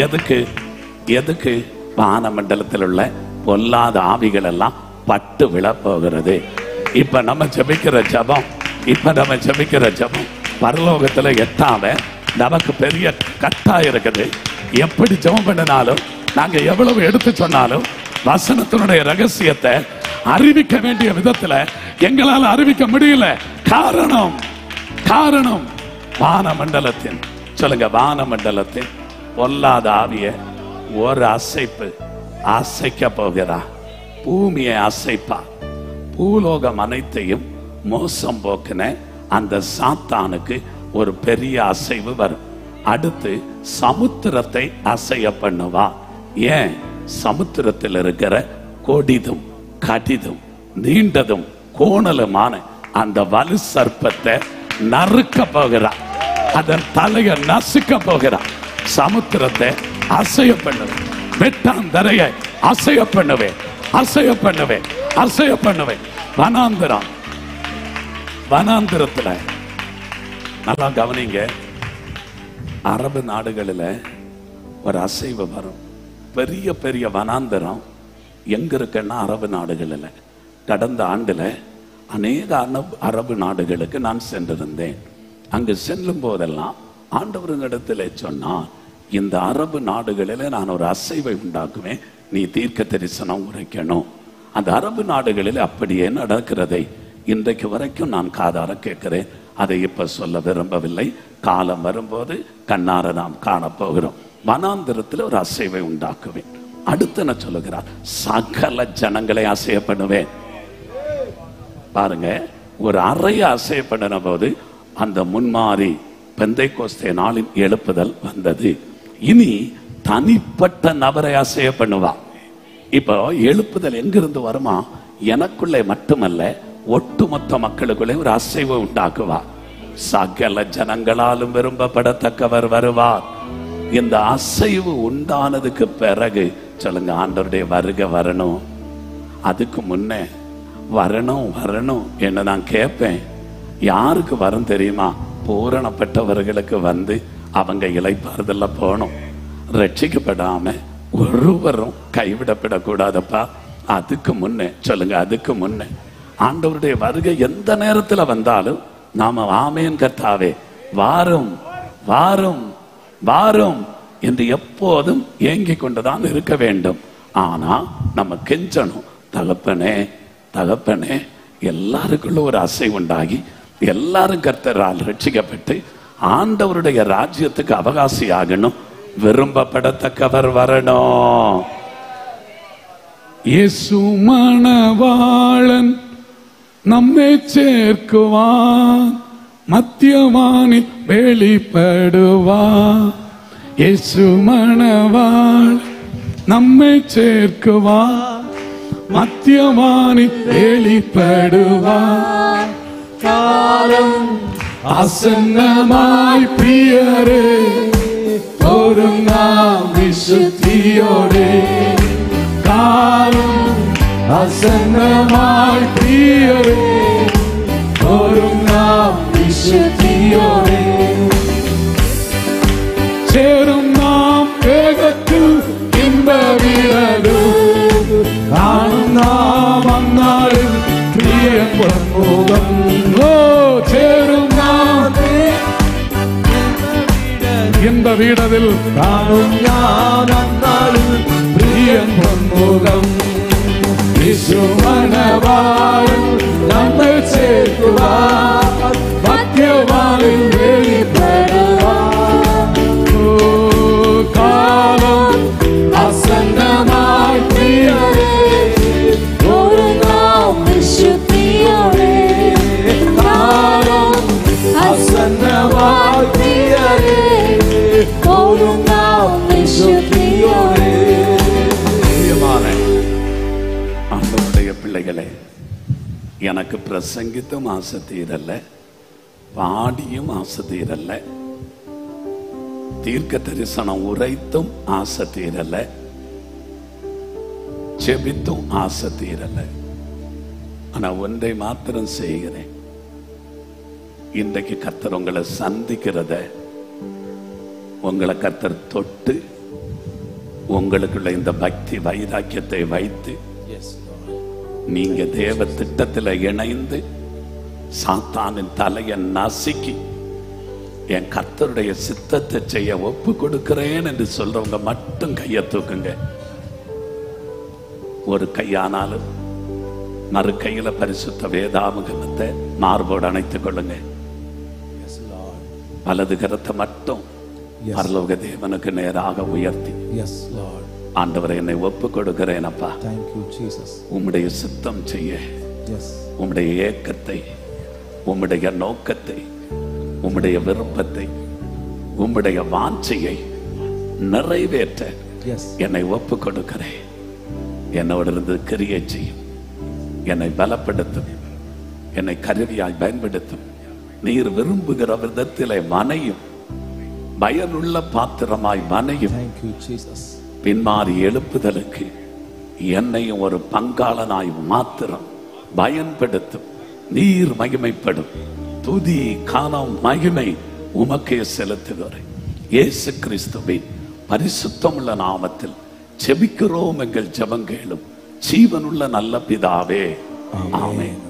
எதுக்கு? வானமண்டலத்தில் உள்ள பொல்லாத ஆவிகள் எல்லாம் பட்டு விழப்போகிறது. இப்ப நம்ம ஜெபிக்கிற ஜெபம் பரலோகத்துல எட்டாம நமக்கு பெரிய கட்டா இருக்குது. எப்படி ஜெபம் பண்ணினாலும், நாங்க எவ்வளவு எடுத்து சொன்னாலும், வசனத்தினுடைய ரகசியத்தை அறிவிக்க வேண்டிய விதத்துல எங்களால் அறிவிக்க முடியல. காரணம் வானமண்டலத்தின், சொல்லுங்க, வானமண்டலத்தின் பொல்லாத ஆவிய ஒரு அசைக்க போகிறா. பூமியை அசைப்பா. பூலோகம் அனைத்தையும் மோசம் போக்கின அந்த சாத்தானுக்கு ஒரு பெரிய அசைவு வரும். அடுத்து சமுத்திரத்தை அசைய பண்ணுவா. ஏன்? சமுத்திரத்தில் இருக்கிற கொடிதும் கடிதும் நீண்டதும் கோணலுமான அந்த வலு சர்ப்பத்தை நறுக்க போகிறார். அதன் தலையை நசுக்க போகிறார். சமுத்திரத்தை அசைய பண்ணுவேன். வெட்டாந்தரையை அசைய பண்ணுவேன். வனாந்திரத்துல நல்லா கவனிங்க. அரபு நாடுகளில் ஒரு அசைவு வரும். பெரிய பெரிய வனாந்திரம் எங்க இருக்குன்னா அரபு நாடுகளில். கடந்த ஆண்டுல அநேக அரபு நாடுகளுக்கு நான் சென்றிருந்தேன். அங்கு செல்லும் போதெல்லாம் ஆண்டவரிடத்தில் சொன்னான், இந்த அரபு நாடுகளில் நான் ஒரு அசைவை உண்டாக்குவேன், நீ தீர்க்க தரிசனம் உரைக்கணும். அந்த அரபு நாடுகளில் அப்படியே நடக்கிறதை இன்றைக்கு வரைக்கும் நான் காதார கேட்கிறேன். அதை இப்ப சொல்ல விரும்பவில்லை. காலம் வரும்போது கண்ணார நாம் காணப்போகிறோம். வனாந்திரத்தில் ஒரு அசைவை உண்டாக்குவேன். அடுத்து என்ன சொல்லுகிறார்? சகல ஜனங்களை அசைய பண்ணுவேன். பாருங்க, ஒரு அறைய அசைய பண்ணின போது அந்த முன்மாறி பெந்தைக்கோஸ்தே நாளின் எழுப்புதல் வந்தது. இனி தனிப்பட்ட நபரை அசைய பண்ணுவா. இப்போ எழுப்புதல் எங்கிருந்து வருமா? எனக்குள்ளே மட்டுமல்ல, ஒட்டுமொத்த மக்களுக்குள்ளே ஒரு அசைவை உண்டாக்குவா. சகல ஜனங்களாலும் விரும்பப்படத்தக்கவர் வருவார். இந்த அசைவு உண்டானதுக்கு பிறகு சொல்லுங்க, ஆண்டவருடைய வருகை வரணும். அதுக்கு முன்னே வரணும் என்ன நான் கேட்பேன். யாருக்கு வரும் தெரியுமா? பூரணப்பட்டவர்களுக்கு வந்து அவங்க இளைப்பாறுதல்ல போகணும். ரட்சிக்கப்படாம ஒருவரும் கைவிடப்படக்கூடாதப்பா. அதுக்கு முன்னே சொல்லுங்க, அதுக்கு முன்னே ஆண்டவருடைய வருகை எந்த நேரத்துல வந்தாலும் நாம ஆமேன் கர்த்தாவே வாரும் வாரும் வாரும் என்று எப்போதும் ஏங்கிக் கொண்டுதான் இருக்க வேண்டும். ஆனா நம்ம கெஞ்சணும், தகப்பனே தகப்பனே. எல்லாருக்குள்ள ஒரு அசை உண்டாகி எல்லாரும் கர்த்தரால் ரட்சிக்கப்பட்டு ஆண்டவருடைய ராஜ்யத்துக்கு அவகாசி ஆகணும். விரும்பப்படத்தக்கவர் வரணும். இயேசு மணவாளன் நம்மை சேர்க்குவான், மத்தியவானில் வெளிப்படுவான். இயேசு மணவாளன் நம்மை சேர்க்குவான், மத்தியவானில் வெளிப்படுவான். காலம் ஆசன்னமாய் பிரியரே, போரும் நாம் விசுத்தியோடே. காலம் ஆசன்னமாய் பிரியரே, போரும் நாம் விசுத்தியோடே. சேரும் நாம் வேகத்தில் இன்ப வீரரு, காணும் நாம் அந்நாளில் பிரிய பொன்முகம். ஓ சேரும் நாம் இன்ப അവരിടവിൽ കാണും ഞാൻ അന്നാളിൽ പ്രിയൻ പൊന്മുഖം. വിശുമണവാളൻ നമ്മെ ചേർക്കുവാൻ മധ്യവാനിൽ വെളിപ്പെടുവാൻ. കാലം അസന്നമായി പ്രിയരേ ഒരുങ്ങാം വിശുദ്ധിയോടെ. കാലം അസന്നമായി പ്രിയരേ ഒരുങ്ങാം വിശുദ്ധിയോടെ. ஆண்டவருடைய பிள்ளைகளே, எனக்கு பிரசங்கித்தும் ஆசை தீரல்ல, பாடியும் ஆசை தீரல்ல, தீர்க்க தரிசனம் உரைத்தும் ஆசை தீரல்ல, செபித்தும் ஆசை தீரல்ல. ஆனா ஒன்றை மாத்திரம் செய்கிறேன். இன்றைக்கு கர்த்தர் உங்களை சந்திக்கிறத, உங்களை கர்த்தர் தொட்டு உங்களுக்குள்ள இந்த பக்தி வைராக்கியத்தை வைத்து நீங்க தேவ திட்டத்தில் இணைந்து சாத்தானின் தலையை நசுக்கி என் கர்த்தருடைய சித்தத்தை செய்ய ஒப்பு கொடுக்கிறேன் என்று சொல்றவங்க மட்டும் கையை தூக்குங்க. ஒரு கையானாலும் மறு கையில பரிசுத்த வேதாமுகத்தை மார்போடு அணைத்துக் கொள்ளுங்க. வலது கரத்தை மட்டும் பரலோக தேவனுக்கு நேராக உயர்த்தி, ஆண்டவரை என்னை ஒப்பு கொடுக்கிறேன் அப்பா, உம்முடைய சித்தம் செய்ய, உம்முடைய ஏக்கத்தை, உம்முடைய நோக்கத்தை, உம்முடைய விருப்பத்தை, உம்முடைய வாஞ்சையை நிறைவேற்ற என்னை ஒப்பு கொடுக்கிறேன். என்னோட இருந்து கிரியை செய்யும், என்னை பலப்படுத்தும், என்னை கருவியாய் பயன்படுத்தும். நீர் விரும்புகிற விதத்திலே மனையும், பயனுள்ள பாத்திரமாய் மனையும், பின்மாறி எழுப்புதலுக்கு என்னையும் ஒரு பங்காளனாய் மாத்திரம் பயன்படுத்தும். நீர் மகிமைப்படும். துதி காலம் மகிமை உமக்கே செலுத்துகிறேன். இயேசு கிறிஸ்துவின் பரிசுத்தமுள்ள நாமத்தில் செபிக்கிறோம். எங்கள் ஜெபம் கேளும் ஜீவனுள்ள நல்ல பிதாவே, ஆமென்.